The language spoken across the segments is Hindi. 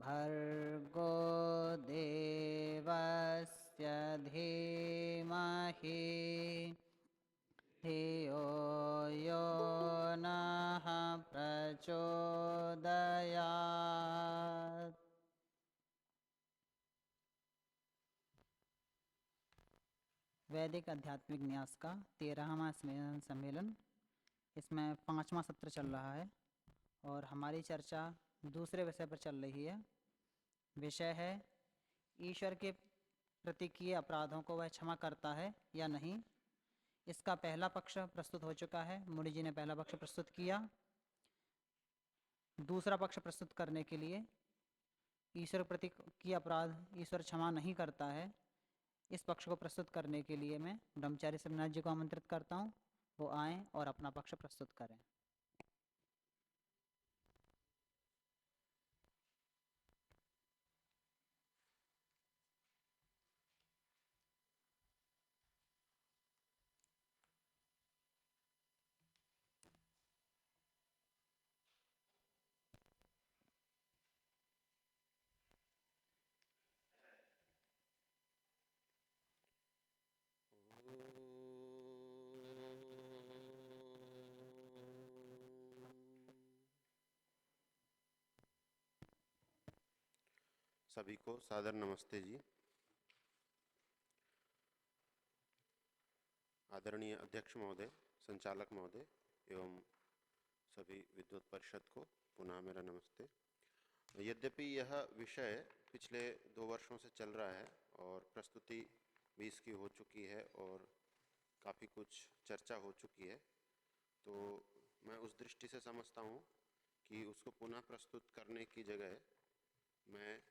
भर्गो देवस्य धीमहि धियो यो नः प्रचोदयात्। वैदिक आध्यात्मिक न्यास का 13वां सम्मेलन, इसमें 5वां सत्र चल रहा है और हमारी चर्चा दूसरे विषय पर चल रही है। विषय है ईश्वर के प्रति किए अपराधों को वह क्षमा करता है या नहीं। इसका पहला पक्ष प्रस्तुत हो चुका है, मुनि जी ने पहला पक्ष प्रस्तुत किया। दूसरा पक्ष प्रस्तुत करने के लिए ईश्वर प्रति किए अपराध ईश्वर क्षमा नहीं करता है, इस पक्ष को प्रस्तुत करने के लिए मैं ब्रह्मचारी सेमिनार जी को आमंत्रित करता हूँ, वो आएँ और अपना पक्ष प्रस्तुत करें। सभी को सादर नमस्ते जी। आदरणीय अध्यक्ष महोदय, संचालक महोदय एवं सभी विद्वत परिषद को पुनः मेरा नमस्ते। यद्यपि यह विषय पिछले 2 वर्षों से चल रहा है और प्रस्तुति भी इसकी हो चुकी है और काफ़ी कुछ चर्चा हो चुकी है, तो मैं उस दृष्टि से समझता हूँ कि उसको पुनः प्रस्तुत करने की जगह मैं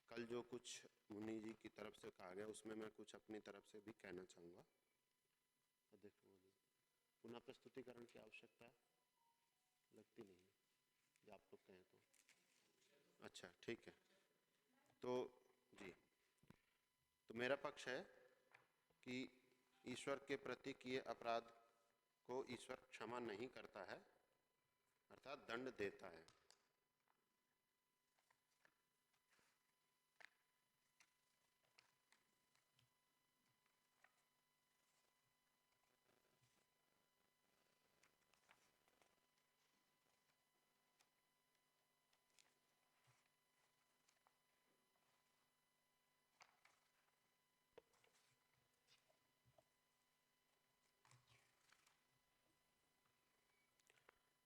कल जो कुछ मुनि जी की तरफ से कहा गया उसमें मैं कुछ अपनी तरफ से भी कहना चाहूँगा। अध्यक्ष महोदय, पुनः प्रस्तुतिकरण की आवश्यकता लगती नहीं है, जो आप लोग कहें तो अच्छा ठीक है। तो जी, तो मेरा पक्ष है कि ईश्वर के प्रति किए अपराध को ईश्वर क्षमा नहीं करता है, अर्थात दंड देता है।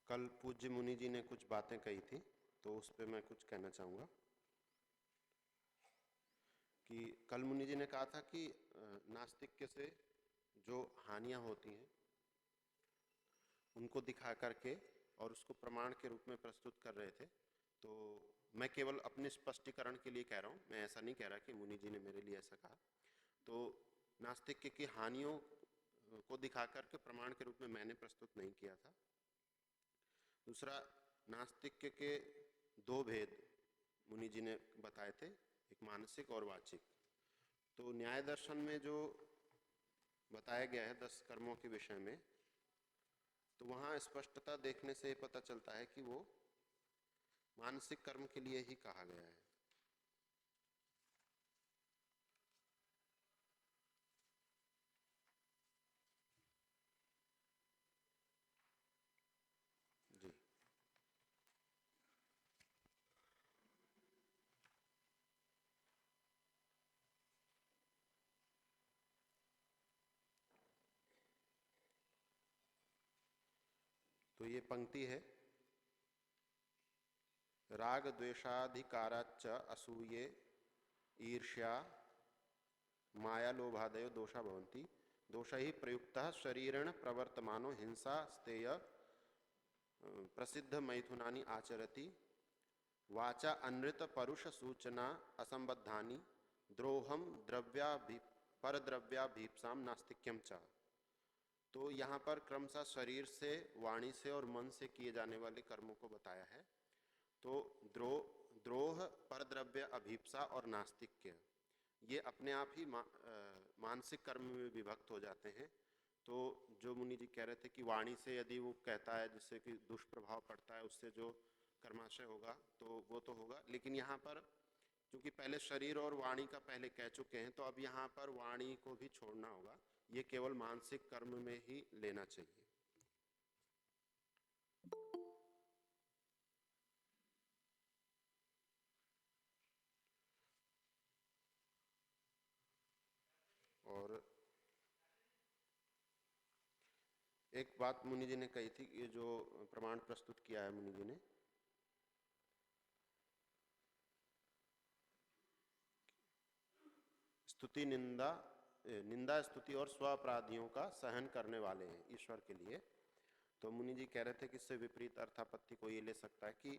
कल पूज्य मुनि जी ने कुछ बातें कही थी, तो उस पर मैं कुछ कहना चाहूँगा कि कल मुनि जी ने कहा था कि नास्तिक्य से जो हानियां होती हैं उनको दिखा करके और उसको प्रमाण के रूप में प्रस्तुत कर रहे थे। तो मैं केवल अपने स्पष्टीकरण के लिए कह रहा हूँ, मैं ऐसा नहीं कह रहा कि मुनि जी ने मेरे लिए ऐसा कहा। तो नास्तिक्य की हानियों को दिखा करके प्रमाण के रूप में मैंने प्रस्तुत नहीं किया था। दूसरा, नास्तिक्य के 2 भेद मुनि जी ने बताए थे, एक मानसिक और वाचिक। तो न्याय दर्शन में जो बताया गया है 10 कर्मों के विषय में, तो वहाँ स्पष्टता देखने से पता चलता है कि वो मानसिक कर्म के लिए ही कहा गया है। जी, तो ये पंक्ति है, राग द्वेषाधिकाराच्च असूये ईर्ष्या माया लोभादयो दोषा भवन्ति दोषा ही प्रयुक्तः शरीरेण प्रवर्तमानो हिंसा स्तेय प्रसिद्ध मैथुनानि आचरति वाचा अनृत परुष सूचना असंबद्धानि द्रोहम द्रव्याभि परद्रव्याभीप्साम नास्तिक्यम च। तो यहाँ पर क्रमशः शरीर से, वाणी से और मन से किए जाने वाले कर्मों को बताया है। तो द्रोह, परद्रव्य अभीप्सा और नास्तिक्य, ये अपने आप ही मानसिक कर्म में विभक्त हो जाते हैं। तो जो मुनि जी कह रहे थे कि वाणी से यदि वो कहता है जिससे कि दुष्प्रभाव पड़ता है, उससे जो कर्माशय होगा तो वो तो होगा, लेकिन यहाँ पर क्योंकि पहले शरीर और वाणी का पहले कह चुके हैं, तो अब यहाँ पर वाणी को भी छोड़ना होगा। ये केवल मानसिक कर्म में ही लेना चाहिए। और एक बात मुनि जी ने कही थी, ये जो प्रमाण प्रस्तुत किया है मुनि जी ने, स्तुति निंदा निंदा स्तुति और स्व अपराधियों का सहन करने वाले हैं ईश्वर के लिए। तो मुनि जी कह रहे थे कि इससे विपरीत अर्थापत्ति को ये ले सकता है कि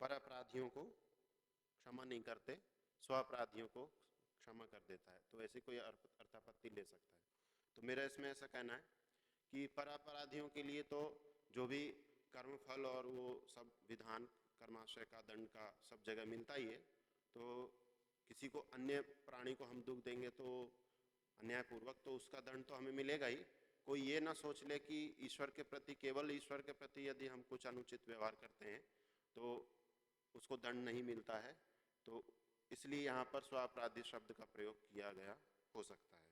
पर अपराधियों को क्षमा नहीं करते, स्व अपराधियों को क्षमा कर देता है, तो ऐसी कोई अर्थापत्ति ले सकता है। तो मेरा इसमें ऐसा कहना है कि पर अपराधियों के लिए तो जो भी कर्मफल और वो सब विधान कर्माशय का दंड का सब जगह मिलता ही है। तो किसी को अन्य प्राणी को हम दुख देंगे तो अन्यायपूर्वक, तो उसका दंड तो हमें मिलेगा ही। कोई ये ना सोच ले कि ईश्वर के प्रति, केवल ईश्वर के प्रति यदि हम कुछ अनुचित व्यवहार करते हैं तो उसको दंड नहीं मिलता है। तो इसलिए यहाँ पर स्वापराधी शब्द का प्रयोग किया गया हो सकता है।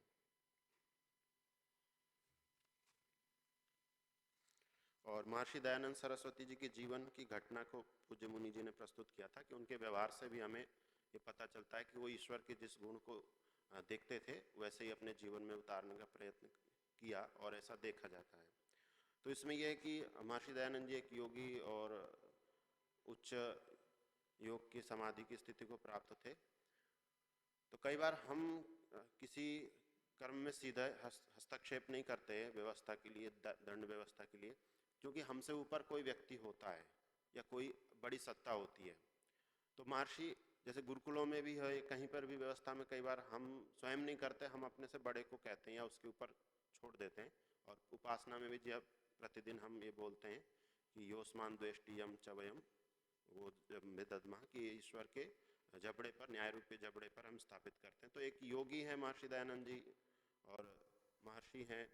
और महर्षि दयानंद सरस्वती जी के जीवन की घटना को पूज्य मुनि जी ने प्रस्तुत किया था कि उनके व्यवहार से भी हमें ये पता चलता है कि वो ईश्वर के जिस गुण को देखते थे वैसे ही अपने जीवन में उतारने का प्रयत्न किया और ऐसा देखा जाता है। तो इसमें यह है कि महर्षि दयानंद जी एक योगी और उच्च योग की समाधि की स्थिति को प्राप्त थे। तो कई बार हम किसी कर्म में सीधा हस्तक्षेप नहीं करते हैं व्यवस्था के लिए, दंड व्यवस्था के लिए, क्योंकि हमसे ऊपर कोई व्यक्ति होता है या कोई बड़ी सत्ता होती है। तो महर्षि जैसे गुरुकुलों में भी है, कहीं पर भी व्यवस्था में कई बार हम स्वयं नहीं करते, हम अपने से बड़े को कहते हैं या उसके ऊपर छोड़ देते हैं। और उपासना में भी जब प्रतिदिन हम ये बोलते हैं कि योस्मान द्वेष्टियम चवयम, वो ददमा कि ईश्वर के जबड़े पर, न्याय रूपी जबड़े पर हम स्थापित करते हैं। तो एक योगी है महर्षि दयानंद जी और महर्षि हैं,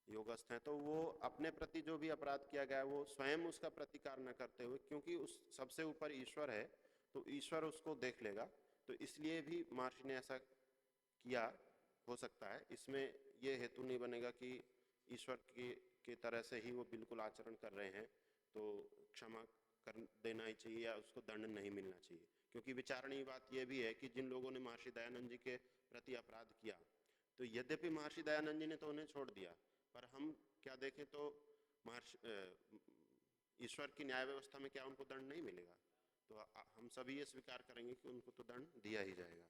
योगस्थ हैं, तो वो अपने प्रति जो भी अपराध किया गया है वो स्वयं उसका प्रतिकार न करते हुए, क्योंकि उस सबसे ऊपर ईश्वर है तो ईश्वर उसको देख लेगा, तो इसलिए भी महर्षि ने ऐसा किया हो सकता है। इसमें ये हेतु नहीं बनेगा कि ईश्वर की तरह से ही वो बिल्कुल आचरण कर रहे हैं तो क्षमा कर देना ही चाहिए या उसको दंड नहीं मिलना चाहिए। क्योंकि विचारणीय बात यह भी है कि जिन लोगों ने महर्षि दयानंद जी के प्रति अपराध किया, तो यद्यपि महर्षि दयानंद जी ने तो उन्हें छोड़ दिया, पर हम क्या देखें तो ईश्वर की न्याय व्यवस्था में क्या उनको दंड नहीं मिलेगा? तो हम सभी ये स्वीकार करेंगे कि उनको तो दंड दिया ही जाएगा।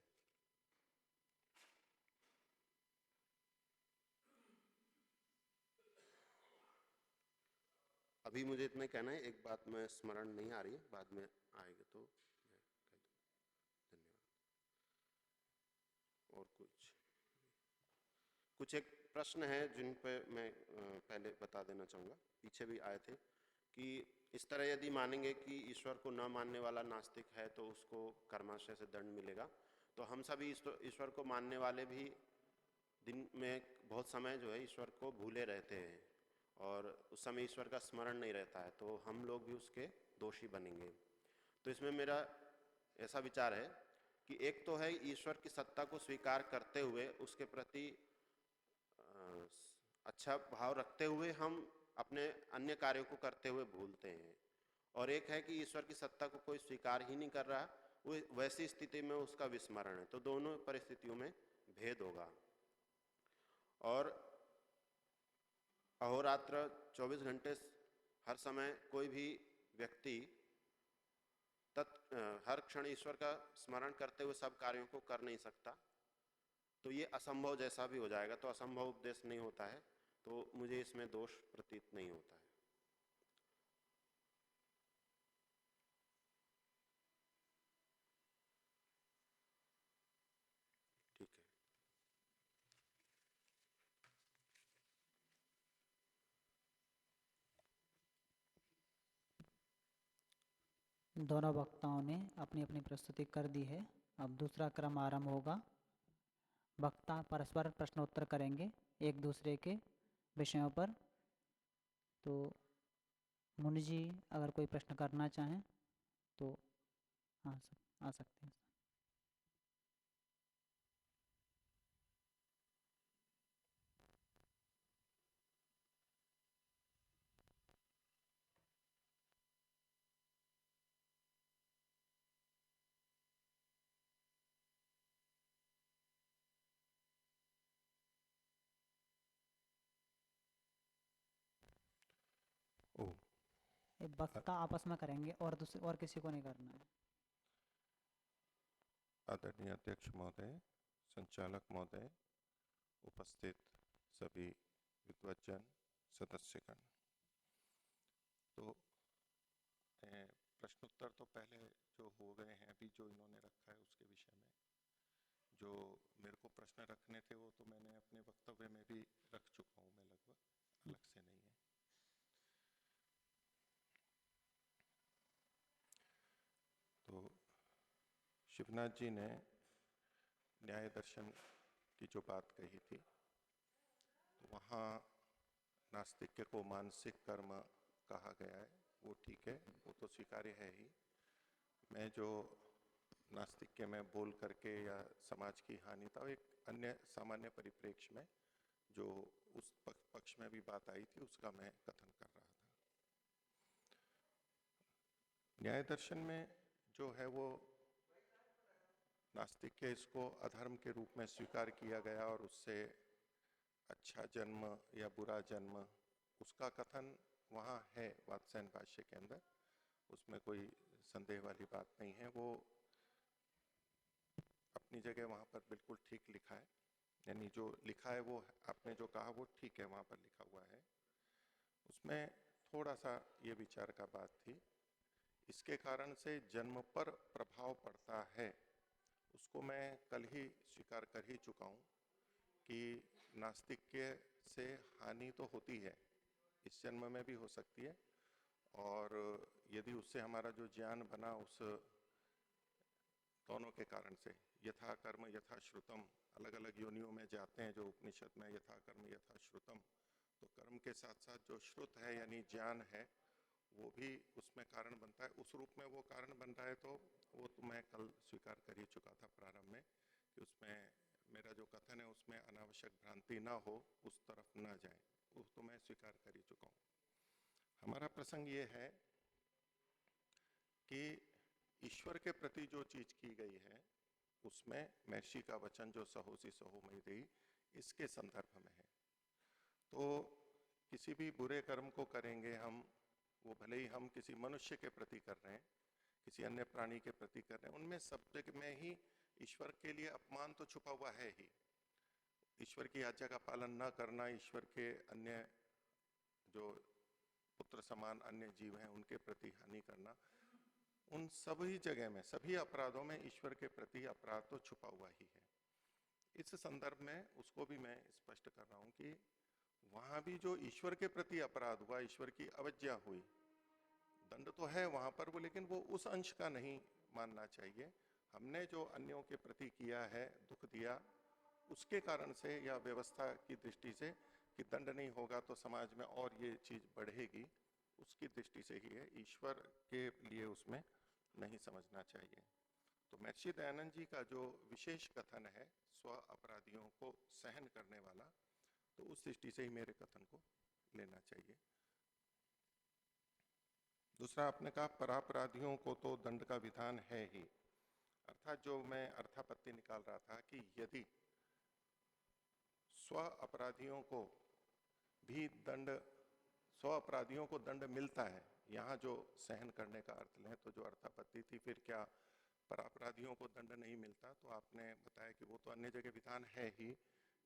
अभी मुझे इतना कहना है, एक बात में स्मरण नहीं आ रही है, बाद में आएगा तो मैं कह दूँ। धन्यवाद। और कुछ एक प्रश्न है जिन पे मैं पहले बता देना चाहूँगा, पीछे भी आए थे कि इस तरह यदि मानेंगे कि ईश्वर को न मानने वाला नास्तिक है तो उसको कर्माशय से दंड मिलेगा, तो हम सभी ईश्वर को मानने वाले भी दिन में बहुत समय जो है ईश्वर को भूले रहते हैं और उस समय ईश्वर का स्मरण नहीं रहता है, तो हम लोग भी उसके दोषी बनेंगे। तो इसमें मेरा ऐसा विचार है कि एक तो है ईश्वर की सत्ता को स्वीकार करते हुए उसके प्रति अच्छा भाव रखते हुए हम अपने अन्य कार्यों को करते हुए भूलते हैं, और एक है कि ईश्वर की सत्ता को कोई स्वीकार ही नहीं कर रहा, वो वैसी स्थिति में उसका विस्मरण है। तो दोनों परिस्थितियों में भेद होगा। और अहोरात्र 24 घंटे हर समय कोई भी व्यक्ति हर क्षण ईश्वर का स्मरण करते हुए सब कार्यों को कर नहीं सकता, तो ये असंभव जैसा भी हो जाएगा, तो असंभव उपदेश नहीं होता है, तो मुझे इसमें दोष प्रतीत नहीं होता है। ठीक है। दोनों वक्ताओं ने अपनी अपनी प्रस्तुति कर दी है। अब दूसरा क्रम आरंभ होगा। वक्ता परस्पर प्रश्नोत्तर करेंगे एक दूसरे के विषयों पर। तो मुनि जी अगर कोई प्रश्न करना चाहें तो आ सकते हैं। ओ, ये वक्ता आपस में करेंगे और दूसरे और किसी को नहीं करना है। आदरणीय अध्यक्ष महोदय, संचालक महोदय, उपस्थित सभी विद्वज्जन, सदस्यगण, तो प्रश्नोत्तर तो पहले जो हो गए हैं, अभी जो इन्होंने रखा है उसके विषय में जो मेरे को प्रश्न रखने थे वो तो मैंने अपने वक्तव्य में भी रख चुका हूं, मैं लगभग अलग से नहीं है। तो शिवनाथ जी ने न्याय दर्शन की जो बात कही थी, तो वहाँ नास्तिक्य को मानसिक कर्म कहा गया है, वो ठीक है, वो तो स्वीकार्य है ही। मैं जो नास्तिक्य में बोल करके या समाज की हानि था, एक अन्य सामान्य परिप्रेक्ष्य में जो उस पक्ष में भी बात आई थी उसका मैं कथन कर रहा था। न्याय दर्शन में जो है वो नास्तिक्य इसको अधर्म के रूप में स्वीकार किया गया और उससे अच्छा जन्म या बुरा जन्म उसका कथन वहाँ है वात्स्यायन भाष्य के अंदर, उसमें कोई संदेह वाली बात नहीं है। वो अपनी जगह वहां पर बिल्कुल ठीक लिखा है, यानी जो लिखा है वो आपने जो कहा वो ठीक है, वहां पर लिखा हुआ है। उसमें थोड़ा सा ये विचार का बात थी, इसके कारण से जन्म पर प्रभाव पड़ता है, उसको मैं कल ही स्वीकार कर ही चुका हूं कि नास्तिक्य से हानि तो होती है, इस जन्म में भी हो सकती है, और यदि उससे हमारा जो ज्ञान बना उस दोनों के कारण से, यथा कर्म यथा श्रुतम, अलग अलग योनियों में जाते हैं जो उपनिषद में, यथा कर्म यथा श्रुतम, तो कर्म के साथ साथ जो श्रुत है यानी ज्ञान है वो भी उसमें कारण बनता है, उस रूप में वो कारण बन रहा है। तो वो तो मैं कल स्वीकार कर ही चुका था प्रारंभ में कि उसमें मेरा जो कथन है उसमें अनावश्यक भ्रांति ना हो, उस तरफ ना जाए, वो तो मैं स्वीकार कर ही चुका हूँ। हमारा प्रसंग ये है कि ईश्वर के प्रति जो चीज की गई है उसमें महर्षि का वचन जो सहोसी सहो मयि देहि, इसके संदर्भ में है। तो किसी भी बुरे कर्म को करेंगे हम, वो भले ही हम किसी मनुष्य के प्रति कर रहे हैं, किसी अन्य प्राणी के प्रति कर रहे हैं, उनमें सब जगह में ही ईश्वर के लिए अपमान तो छुपा हुआ है ही। ईश्वर की आज्ञा का पालन न करना, ईश्वर के अन्य जो पुत्र समान अन्य जीव हैं उनके प्रति हानि करना, उन सभी जगह में, सभी अपराधों में ईश्वर के प्रति अपराध तो छुपा हुआ ही है। इस संदर्भ में उसको भी मैं स्पष्ट कर रहा हूं कि वहां भी जो ईश्वर के प्रति अपराध हुआ, ईश्वर की अवज्ञा हुई, दंड तो है वहां पर वो, लेकिन वो उस अंश का नहीं मानना चाहिए। हमने जो अन्यों के प्रति किया है, दुख दिया, उसके कारण से या व्यवस्था की दृष्टि से कि दंड नहीं होगा तो समाज में और ये चीज बढ़ेगी, उसकी दृष्टि से ही है, ईश्वर के लिए उसमें नहीं समझना चाहिए। तो महर्षि दयानंद जी का जो विशेष कथन है स्व अपराधियों को सहन करने वाला, तो उस दृष्टि से ही मेरे कथन को लेना चाहिए। दूसरा आपने कहा परापराधियों को तो दंड का विधान है ही, अर्थात जो मैं अर्थापत्ति निकाल रहा था कि यदि स्व अपराधियों को भी दंड, स्व अपराधियों को दंड मिलता है, यहाँ जो सहन करने का अर्थ लें तो जो अर्थापत्ति थी, फिर क्या परापराधियों को दंड नहीं मिलता? तो आपने बताया कि वो तो अन्य जगह विधान है ही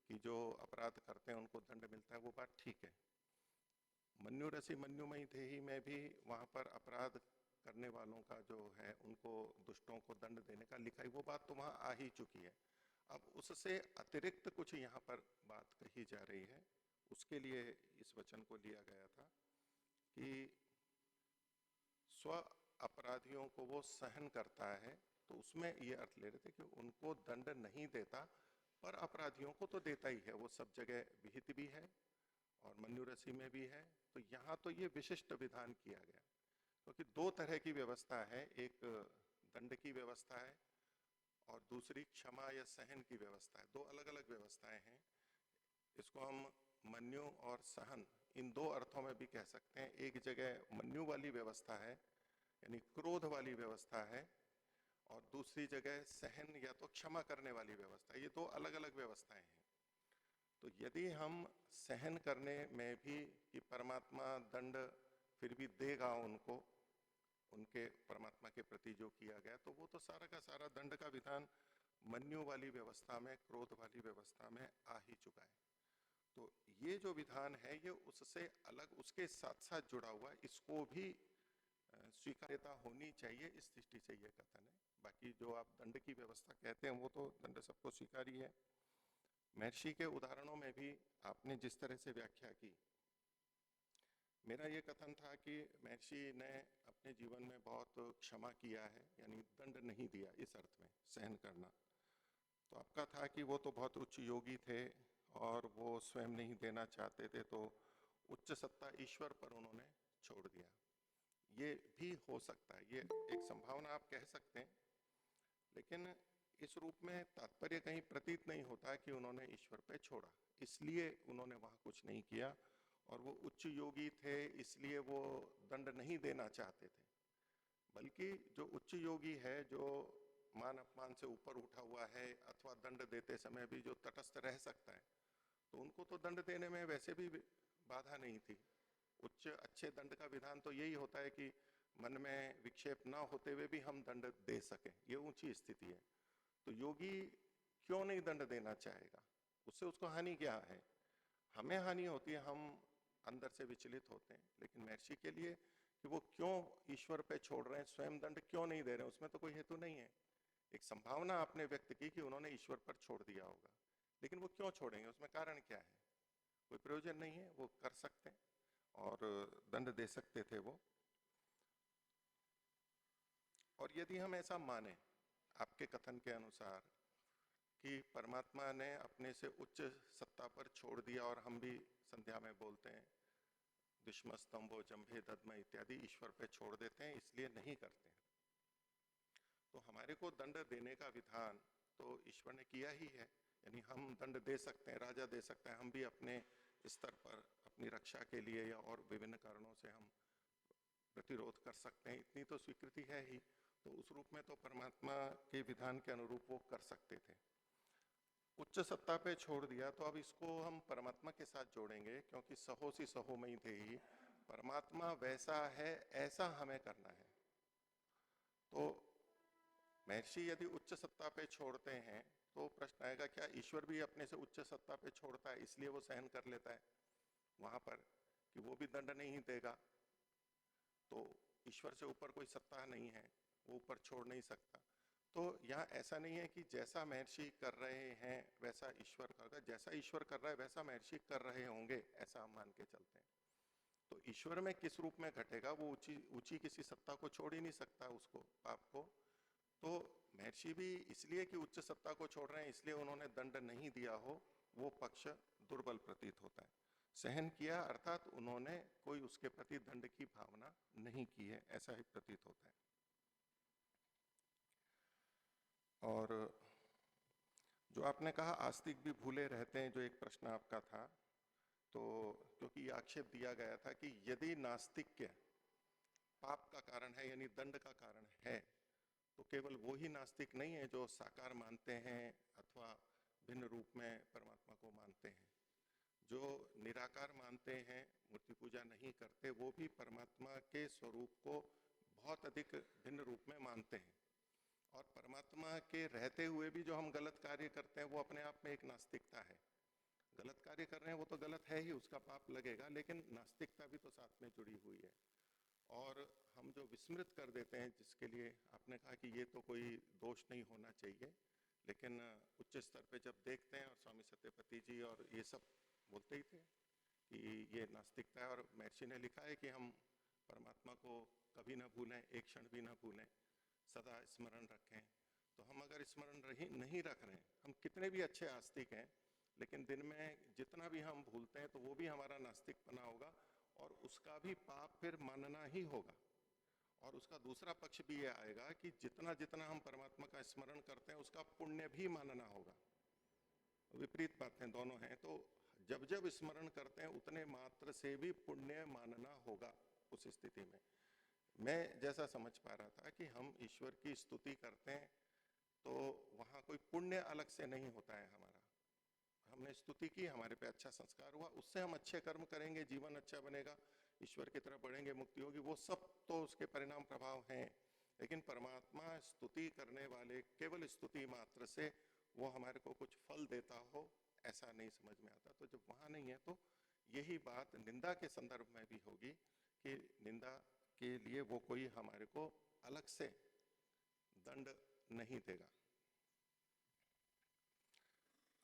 कि जो अपराध करते हैं उनको दंड मिलता है, वो बात ठीक है। मन्यु रसी मन्युमयी देहि में भी वहां पर अपराध करने वालों का जो है उनको, दुष्टों को दंड देने का लिखा ही, वो बात तो वहां आ ही चुकी है। अब उससे अतिरिक्त कुछ यहाँ पर बात कही जा रही है, उसके लिए इस वचन को लिया गया था कि स्व अपराधियों को वो सहन करता है, तो उसमें ये अर्थ ले रहे थे कि उनको दंड नहीं देता, पर अपराधियों को तो देता ही है, वो सब जगह विहित भी है और मन्यु ऋषि में भी है। तो यहाँ तो ये विशिष्ट विधान किया गया, क्योंकि दो तरह की व्यवस्था है, एक दंड की व्यवस्था है और दूसरी क्षमा या सहन की व्यवस्था है। दो अलग अलग व्यवस्थाएं हैं। इसको हम मन्यु और सहन इन दो अर्थों में भी कह सकते हैं। एक जगह मन्यु वाली व्यवस्था है, यानी क्रोध वाली व्यवस्था है, और दूसरी जगह सहन या तो क्षमा करने वाली व्यवस्था। ये दो अलग अलग व्यवस्थाएं हैं। तो यदि हम सहन करने में भी कि परमात्मा दंड फिर भी देगा उनको, उनके परमात्मा के प्रति जो किया गया, तो वो तो सारा का सारा दंड का विधान मन्यु वाली व्यवस्था में, क्रोध वाली व्यवस्था में आ ही चुका है। तो ये जो विधान है ये उससे अलग, उसके साथ साथ जुड़ा हुआ, इसको भी स्वीकार्यता होनी चाहिए, इस दृष्टि से यह कथन है। बाकी जो आप दंड की व्यवस्था कहते हैं वो तो दंड सबको स्वीकारी है। महर्षि के उदाहरणों में भी आपने जिस तरह से व्याख्या की, मेरा ये कथन था कि महर्षि ने अपने जीवन में बहुत क्षमा किया है, यानी दंड नहीं दिया इस अर्थ में सहन करना। तो आपका था कि वो तो बहुत उच्च योगी थे और वो स्वयं नहीं देना चाहते थे, तो उच्च सत्ता ईश्वर पर उन्होंने छोड़ दिया। ये भी हो सकता है, ये एक संभावना आप कह सकते हैं, लेकिन इस रूप में तात्पर्य कहीं प्रतीत नहीं होता कि उन्होंने ईश्वर पे छोड़ा, इसलिए उन्होंने वहां कुछ नहीं किया, और वो उच्च योगी थे इसलिए वो दंड नहीं देना चाहते थे। बल्कि जो उच्च योगी है, जो मान अपमान से ऊपर उठा हुआ है, अथवा दंड देते समय भी जो तटस्थ रह सकता है, तो उनको तो दंड देने में वैसे भी बाधा नहीं थी। उच्च अच्छे दंड का विधान तो यही होता है कि मन में विक्षेप ना होते हुए भी हम दंड दे सकें, ये ऊंची स्थिति है। तो योगी क्यों नहीं दंड देना चाहेगा? उससे उसको हानि क्या है? हमें हानि होती है, हम अंदर से विचलित होते हैं, लेकिन महर्षि के लिए कि वो क्यों ईश्वर पे छोड़ रहे हैं, स्वयं दंड क्यों नहीं दे रहे हैं, उसमें तो कोई हेतु नहीं है। एक संभावना आपने व्यक्त की कि उन्होंने ईश्वर पर छोड़ दिया होगा, लेकिन वो क्यों छोड़ेंगे, उसमें कारण क्या है? कोई प्रयोजन नहीं है, वो कर सकते हैं और दंड दे सकते थे वो। और यदि हम ऐसा माने आपके कथन के अनुसार कि परमात्मा ने अपने से उच्च सत्ता पर छोड़ दिया, और हम भी संध्या में बोलते हैं विष्मस्तंभो जंभे दद्म इत्यादि, ईश्वर पे छोड़ देते हैं इसलिए नहीं करते हैं, तो हमारे को दंड देने का विधान तो ईश्वर ने किया ही है। यानी हम दंड दे सकते हैं, राजा दे सकते हैं, हम भी अपने स्तर पर अपनी रक्षा के लिए या और विभिन्न कारणों से हम प्रतिरोध कर सकते हैं, इतनी तो स्वीकृति है ही। तो उस रूप में तो परमात्मा के विधान के अनुरूप वो कर सकते थे। उच्च सत्ता पे छोड़ दिया, तो अब इसको हम परमात्मा के साथ जोड़ेंगे, क्योंकि सहोसी सहो में ही थे ही, परमात्मा वैसा है ऐसा हमें करना है। तो महर्षि यदि उच्च सत्ता पे छोड़ते हैं, तो प्रश्न आएगा क्या ईश्वर भी अपने से उच्च सत्ता पे छोड़ता है इसलिए वो सहन कर लेता है वहां पर कि वो भी दंड नहीं देगा? तो ईश्वर से ऊपर कोई सत्ता नहीं है, वो ऊपर छोड़ नहीं सकता। तो यहाँ ऐसा नहीं है कि जैसा महर्षि कर रहे हैं वैसा ईश्वर करेगा, जैसा ईश्वर कर रहा है वैसा महर्षि कर रहे होंगे, ऐसा हम मान के चलते हैं। तो ईश्वर में किस रूप में घटेगा, वो ऊंची ऊंची किसी सत्ता को छोड़ ही नहीं सकता उसको, पाप को। तो महर्षि भी इसलिए कि उच्च सत्ता को छोड़ रहे हैं इसलिए उन्होंने दंड नहीं दिया हो, वो पक्ष दुर्बल प्रतीत होता है। सहन किया अर्थात उन्होंने कोई उसके प्रति दंड की भावना नहीं की है, ऐसा ही प्रतीत होता है। और जो आपने कहा आस्तिक भी भूले रहते हैं, जो एक प्रश्न आपका था, तो क्योंकि आक्षेप दिया गया था कि यदि नास्तिक्य पाप का कारण है, यानी दंड का कारण है, तो केवल वो ही नास्तिक नहीं है जो साकार मानते हैं अथवा भिन्न रूप में परमात्मा को मानते हैं। जो निराकार मानते हैं, मूर्ति पूजा नहीं करते, वो भी परमात्मा के स्वरूप को बहुत अधिक भिन्न रूप में मानते हैं। और परमात्मा के रहते हुए भी जो हम गलत कार्य करते हैं वो अपने आप में एक नास्तिकता है। गलत कार्य कर रहे हैं वो तो गलत है ही, उसका पाप लगेगा, लेकिन नास्तिकता भी तो साथ में जुड़ी हुई है। और हम जो विस्मृत कर देते हैं, जिसके लिए आपने कहा कि ये तो कोई दोष नहीं होना चाहिए, लेकिन उच्च स्तर पे जब देखते हैं, और स्वामी सत्यपति जी और ये सब बोलते ही थे कि ये नास्तिकता है, और महर्षि ने लिखा है कि हम परमात्मा को कभी ना भूलें, एक क्षण भी ना भूलें, सदा स्मरण रखें। तो हम अगर स्मरण नहीं रख रहे हैं, हम कितने भी अच्छे आस्तिक हैं, लेकिन दिन में जितना भी हम भूलते हैं तो वो भी हमारा नास्तिकपना होगा और उसका भी पाप फिर मानना ही होगा। और उसका दूसरा पक्ष भी ये आएगा कि जितना जितना हम परमात्मा का स्मरण करते हैं उसका पुण्य भी मानना होगा। विपरीत बातें दोनों हैं। तो जब जब स्मरण करते हैं उतने मात्र से भी पुण्य मानना होगा। उस स्थिति में मैं जैसा समझ पा रहा था कि हम ईश्वर की स्तुति करते हैं तो वहां कोई पुण्य अलग से नहीं होता है हमारा। हमने स्तुति की, हमारे पे अच्छा संस्कार हुआ, उससे हम अच्छे कर्म करेंगे, जीवन अच्छा बनेगा, ईश्वर की तरफ बढ़ेंगे, मुक्ति होगी, वो सब तो उसके परिणाम प्रभाव हैं। लेकिन परमात्मा स्तुति करने वाले केवल स्तुति मात्र से वो हमारे को कुछ फल देता हो, ऐसा नहीं समझ में आता। तो जब वहां नहीं है तो यही बात निंदा के संदर्भ में भी होगी कि निंदा के लिए वो कोई हमारे को अलग से दंड नहीं देगा।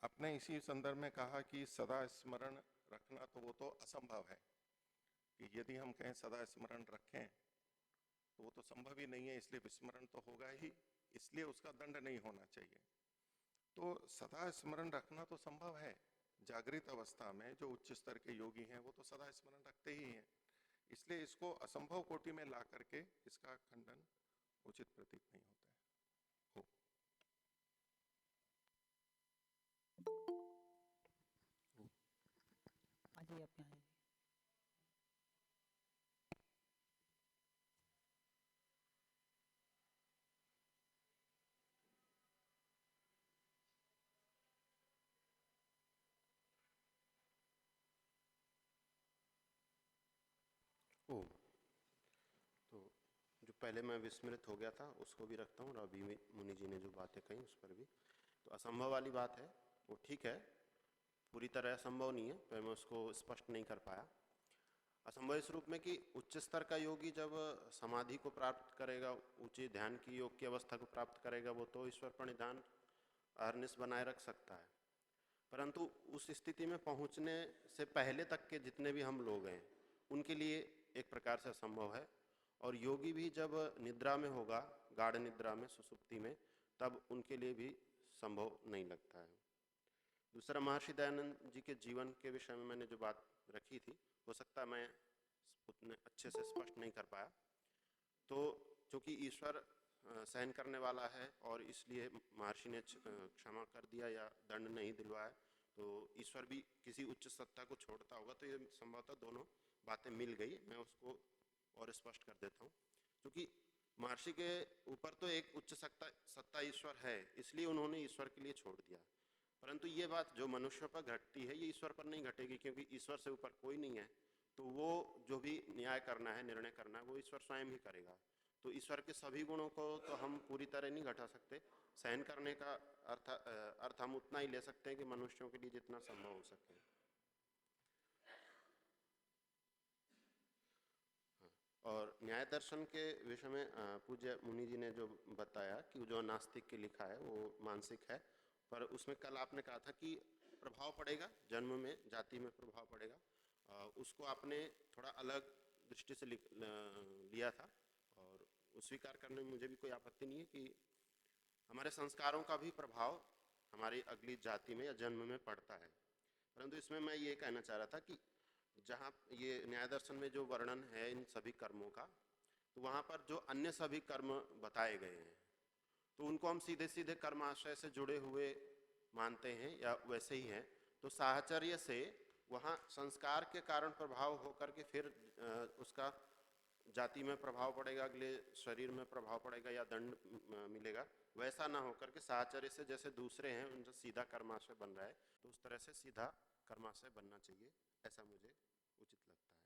अपने इसी संदर्भ में कहा कि सदा स्मरण रखना तो वो तो असंभव है, कि यदि हम कहें सदा स्मरण रखें तो वो तो संभव ही नहीं है, इसलिए विस्मरण तो होगा ही, इसलिए उसका दंड नहीं होना चाहिए। तो सदा स्मरण रखना तो संभव है। जागृत अवस्था में जो उच्च स्तर के योगी हैं वो तो सदा स्मरण रखते ही हैं, इसलिए इसको असंभव कोटि में ला करके इसका खंडन उचित प्रतीत नहीं होता है। आज ही आप यहाँ आइए। ओ, तो जो पहले मैं विस्मृत हो गया था उसको भी रखता हूँ और अभी मुनि जी ने जो बातें कही उस पर भी। तो असंभव वाली बात है वो ठीक है, पूरी तरह असंभव नहीं है, पर मैं उसको स्पष्ट नहीं कर पाया। असंभव इस रूप में कि उच्च स्तर का योगी जब समाधि को प्राप्त करेगा, ऊंचे ध्यान की योग की अवस्था को प्राप्त करेगा, वो तो ईश्वर पर निधान अहर्निश बनाए रख सकता है। परंतु उस स्थिति में पहुंचने से पहले तक के जितने भी हम लोग हैं उनके लिए एक प्रकार से असंभव है। और योगी भी जब निद्रा में होगा, गाढ़ निद्रा में, सुसुप्ति में, तब उनके लिए भी संभव नहीं लगता है। दूसरा, महर्षि दयानंद जी के जीवन के विषय में मैंने जो बात रखी थी, हो सकता है मैं उतने अच्छे से स्पष्ट नहीं कर पाया। तो चूंकि ईश्वर सहन करने वाला है और इसलिए महर्षि ने क्षमा कर दिया या दंड नहीं दिलवाया, तो ईश्वर भी किसी उच्च सत्ता को छोड़ता होगा, तो ये संभवतः दोनों बातें मिल गई। मैं उसको और स्पष्ट कर देता हूँ। क्योंकि महर्षि के ऊपर तो एक उच्च सत्ता ईश्वर है, इसलिए उन्होंने ईश्वर के लिए छोड़ दिया। परंतु ये बात जो मनुष्य पर घटती है ये ईश्वर पर नहीं घटेगी, क्योंकि ईश्वर से ऊपर कोई नहीं है। तो वो जो भी न्याय करना है, निर्णय करना है, वो ईश्वर स्वयं ही करेगा। तो ईश्वर के सभी गुणों को तो हम पूरी तरह नहीं घटा सकते। सहन करने का अर्थ हम उतना ही ले सकते हैं कि मनुष्यों के लिए जितना संभव हो सके। और न्याय दर्शन के विषय में पूज्य मुनि जी ने जो बताया कि जो नास्तिक के लिखा है वो मानसिक है, पर उसमें कल आपने कहा था कि प्रभाव पड़ेगा, जन्म में जाति में प्रभाव पड़ेगा, उसको आपने थोड़ा अलग दृष्टि से लिया था। और उस स्वीकार करने में मुझे भी कोई आपत्ति नहीं है कि हमारे संस्कारों का भी प्रभाव हमारी अगली जाति में या जन्म में पड़ता है। परंतु इसमें मैं ये कहना चाह रहा था कि जहाँ ये न्याय दर्शन में जो वर्णन है इन सभी कर्मों का, तो वहाँ पर जो अन्य सभी कर्म बताए गए हैं तो उनको हम सीधे सीधे कर्माशय से जुड़े हुए मानते हैं या वैसे ही हैं। तो साहचर्य से वहाँ संस्कार के कारण प्रभाव होकर के फिर उसका जाति में प्रभाव पड़ेगा, अगले शरीर में प्रभाव पड़ेगा या दंड मिलेगा, वैसा ना होकर के साहचर्य से जैसे दूसरे हैं उनसे सीधा कर्माशय बन रहा है, तो उस तरह से सीधा कर्माशय बनना चाहिए, ऐसा मुझे उचित लगता है।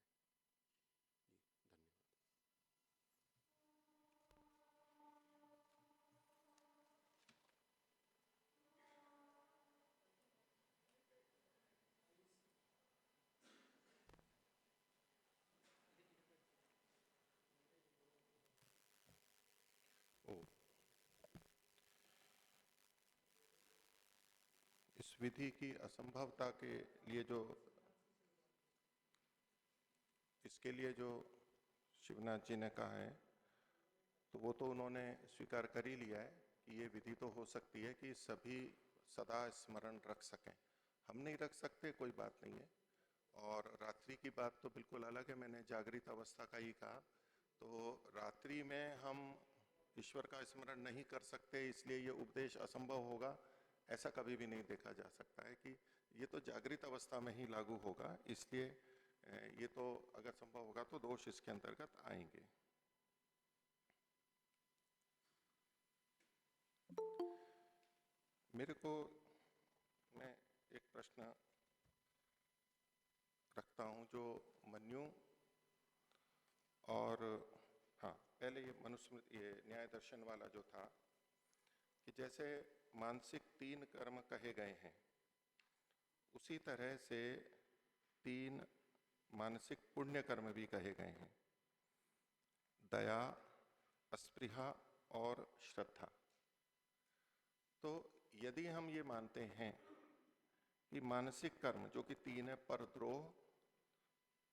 जी, धन्यवाद। ओ, इस विधि की असंभवता के लिए जो इसके लिए जो शिवनाथ जी ने कहा है तो वो तो उन्होंने स्वीकार कर ही लिया है कि ये विधि तो हो सकती है कि सभी सदा स्मरण रख सकें। हम नहीं रख सकते कोई बात नहीं है। और रात्रि की बात तो बिल्कुल अलग है, मैंने जागृत अवस्था का ही कहा। तो रात्रि में हम ईश्वर का स्मरण नहीं कर सकते इसलिए ये उपदेश असंभव होगा, ऐसा कभी भी नहीं देखा जा सकता है कि ये तो जागृत अवस्था में ही लागू होगा, इसलिए ये तो अगर संभव होगा तो दोष इसके अंतर्गत आएंगे। मेरे को मैं एक प्रश्न रखता हूं जो मन्यु और हाँ, पहले ये मनुस्मृति, ये न्याय दर्शन वाला जो था कि जैसे मानसिक 3 कर्म कहे गए हैं, उसी तरह से 3 मानसिक पुण्य कर्म भी कहे गए हैं, दया, अस्पृहा और श्रद्धा। तो यदि हम ये मानते हैं कि मानसिक कर्म जो कि 3 है, परद्रोह,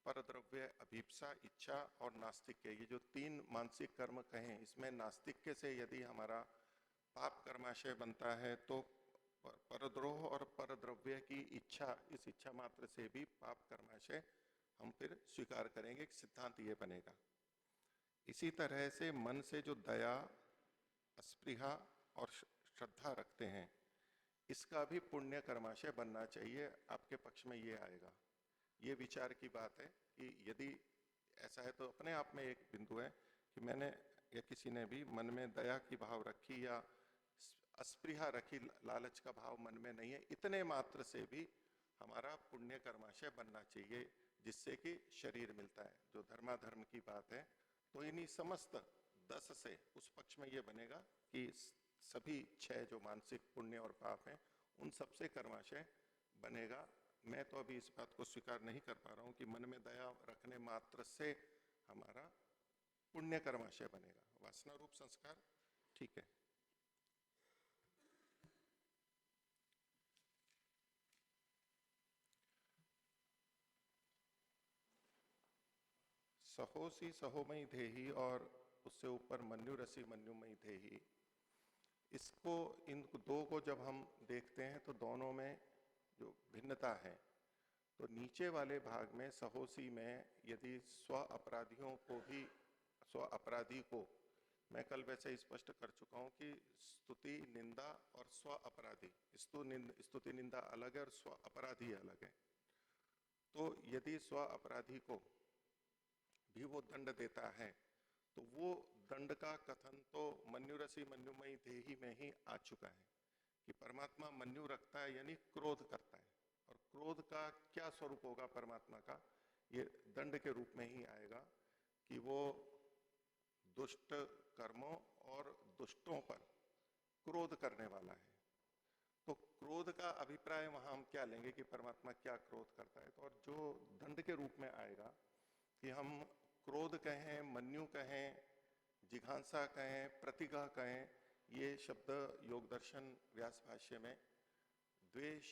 परद्रव्य, अभीप्सा, इच्छा और नास्तिक्य, ये जो 3 मानसिक कर्म कहें, इसमें नास्तिक्य से यदि हमारा पाप कर्माशय बनता है तो परद्रोह और परद्रव्य की इच्छा, इस इच्छा मात्र से भी पाप कर्माशय हम फिर स्वीकार करेंगे, एक सिद्धांत ये बनेगा। इसी तरह से मन से जो दया, अस्पृहा और श्रद्धा रखते हैं, इसका भी पुण्य कर्माशय बनना चाहिए, आपके पक्ष में ये आएगा। ये विचार की बात है कि यदि ऐसा है तो अपने आप में एक बिंदु है कि मैंने या किसी ने भी मन में दया की भाव रखी या अस्पृहा रखी, लालच का भाव मन में नहीं है, इतने मात्र से भी हमारा पुण्य कर्माशय बनना चाहिए, जिससे कि शरीर मिलता है। जो धर्माधर्म की बात है, तो इन्हीं समस्त 10 से उस पक्ष में ये बनेगा कि सभी 6 जो मानसिक पुण्य और पाप हैं, उन सबसे कर्माशय बनेगा। मैं तो अभी इस बात को स्वीकार नहीं कर पा रहा हूं कि मन में दया रखने मात्र से हमारा पुण्य कर्माशय बनेगा। वासना रूप संस्कार ठीक है। सहोसी सहोमयी धेहि और उससे ऊपर मन्यु रसी मन्युमयी धेहि, इसको, इन 2 को जब हम देखते हैं तो दोनों में जो भिन्नता है, तो नीचे वाले भाग में सहोसी में यदि स्व अपराधियों को भी, स्व अपराधी को, मैं कल वैसे स्पष्ट कर चुका हूं कि स्तुति निंदा और स्व अपराधी, स्तुति निंदा अलग है और स्व अपराधी अलग है। तो यदि स्व अपराधी को भी वो दंड देता है तो वो दंड का कथन तो मन्युरसी मन्युमयी धेहि में ही आ चुका है कि परमात्मा मन्यु रखता है यानी क्रोध करता है, और क्रोध का क्या स्वरूप होगा परमात्मा का, ये दंड के रूप में ही आएगा कि वो दुष्ट कर्मों और दुष्टों पर क्रोध करने वाला है। तो क्रोध का अभिप्राय वहां हम क्या लेंगे कि परमात्मा क्या क्रोध करता है, तो और जो दंड के रूप में आएगा कि हम क्रोध कहें, मन्यु कहें, जिघांसा कहें, प्रतिघा कहें, ये शब्द योग दर्शन व्यास भाष्य में द्वेष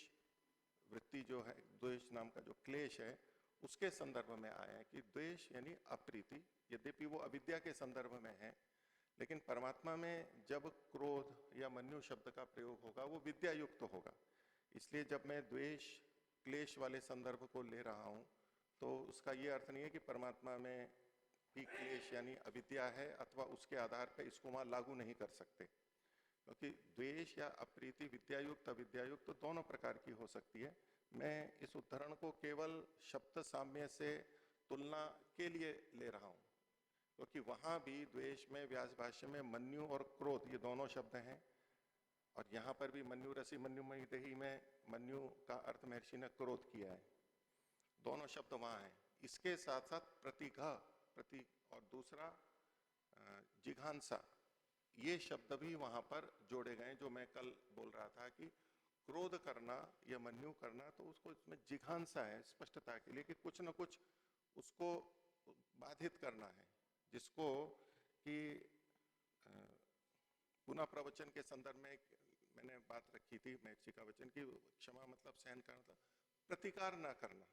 वृत्ति जो है, द्वेष नाम का जो क्लेश है, उसके संदर्भ में आया है कि द्वेष यानी अप्रीति, यद्यपि वो अविद्या के संदर्भ में है, लेकिन परमात्मा में जब क्रोध या मन्यु शब्द का प्रयोग होगा वो विद्या युक्त होगा। इसलिए जब मैं द्वेष क्लेश वाले संदर्भ को ले रहा हूं तो उसका ये अर्थ नहीं है कि परमात्मा में भी क्लेश यानी अविद्या है अथवा उसके आधार पर इसको वहां लागू नहीं कर सकते, क्योंकि द्वेष या अप्रीति विद्यायुक्त अविद्यायुक्त तो दोनों प्रकार की हो सकती है। मैं इस उदाहरण को केवल शब्द साम्य से तुलना के लिए ले रहा हूं, क्योंकि वहां भी द्वेष में व्यास भाष्य में मन्यु और क्रोध ये दोनों शब्द हैं, और यहाँ पर भी मन्यु रसी मन्युमयी धेहि में मन्यु का अर्थ महर्षि ने क्रोध किया है, दोनों शब्द वहां हैं। इसके साथ साथ प्रतिघा, प्रति और दूसरा जिघांसा, ये शब्द भी वहां पर जोड़े गए, जो मैं कल बोल रहा था कि क्रोध करना या मन्यु करना, तो उसको इसमें जिघांसा है स्पष्टता के लिए कि कुछ न कुछ उसको बाधित करना है, जिसको कि पुनः प्रवचन के संदर्भ में मैंने बात रखी थी महर्षि का वचन की क्षमा मतलब सहन करना, मतलब प्रतिकार ना करना।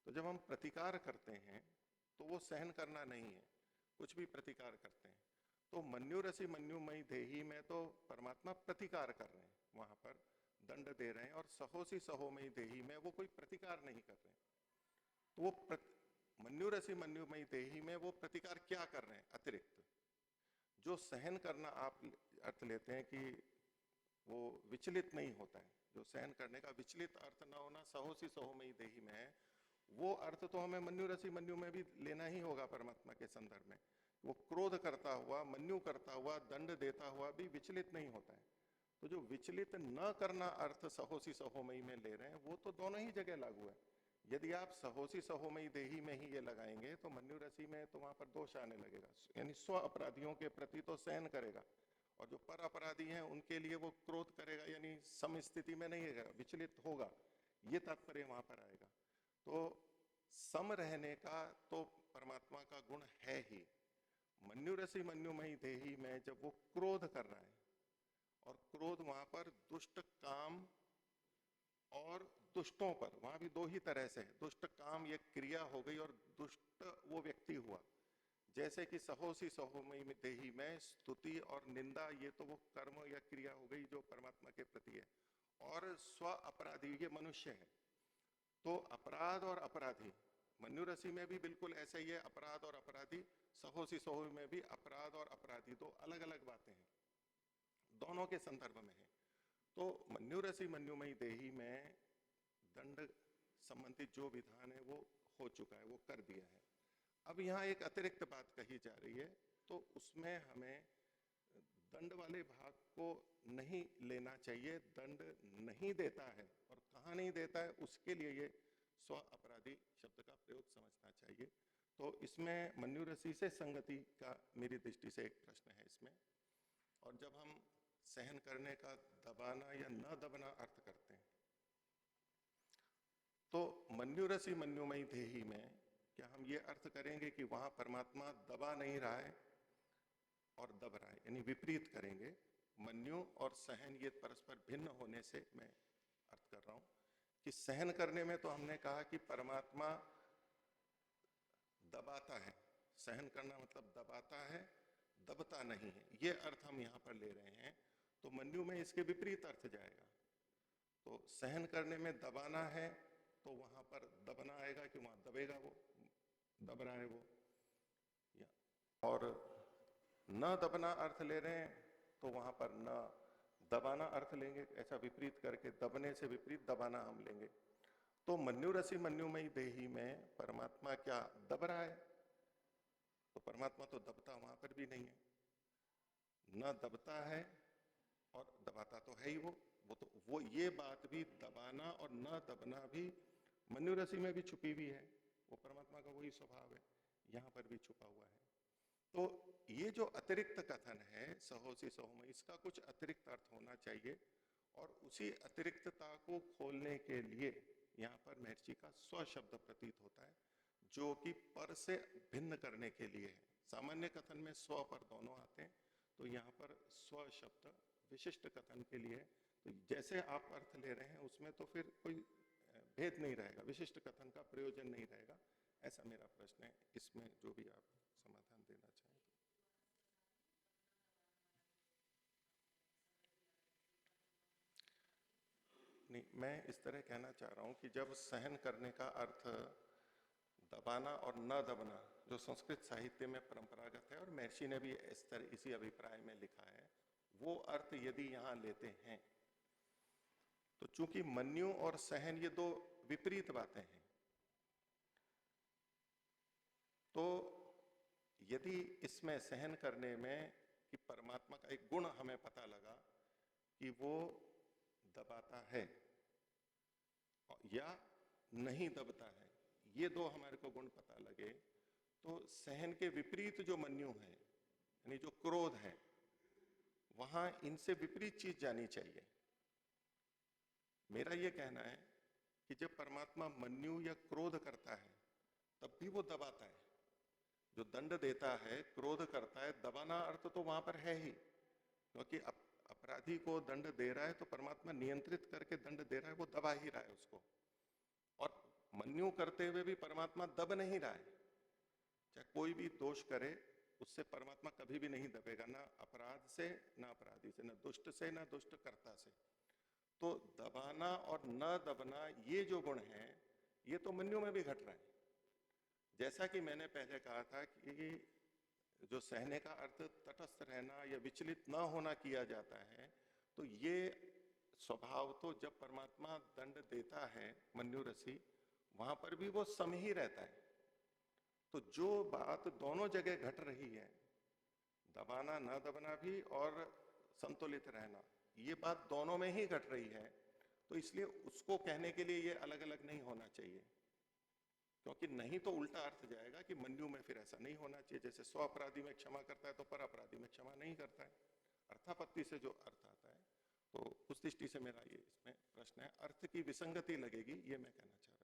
तो जब हम प्रतिकार करते हैं तो वो सहन करना नहीं है, कुछ भी प्रतिकार करते हैं। तो मन्यु रसी मन्युमयी धेहि में तो परमात्मा प्रतिकार कर रहे हैं, वहां पर दंड दे रहे हैं और सहोसी सहोमयी देही में वो कोई प्रतिकार नहीं कर रहे हैं, तो वो मन्युरसी मन्युमयी देही में वो प्रतिकार क्या कर रहे हैं? अतिरिक्त जो सहन करना आप अर्थ लेते हैं कि वो विचलित नहीं होता है, जो सहन करने का विचलित अर्थ ना होना सहोसी सहोमयी देही में है, वो अर्थ तो हमें मन्युरसी मन्यु में भी लेना ही होगा परमात्मा के संदर्भ में। वो क्रोध करता हुआ, मन्यु करता हुआ, दंड देता हुआ भी विचलित नहीं होता है। तो जो विचलित न करना अर्थ सहोसी सहोमयी में ले रहे हैं वो तो दोनों ही जगह लागू है। यदि आप सहोसी सहोमयी देही में ही ये लगाएंगे तो मन्युरसी में तो वहां पर दोष आने लगेगा, यानी स्व अपराधियों के प्रति तो सहन करेगा, और जो पर अपराधी हैं उनके लिए वो क्रोध करेगा, यानी सम स्थिति में नहीं रहेगा, विचलित होगा, ये तात्पर्य वहां पर आएगा। तो सम रहने का तो परमात्मा का गुण है ही। मन्युरसी मन्युमयी देही में जब वो क्रोध कर रहा है, और क्रोध वहां पर दुष्ट काम और दुष्टों पर, वहां भी दो ही तरह से है, दुष्ट काम ये क्रिया हो गई और दुष्ट वो व्यक्ति हुआ। जैसे कि सहोसी सहोमयी देही में स्तुति और निंदा ये तो वो कर्म या क्रिया हो गई जो परमात्मा के प्रति है, और स्व अपराधी ये मनुष्य है। तो अपराध और अपराधी मन्युरसी में भी बिल्कुल ऐसा ही है, अपराध और अपराधी। सहोसी सहोमयी में भी अपराध और अपराधी दो अलग अलग बातें हैं, दोनों के संदर्भ में है। तो मन्युरसी मन्युमयी देही में दंड संबंधित जो विधान है वो हो चुका है, वो कर दिया है। अब यहाँ एक अतिरिक्त बात कही जा रही है, तो उसमें हमें दंड वाले भाग को नहीं लेना चाहिए। दंड नहीं देता है, और कहाँ नहीं देता है उसके लिए ये स्व अपराधी शब्द का प्रयोग समझना चाहिए। तो इसमें मन्युरसी से संगति का मेरी दृष्टि से एक प्रश्न है इसमें। और जब हम सहन करने का दबाना या न दबना अर्थ करते हैं, तो मन्युरसी मन्युमयी देही में क्या हम ये अर्थ करेंगे कि वहां परमात्मा दबा नहीं रहा है और दब रहा है, यानी विपरीत करेंगे। मन्यु और सहन ये परस्पर भिन्न होने से मैं अर्थ कर रहा हूं कि सहन करने में तो हमने कहा कि परमात्मा दबाता है, सहन करना मतलब दबाता है, दबता नहीं है, ये अर्थ हम यहां पर ले रहे हैं। तो मन्यु में इसके विपरीत अर्थ जाएगा। तो सहन करने में दबाना है तो वहां पर दबना आएगा कि वहां दबेगा, वो दब रहा है वो। और न दबना अर्थ ले रहे हैं तो वहां पर न दबाना अर्थ लेंगे, ऐसा विपरीत करके दबने से विपरीत दबाना हम लेंगे। तो मन्युरसी मन्युमयी देही में परमात्मा क्या दब रहा है? तो परमात्मा तो दबता वहां पर भी नहीं है, न दबता है और दबाता तो है ही वो तो वो ये बात भी दबाना और न दबना भी मन्युरसी में भी छुपी हुई है, वो परमात्मा का वही स्वभाव है, यहां पर भी छुपा हुआ है। तो ये जो अतिरिक्त कथन है सहोसी सहोमयी, इसका कुछ अतिरिक्त अर्थ होना चाहिए, और उसी अतिरिक्तता को खोलने के लिए यहाँ पर महर्षि का स्व शब्द प्रतीत होता है, जो कि पर से भिन्न करने के लिए है। सामान्य कथन में स्व पर दोनों आते हैं, तो यहाँ पर स्व शब्द विशिष्ट कथन के लिए। तो जैसे आप अर्थ ले रहे हैं उसमें तो फिर कोई भेद नहीं रहेगा, विशिष्ट कथन का प्रयोजन नहीं रहेगा, ऐसा मेरा प्रश्न है। इसमें जो भी आप समाधान देना चाहें। नहीं, मैं इस तरह कहना चाह रहा हूं कि जब सहन करने का अर्थ दबाना और न दबना जो संस्कृत साहित्य में परंपरागत है, और महर्षि ने भी इस तरह इसी अभिप्राय में लिखा है, वो अर्थ यदि यहां लेते हैं तो चूंकि मन्यु और सहन ये दो विपरीत बातें हैं, तो यदि इसमें सहन करने में कि परमात्मा का एक गुण हमें पता लगा कि वो दबाता है या नहीं दबता है, ये दो हमारे को गुण पता लगे, तो सहन के विपरीत जो मन्यु है यानी जो क्रोध है, वहां इनसे विपरीत चीज जानी चाहिए। मेरा यह कहना है कि जब परमात्मा मन्यु या क्रोध करता है तब भी वो दबाता है, जो दंड देता है क्रोध करता है, दबाना अर्थ तो वहां पर है ही, क्योंकि अपराधी को दंड दे रहा है तो परमात्मा नियंत्रित करके दंड दे रहा है, वो दबा ही रहा है उसको। और मन्यु करते हुए भी परमात्मा दब नहीं रहा है, चाहे कोई भी दोष करे उससे परमात्मा कभी भी नहीं दबेगा, ना अपराध से ना अपराधी से, ना दुष्ट से ना दुष्ट कर्ता से। तो दबाना और न दबना ये जो गुण है ये तो मन्यु में भी घट रहा है। जैसा कि मैंने पहले कहा था कि जो सहने का अर्थ तटस्थ रहना या विचलित न होना किया जाता है, तो ये स्वभाव तो जब परमात्मा दंड देता है मन्यु रसी, वहां पर भी वो सम ही रहता है। तो जो बात दोनों जगह घट रही है, दबाना न दबना भी और संतुलित रहना, ये बात दोनों में ही घट रही है, तो इसलिए उसको कहने के लिए ये अलग अलग नहीं होना चाहिए, क्योंकि नहीं तो उल्टा अर्थ जाएगा कि मन्यु में फिर ऐसा नहीं होना चाहिए। जैसे स्व अपराधी में क्षमा करता है तो पर अपराधी में क्षमा नहीं करता है, अर्थापत्ति से जो अर्थ आता है। तो उस दृष्टि से मेरा ये इसमें प्रश्न है, अर्थ की विसंगति लगेगी, ये मैं कहना चाह रहा था।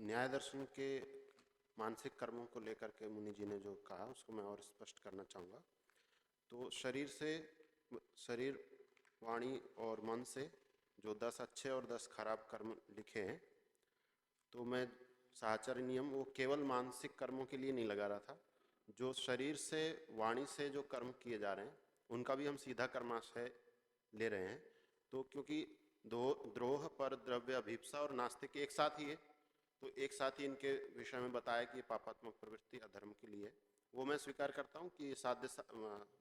न्याय दर्शन के मानसिक कर्मों को लेकर के मुनि जी ने जो कहा उसको मैं और स्पष्ट करना चाहूँगा। तो शरीर वाणी और मन से जो 10 अच्छे और 10 खराब कर्म लिखे हैं, तो मैं साहचर्य नियम वो केवल मानसिक कर्मों के लिए नहीं लगा रहा था। जो शरीर से वाणी से जो कर्म किए जा रहे हैं उनका भी हम सीधा कर्माशय ले रहे हैं। तो क्योंकि द्रोह, पर द्रव्य, अभिप्सा और नास्तिक एक साथ ही है, तो एक साथ ही इनके विषय में बताया कि पापात्मक प्रवृत्ति अधर्म के लिए, वो मैं स्वीकार करता हूँ कि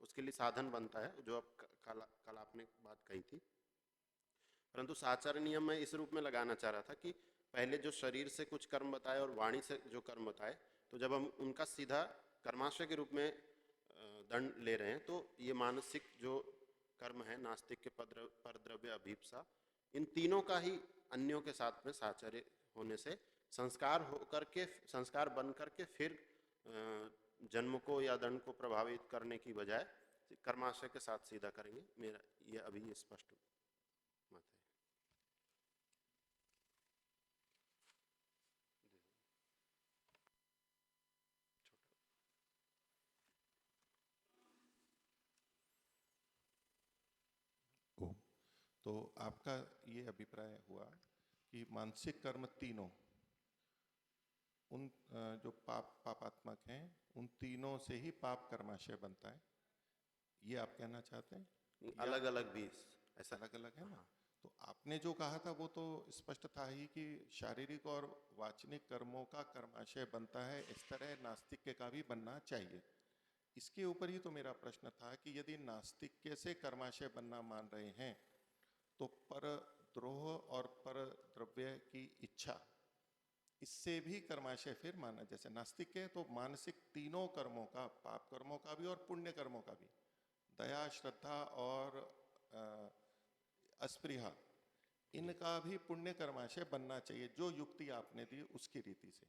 उसके लिए साधन बनता है, जो अब कल आपने बात कही थी। परंतु साचार्य नियम में इस रूप में लगाना चाह रहा था कि पहले जो शरीर से कुछ कर्म बताए और वाणी से जो कर्म बताए, तो जब हम उनका सीधा कर्माशय के रूप में दंड ले रहे हैं, तो ये मानसिक जो कर्म है, नास्तिक के परद्रव्य, अभीप्सा, इन तीनों का ही अन्यों के साथ में साचार्य होने से संस्कार बन करके फिर जन्म को या दंड को प्रभावित करने की बजाय कर्माशय के साथ सीधा करेंगे। मेरा ये अभी स्पष्ट मत है। तो आपका ये अभिप्राय हुआ कि मानसिक कर्म तीनों उन जो पापात्मक हैं, उन तीनों से ही पाप कर्माशय बनता है, ये आप कहना चाहते हैं? अलग अलग भी ऐसा अलग अलग है ना। तो आपने जो कहा था वो तो स्पष्ट था ही कि शारीरिक और वाचनिक कर्मों का कर्माशय बनता है, इस तरह नास्तिक का भी बनना चाहिए। इसके ऊपर ही तो मेरा प्रश्न था कि यदि नास्तिक से कर्माशय बनना मान रहे हैं, तो पर द्रोह और पर द्रव्य की इच्छा, इससे भी कर्माशय फिर माना। जैसे नास्तिक है तो मानसिक तीनों कर्मों का, पाप कर्मों का भी और पुण्य कर्मों का भी, दया, श्रद्धा और अस्पृहा, इनका भी पुण्य कर्माशय बनना चाहिए, जो युक्ति आपने दी उसकी रीति से।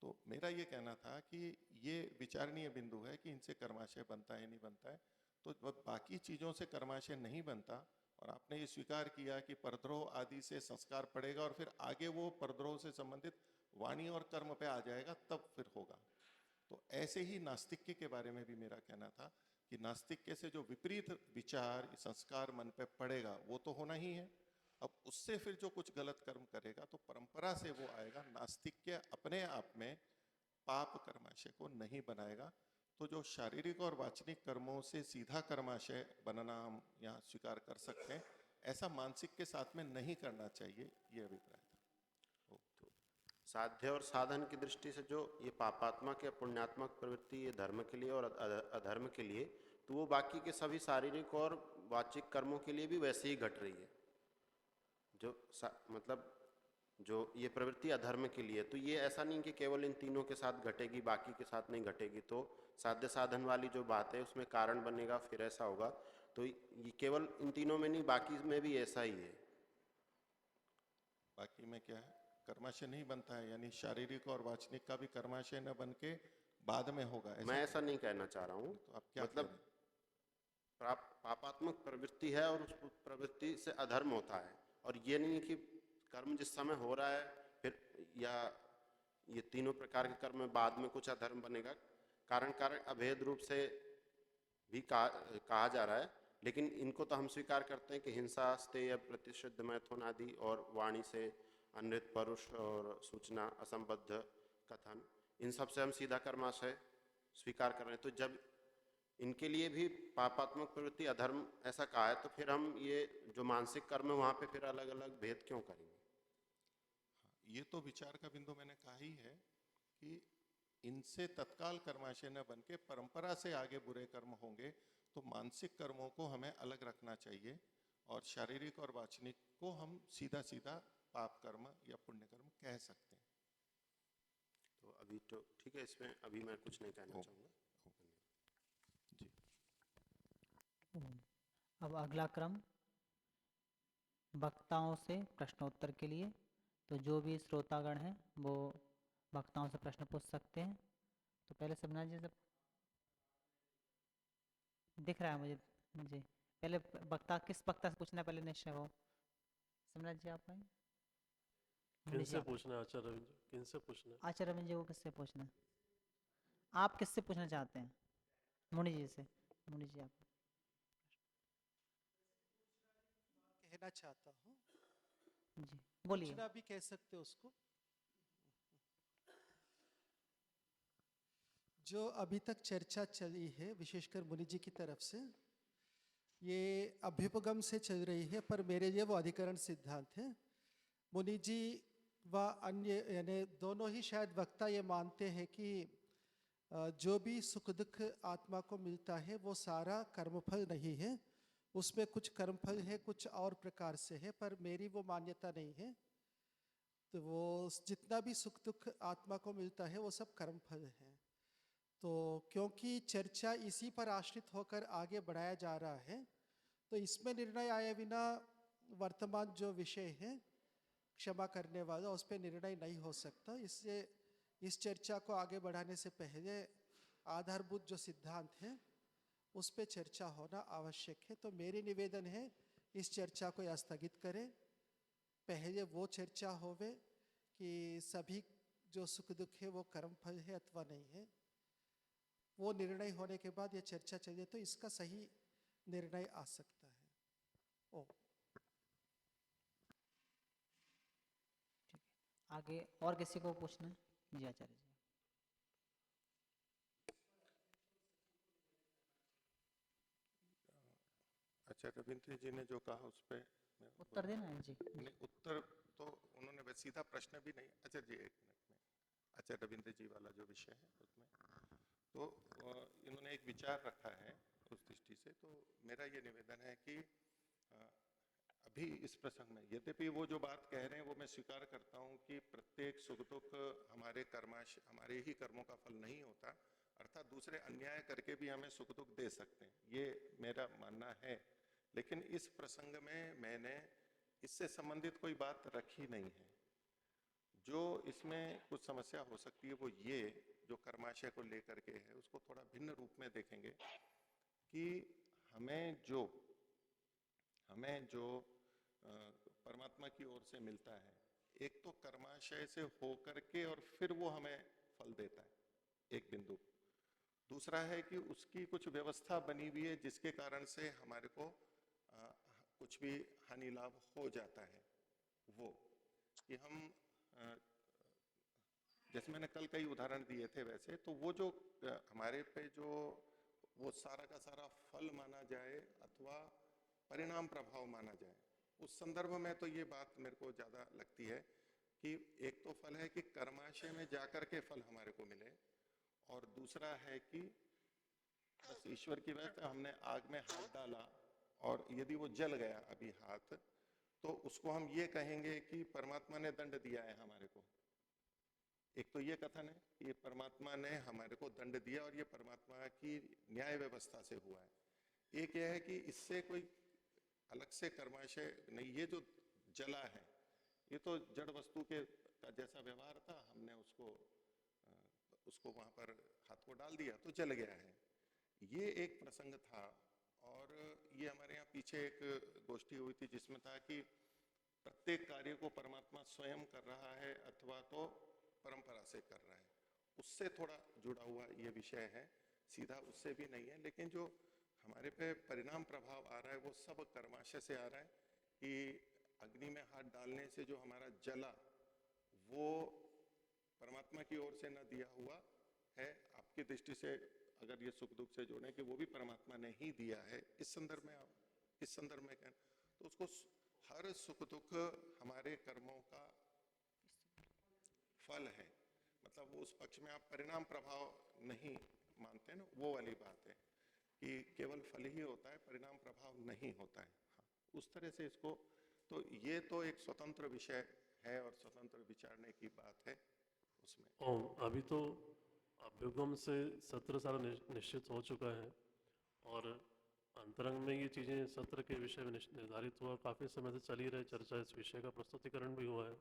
तो मेरा ये कहना था कि ये विचारणीय बिंदु है कि इनसे कर्माशय बनता है नहीं बनता है। तो बाकी चीजों से कर्माशय नहीं बनता, और आपने ये स्वीकार किया कि परद्रोह आदि से संस्कार पड़ेगा और फिर आगे वो परद्रोह से संबंधित वाणी और कर्म पे आ जाएगा, तब फिर होगा। तो ऐसे ही नास्तिक्य के बारे में भी मेरा कहना था कि नास्तिक्य से जो विपरीत विचार, संस्कार मन पे पड़ेगा वो तो होना ही है। अब उससे फिर जो कुछ गलत कर्म करेगा तो परंपरा से वो आएगा। नास्तिक्य अपने आप में पाप कर्माशय को नहीं बनाएगा। तो जो शारीरिक और वाचनिक कर्मों से सीधा कर्माशय बनना हम यहाँ स्वीकार कर सकते हैं, ऐसा मानसिक के साथ में नहीं करना चाहिए, ये अभिप्राय था। तो साध्य और साधन की दृष्टि से जो ये पापात्मक या पुण्यात्मक प्रवृत्ति ये धर्म के लिए और अधर्म के लिए, तो वो बाकी के सभी शारीरिक और वाचिक कर्मों के लिए भी वैसे ही घट रही है। जो मतलब जो ये प्रवृत्ति अधर्म के लिए, तो ये ऐसा नहीं कि केवल इन तीनों के साथ घटेगी, बाकी के साथ नहीं घटेगी। तो साध्य साधन वाली जो बात है उसमें कारण बनेगा, फिर ऐसा होगा। तो ये केवल इन तीनों में नहीं, बाकी में भी ऐसा ही है। बाकी में क्या है, कर्माशय नहीं बनता है, यानी शारीरिक और वाचनिक का भी कर्माशय न बन के बाद में होगा, मैं ऐसा नहीं कहना चाह रहा हूँ। तो आप क्या मतलब पापात्मक प्रवृत्ति है और उस प्रवृत्ति से अधर्म होता है, और ये नहीं कि कर्म जिस समय हो रहा है फिर या ये तीनों प्रकार के कर्म में बाद में कुछ अधर्म बनेगा। कारण कारण अभेद रूप से भी कहा जा रहा है। लेकिन इनको तो हम स्वीकार करते हैं कि हिंसा, स्तेय, प्रतिशुद्ध मैथुन आदि और वाणी से अनृत परुष और सूचना, असंबद्ध कथन, इन सब से हम सीधा कर्माशय स्वीकार कर रहे हैं। तो जब इनके लिए भी पापात्मक प्रवृत्ति अधर्म ऐसा कहा है, तो फिर हम ये जो मानसिक कर्म है वहाँ पे फिर अलग अलग भेद क्यों करेंगे? ये तो विचार का बिंदु मैंने कहा ही है कि इनसे तत्काल कर्माशय न बन के परंपरा से आगे बुरे कर्म होंगे, तो मानसिक कर्मों को हमें अलग रखना चाहिए और शारीरिक और वाचनिक को हम सीधा सीधा पाप कर्म या पुण्य कर्म कह सकते हैं। तो अभी तो ठीक है, इसमें अभी मैं कुछ नहीं कहना चाहूँगा। जी। अब अगला क्रम वक्ताओं से प्रश्नोत्तर के लिए। तो जो भी श्रोतागण हैं वो वक्ताओं से प्रश्न पूछ सकते हैं। तो पहले सबना जी से दिख रहा है मुझे जी, पहले वक्ता किस वक्ता से पूछना है पहले निश्चय हो। सबना जी आप आए। किनसे पूछना है आचार्य रविंद्र, किनसे पूछना है? आचार्य रविंद्र जी को किससे पूछना है? आप किससे पूछना चाहते हैं? मुनि जी से। मुनि जी आप कहना चाहता हूँ, जी बोलिए। पूछना भी कह सकते हो उसको। जो अभी तक चर्चा चली है विशेषकर मुनि जी की तरफ से, ये अभ्युपगम से चल रही है, पर मेरे लिए वो अधिकरण सिद्धांत है। मुनि जी व अन्य यानी दोनों ही शायद वक्ता ये मानते हैं कि जो भी सुख दुख आत्मा को मिलता है वो सारा कर्मफल नहीं है, उसमें कुछ कर्मफल है, कुछ और प्रकार से है, पर मेरी वो मान्यता नहीं है। तो वो जितना भी सुख दुख आत्मा को मिलता है वो सब कर्मफल है। तो क्योंकि चर्चा इसी पर आश्रित होकर आगे बढ़ाया जा रहा है, तो इसमें निर्णय आए बिना वर्तमान जो विषय है क्षमा करने वाला, उस पर निर्णय नहीं हो सकता। इससे इस चर्चा को आगे बढ़ाने से पहले आधारभूत जो सिद्धांत है उस पर चर्चा होना आवश्यक है। तो मेरी निवेदन है इस चर्चा को या स्थगित करें, पहले वो चर्चा होवे कि सभी जो सुख दुख है वो कर्मफल है अथवा नहीं है। वो निर्णय होने के बाद ये चर्चा चले तो इसका सही निर्णय आ सकता है। आगे और किसी को पूछना है? जी आचार्य जी। अच्छा, रविंद्र जी ने जो कहा उस पर उत्तर देना है जी। नहीं, उत्तर तो उन्होंने बस सीधा प्रश्न भी नहीं। अच्छा जी, एक मिनट में। अच्छा, रविंद्र जी वाला जो विषय है उसमें तो इन्होंने एक विचार रखा है उस दृष्टि से। तो मेरा ये निवेदन है कि अभी इस प्रसंग में यद्यपि वो जो बात कह रहे हैं वो मैं स्वीकार करता हूँ कि प्रत्येक सुख दुख हमारे ही कर्मों का फल नहीं होता, अर्थात दूसरे अन्याय करके भी हमें सुख दुख दे सकते हैं, ये मेरा मानना है। लेकिन इस प्रसंग में मैंने इससे संबंधित कोई बात रखी नहीं है। जो इसमें कुछ समस्या हो सकती है वो ये जो कर्माशय को लेकर के है, उसको थोड़ा भिन्न रूप में देखेंगे कि हमें जो परमात्मा की ओर से मिलता है, एक तो कर्माशय से होकर के और फिर वो हमें फल देता है, एक बिंदु। दूसरा है कि उसकी कुछ व्यवस्था बनी हुई है जिसके कारण से हमारे को कुछ भी हानि लाभ हो जाता है। वो कि हम जैसे मैंने कल कई उदाहरण दिए थे, वैसे तो वो जो हमारे पे जो वो सारा का सारा फल माना जाए अथवा परिणाम प्रभाव माना जाए, उस संदर्भ में तो ये बात मेरे को ज्यादा लगती है कि एक तो फल है कि कर्माशय में जाकर के फल हमारे को मिले, और दूसरा है कि बस ईश्वर की व्यवस्था, हमने आग में हाथ डाला और यदि वो जल गया अभी हाथ, तो उसको हम ये कहेंगे कि परमात्मा ने दंड दिया है हमारे को। एक तो ये कथन है कि ये परमात्मा ने हमारे को दंड दिया और ये परमात्मा की न्याय व्यवस्था से हुआ है। एक यह है कि इससे कोई अलग से कर्माशय नहीं, ये जो जला है ये तो जड़ वस्तु के का जैसा व्यवहार था, हमने उसको वहां पर हाथ को डाल दिया तो जल गया है। ये एक प्रसंग था। और ये हमारे यहाँ पीछे एक गोष्ठी हुई थी जिसमें था कि प्रत्येक कार्य को परमात्मा स्वयं कर रहा है अथवा तो परंपरा से कर रहा है, उससे थोड़ा जुड़ा हुआ ये विषय है, सीधा उससे भी नहीं है। लेकिन जो हमारे पे परिणाम प्रभाव आ रहा है वो सब कर्माशय से आ रहा है कि अग्नि में हाथ डालने से जो हमारा जला वो परमात्मा की ओर से न दिया हुआ है। आपकी दृष्टि से अगर ये सुख दुख से जोड़ें कि वो भी परमात्मा ने ही दिया है, इस संदर्भ में आप इस संदर्भ में कहें तो उसको हर सुख दुख हमारे कर्मों का फल है, मतलब वो उस पक्ष में आप परिणाम प्रभाव नहीं मानते ना, वो वाली बात है कि केवल फल ही होता है, परिणाम प्रभाव नहीं होता है। हाँ, उस तरह से इसको तो ये तो एक स्वतंत्र विषय है और स्वतंत्र विचारने की बात है उसमें। और अभी तो अभ्युगम से सत्र सारा निश्चित हो चुका है और अंतरंग में ये चीज़ें सत्र के विषय में निर्धारित हुआ, काफ़ी समय से चली रही चर्चा, इस विषय का प्रस्तुतिकरण भी हुआ है,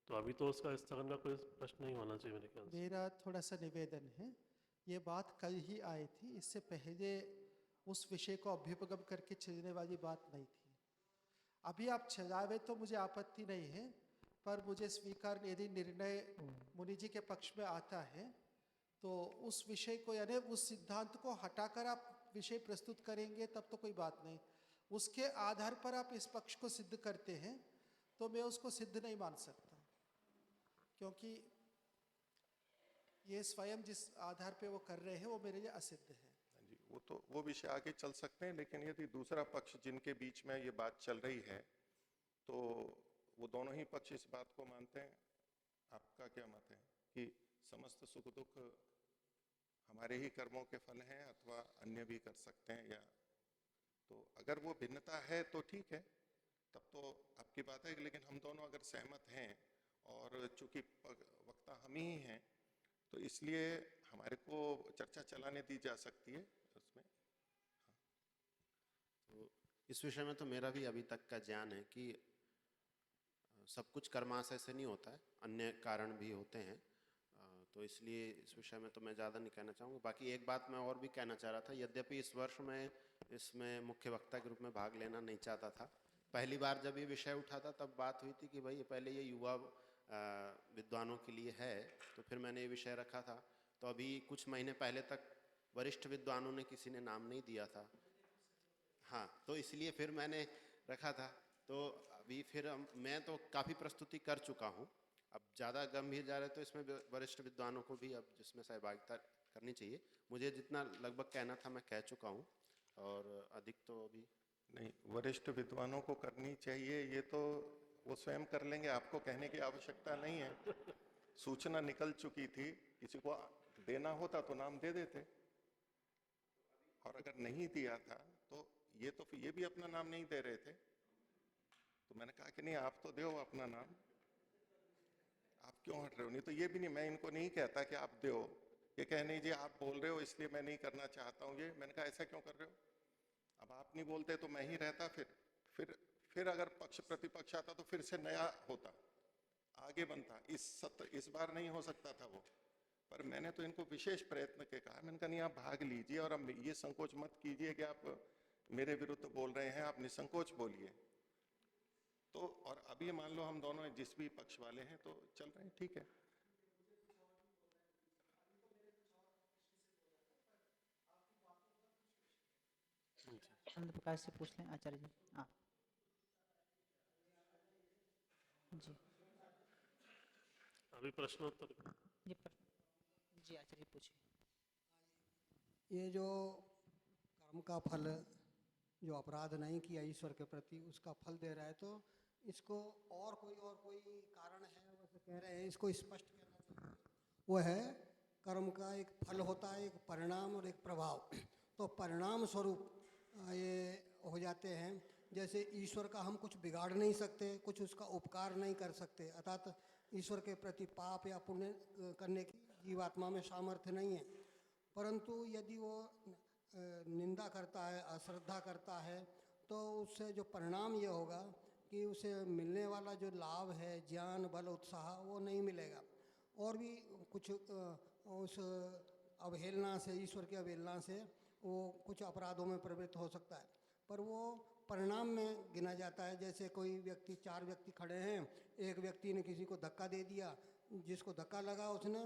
तो अभी तो उसका स्थगन का कोई प्रश्न नहीं होना चाहिए मेरे ख्याल से। मेरा थोड़ा सा निवेदन है, ये बात कल ही आई थी, इससे पहले उस विषय को अभ्युपगम करके चलने वाली बात नहीं थी। अभी आप चलावे तो मुझे आपत्ति नहीं है, पर मुझे स्वीकार यदि निर्णय मुनि जी के पक्ष में आता है तो उस विषय को यानी उस सिद्धांत को हटाकर आप विषय प्रस्तुत करेंगे तब तो कोई बात नहीं, उसके आधार पर आप इस पक्ष को सिद्ध करते हैं तो मैं उसको सिद्ध नहीं मान सकता, क्योंकि ये स्वयं जिस आधार पे वो कर रहे हैं वो मेरे लिए असिद्ध है। हाँ जी, वो तो वो विषय आगे चल सकते हैं, लेकिन यदि दूसरा पक्ष जिनके बीच में ये बात चल रही है तो वो दोनों ही पक्ष इस बात को मानते हैं, आपका क्या मत है कि समस्त सुख दुख हमारे ही कर्मों के फल हैं अथवा अन्य भी कर सकते हैं, या तो अगर वो भिन्नता है तो ठीक है, तब तो आपकी बात है, लेकिन हम दोनों अगर सहमत हैं और चूंकि वक्ता हम ही हैं तो इसलिए हमारे को चर्चा चलाने दी जा सकती है उसमें। तो इस विषय में तो मेरा भी अभी तक का ज्ञान है कि सब कुछ कर्माशय से नहीं होता है, अन्य कारण भी होते हैं, तो इसलिए इस विषय में तो मैं ज़्यादा नहीं कहना चाहूँगा। बाकी एक बात मैं और भी कहना चाह रहा था, यद्यपि इस वर्ष में इसमें मुख्य वक्ता के रूप में भाग लेना नहीं चाहता था। पहली बार जब ये विषय उठा था तब बात हुई थी कि भाई पहले ये युवा विद्वानों के लिए है, तो फिर मैंने ये विषय रखा था। तो अभी कुछ महीने पहले तक वरिष्ठ विद्वानों ने किसी ने नाम नहीं दिया था, हाँ, तो इसलिए फिर मैंने रखा था। तो अभी फिर मैं तो काफ़ी प्रस्तुति कर चुका हूँ, अब ज़्यादा गंभीर जा रहे तो इसमें वरिष्ठ विद्वानों को भी अब जिसमें सहभागिता करनी चाहिए। मुझे जितना लगभग कहना था मैं कह चुका हूँ और अधिक तो अभी नहीं, वरिष्ठ विद्वानों को करनी चाहिए, ये तो वो स्वयं कर लेंगे, आपको कहने की आवश्यकता नहीं है। सूचना निकल चुकी थी, किसी को देना होता तो नाम दे देते, और अगर नहीं दिया था तो ये भी अपना नाम नहीं दे रहे थे, तो मैंने कहा कि नहीं आप तो दो अपना नाम, आप क्यों हट रहे हो। नहीं तो ये भी नहीं, मैं इनको नहीं कहता कि आप दो, ये कह नहीं जी आप बोल रहे हो इसलिए मैं नहीं करना चाहता हूँ ये। मैंने कहा ऐसा क्यों कर रहे हो, अब आप नहीं बोलते तो मैं ही रहता, फिर अगर पक्ष प्रतिपक्ष आता तो फिर से नया होता, आगे बनता। इस बार नहीं हो सकता था वो, पर मैंने तो इनको विशेष प्रयत्न के कहा, मैंने कहा नहीं आप भाग लीजिए और अब ये संकोच मत कीजिए कि आप मेरे विरुद्ध बोल रहे हैं, आप निसंकोच बोलिए। तो और अभी मान लो हम दोनों जिस भी पक्ष वाले हैं तो चल रहे हैं, ठीक है। आनंद प्रकाश से पूछ लें आचार्य जी। हाँ जी, अभी प्रश्नोत्तर जी आचार्य पूछिए। ये जो कर्म का फल जो अपराध नहीं किया ईश्वर के प्रति उसका फल दे रहा है, तो इसको और कोई कारण है वैसे कह रहे हैं, इसको स्पष्ट करना चाहिए। वो है कर्म का एक फल होता है, एक परिणाम और एक प्रभाव। तो परिणाम स्वरूप ये हो जाते हैं, जैसे ईश्वर का हम कुछ बिगाड़ नहीं सकते, कुछ उसका उपकार नहीं कर सकते, अर्थात ईश्वर के प्रति पाप या पुण्य करने की जीवात्मा में सामर्थ्य नहीं है। परंतु यदि वो निंदा करता है, अश्रद्धा करता है, तो उससे जो परिणाम ये होगा कि उसे मिलने वाला जो लाभ है, ज्ञान बल उत्साह, वो नहीं मिलेगा, और भी कुछ उस अवहेलना से, ईश्वर की अवहेलना से वो कुछ अपराधों में प्रवृत्त हो सकता है। पर वो परिणाम में गिना जाता है। जैसे कोई व्यक्ति, 4 व्यक्ति खड़े हैं, एक व्यक्ति ने किसी को धक्का दे दिया, जिसको धक्का लगा उसने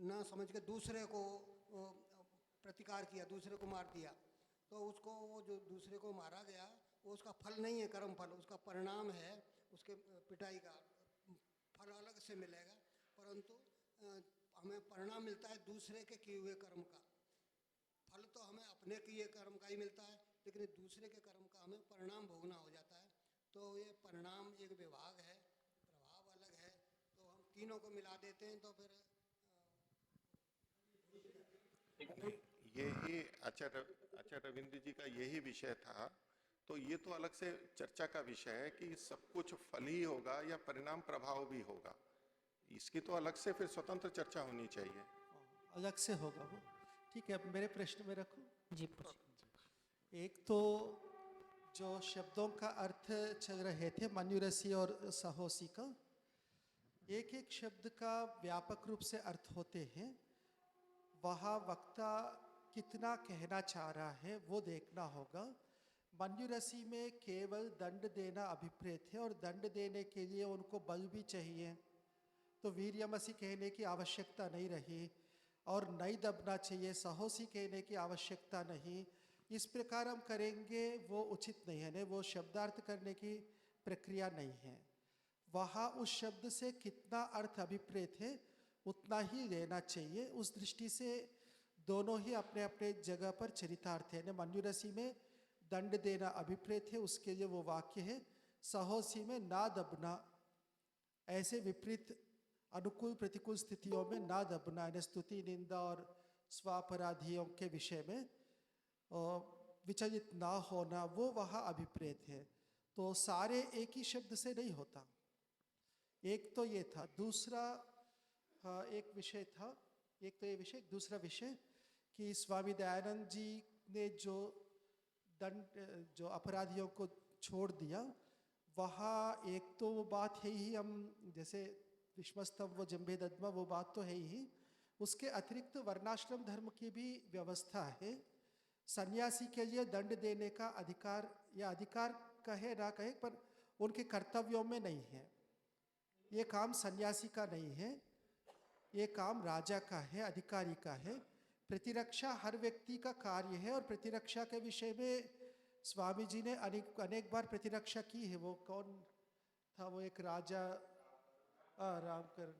ना समझ के दूसरे को प्रतिकार किया, दूसरे को मार दिया, तो उसको वो जो दूसरे को मारा गया वो उसका फल नहीं है कर्म फल, उसका परिणाम है उसके पिटाई का। फल अलग से मिलेगा, परंतु हमें परिणाम मिलता है दूसरे के किए हुए कर्म का। फल तो हमें अपने किए कर्म का ही मिलता है, लेकिन दूसरे के कर्म का हमें परिणाम भोगना हो जाता है। तो ये परिणाम एक विभाग है, प्रभाव अलग है, तो हम तीनों को मिला देते हैं तो फिर यही आचार्य रविंद्र जी का यही विषय था। तो ये तो अलग से चर्चा का विषय है कि सब कुछ फल ही होगा या परिणाम प्रभाव भी होगा, इसकी तो अलग से फिर स्वतंत्र चर्चा होनी चाहिए। अलग से होगा वो। ठीक है, अब मेरे प्रश्न में रखूं। जी पूछिए। एक तो जो शब्दों का अर्थ चल रहे थे मन्युरसी और सहोसी का, एक एक शब्द का व्यापक रूप से अर्थ होते हैं, वहाँ वक्ता कितना कहना चाह रहा है वो देखना होगा। मन्युरसी में केवल दंड देना अभिप्रेत है और दंड देने के लिए उनको बल भी चाहिए, तो वीर्यमसी कहने की आवश्यकता नहीं रही, और नहीं दबना चाहिए, सहोसी कहने की आवश्यकता नहीं। इस प्रकार हम करेंगे वो उचित नहीं है, नहीं वो शब्दार्थ करने की प्रक्रिया नहीं है। वहाँ उस शब्द से कितना अर्थ अभिप्रेत है उतना ही लेना चाहिए। उस दृष्टि से दोनों ही अपने अपने जगह पर चरितार्थ है। मन्युरसी में दंड देना अभिप्रेत है, उसके लिए वो वाक्य है। सहोसी में ना दबना, ऐसे विपरीत अनुकूल प्रतिकूल स्थितियों में ना दबना, यानी स्तुति निंदा और स्वापराधियों के विषय में विचलित ना होना, वो वहाँ अभिप्रेत है। तो सारे एक ही शब्द से नहीं होता। एक तो ये था। दूसरा एक विषय था, एक तो ये विषय, दूसरा विषय कि स्वामी दयानंद जी ने जो अपराधियों को छोड़ दिया, वहाँ एक तो वो बात है ही, हम जैसे विश्वस्तव वो जम्भे दद्मा, वो बात तो है ही। उसके अतिरिक्त वर्णाश्रम धर्म की भी व्यवस्था है। सन्यासी के लिए दंड देने का अधिकार, या अधिकार कहे ना कहे, पर उनके कर्तव्यों में नहीं है। ये काम सन्यासी का नहीं है, ये काम राजा का है, अधिकारी का है। प्रतिरक्षा हर व्यक्ति का कार्य है, और प्रतिरक्षा के विषय में स्वामी जी ने अनेक बार प्रतिरक्षा की है। वो कौन था, वो एक राजा रामकरण,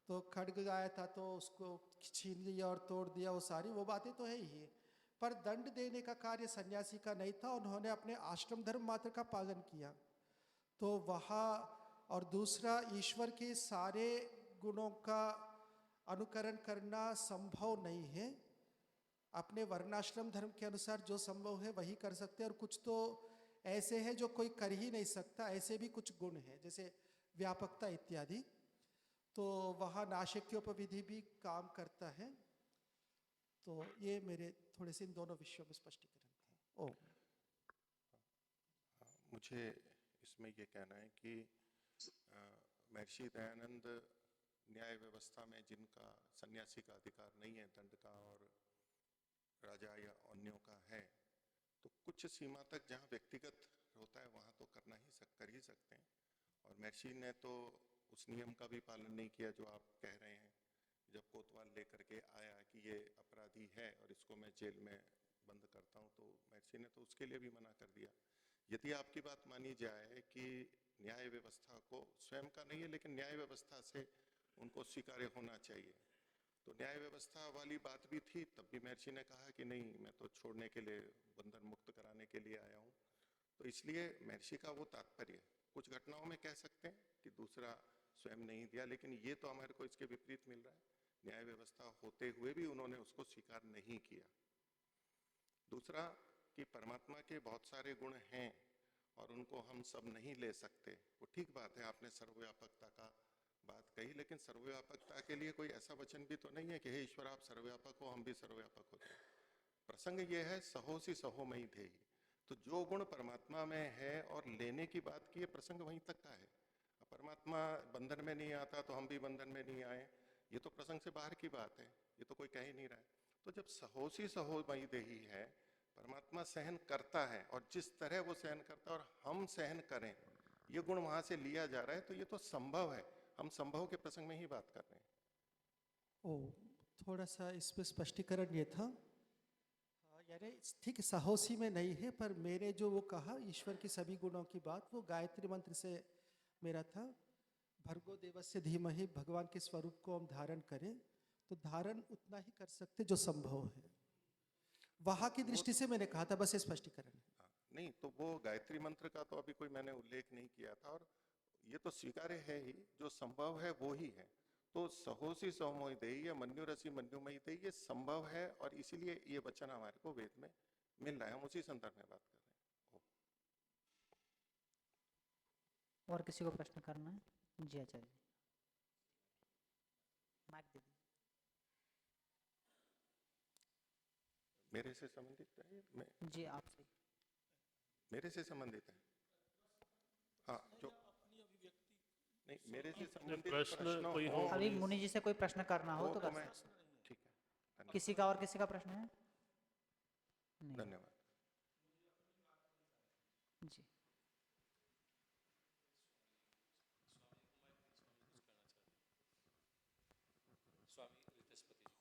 तो खड्ग आया था तो उसको छीन लिया और तोड़ दिया, वो सारी वो बातें तो है ही। पर दंड देने का कार्य सन्यासी का नहीं था, उन्होंने अपने आश्रम धर्म मात्र का पालन किया। तो वहाँ, और दूसरा, ईश्वर के सारे गुणों का अनुकरण करना संभव नहीं है। अपने वर्णाश्रम धर्म के अनुसार जो संभव है वही कर सकते हैं, और कुछ तो ऐसे हैं जो कोई कर ही नहीं सकता, ऐसे भी कुछ गुण हैं, जैसे व्यापकता इत्यादि। तो वहाँ नाशक्योपविधि भी काम करता है। तो ये मेरे थोड़े से इन दोनों विषयों में स्पष्टीकरण थे। मुझे इसमें ये कहना है कि महर्षि दयानंद न्याय व्यवस्था में जिनका सन्यासी का अधिकार नहीं है दंड का, और राजा या अन्यों का है, तो कुछ सीमा तक जहाँ व्यक्तिगत होता है वहाँ तो कर ही सकते हैं। और महर्षि ने तो उस नियम का भी पालन नहीं किया जो आप कह रहे हैं। जब कोतवाल लेकर के आया कि ये अपराधी है और इसको मैं जेल में बंद करता हूँ, तो महर्षि ने तो उसके लिए भी मना कर दिया। यदि आपकी बात मानी जाए कि न्याय व्यवस्था को स्वयं का नहीं है, लेकिन न्याय व्यवस्था से उनको स्वीकार्य होना चाहिए, तो न्याय व्यवस्था वाली बात भी थी, तब भी महर्षि ने कहा कि नहीं, मैं तो छोड़ने के लिए, बंधन मुक्त कराने के लिए आया हूँ। तो इसलिए महर्षि का वो तात्पर्य कुछ घटनाओं में कह सकते हैं कि दूसरा स्वयं नहीं दिया, लेकिन ये तो हमारे को इसके विपरीत मिल रहा है। न्याय व्यवस्था होते हुए भी उन्होंने उसको स्वीकार नहीं किया। दूसरा कि परमात्मा के बहुत सारे गुण हैं और उनको हम सब नहीं ले सकते, वो ठीक बात है, आपने सर्वव्यापकता का बात कही, लेकिन सर्वव्यापकता के लिए कोई ऐसा वचन भी तो नहीं है कि हे ईश्वर आप सर्वव्यापक हो, हम भी सर्वव्यापक हो जाए। प्रसंग ये है सहोसी सहोमयि धेहि, तो जो गुण परमात्मा में है और लेने की बात की है, प्रसंग वहीं तक का है। परमात्मा बंधन में नहीं आता तो हम भी बंधन में नहीं आए, ये तो प्रसंग से बाहर की बात है, ये तो कोई कह ही नहीं रहा है। तो जब सहोसी सहोमयि धेहि है, परमात्मा सहन करता है, और जिस तरह वो सहन करता है और हम सहन करें, ये गुण वहां से लिया जा रहा है, तो ये तो संभव है। हम संभव के प्रसंग में ही बात कर रहे हैं। थोड़ा सा इसमें स्पष्टीकरण ये था, कह रहे ठीक है, सहोसी में नहीं है, पर मैंने जो वो कहा ईश्वर की सभी गुणों की बात, वो गायत्री मंत्र से मेरा था। भर्गो देवस्य धीमहि, भगवान के स्वरूप को हम धारण करें तो धारण उतना ही कर सकते जो संभव है। वहाँ की दृष्टि से मैंने कहा था, बस ये स्पष्टीकरण है। हाँ, नहीं तो वो गायत्री मंत्र का तो अभी कोई मैंने उल्लेख नहीं किया था, और ये तो स्वीकार्य है ही, जो संभव है वो ही है। तो सहोसी सौमोहि देहि या मन्युरसी मन्युमयि देहि, ये संभव है, और इसीलिए ये वचन हमारे को वेद में मिल रहा है। हम उसी संदर्भ में बात कर रहे हैं। और किसी को प्रश्न करना है? जी आचार्य जी, माइक दे दीजिए। मेरे से संबंधित है जी आपसे। मेरे से संबंधित है। हाँ, जो नहीं मेरे से संबंधित प्रश्न कोई हो, अभी मुनि जी से कोई प्रश्न करना हो वो तो तो कर मैं सकते हैं। ठीक है, धन्यवाद। किसी का और किसी का प्रश्न है? नहीं। धन्यवाद। जी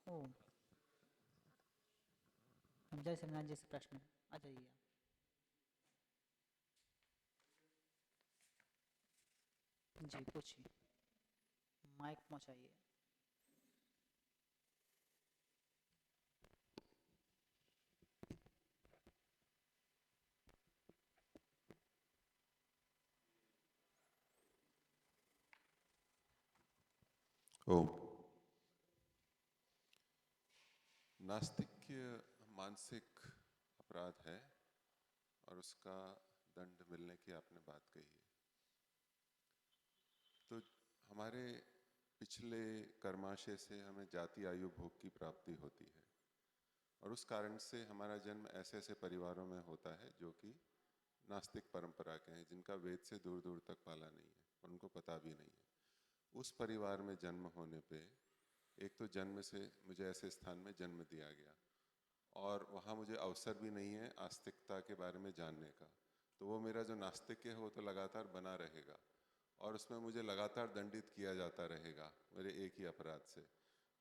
ओ, जय श्रीनाथ जी से प्रश्न है, आ जाइए आप। जी पूछिए, माइक पहुंचाइए। ओम। नास्तिक्य मानसिक अपराध है और उसका दंड मिलने की आपने बात कही है। तो हमारे पिछले कर्माशय से हमें जाति आयु भोग की प्राप्ति होती है, और उस कारण से हमारा जन्म ऐसे ऐसे परिवारों में होता है जो कि नास्तिक परंपरा के हैं, जिनका वेद से दूर दूर तक पाला नहीं है और उनको पता भी नहीं है। उस परिवार में जन्म होने पे एक तो जन्म से मुझे ऐसे स्थान में जन्म दिया गया, और वहाँ मुझे अवसर भी नहीं है आस्तिकता के बारे में जानने का, तो वो मेरा जो नास्तिक है वो तो लगातार बना रहेगा, और उसमें मुझे लगातार दंडित किया जाता रहेगा मेरे एक ही अपराध से।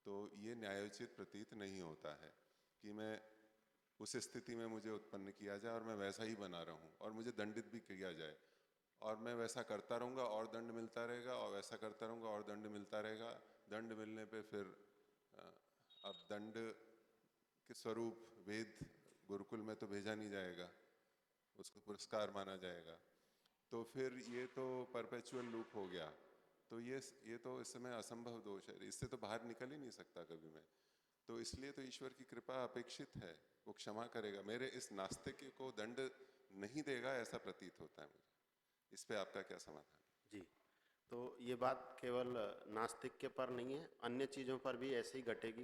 तो ये न्यायोचित प्रतीत नहीं होता है कि मैं उस स्थिति में मुझे उत्पन्न किया जाए और मैं वैसा ही बना रहूं और मुझे दंडित भी किया जाए, और मैं वैसा करता रहूँगा और दंड मिलता रहेगा, और वैसा करता रहूँगा और दंड मिलता रहेगा। दंड मिलने पे फिर अब दंड के स्वरूप वेद गुरुकुल में तो भेजा नहीं जाएगा, उसको पुरस्कार माना जाएगा, तो फिर ये तो परपेचुअल लूप हो गया। तो ये तो इस समय असंभव दोष है, इससे तो बाहर निकल ही नहीं सकता कभी मैं। तो इसलिए तो ईश्वर की कृपा अपेक्षित है, वो क्षमा करेगा, मेरे इस नास्तिक को दंड नहीं देगा ऐसा प्रतीत होता है मुझे। इस पे आपका क्या समाधान है? जी, तो ये बात केवल नास्तिक के पर नहीं है, अन्य चीज़ों पर भी ऐसे ही घटेगी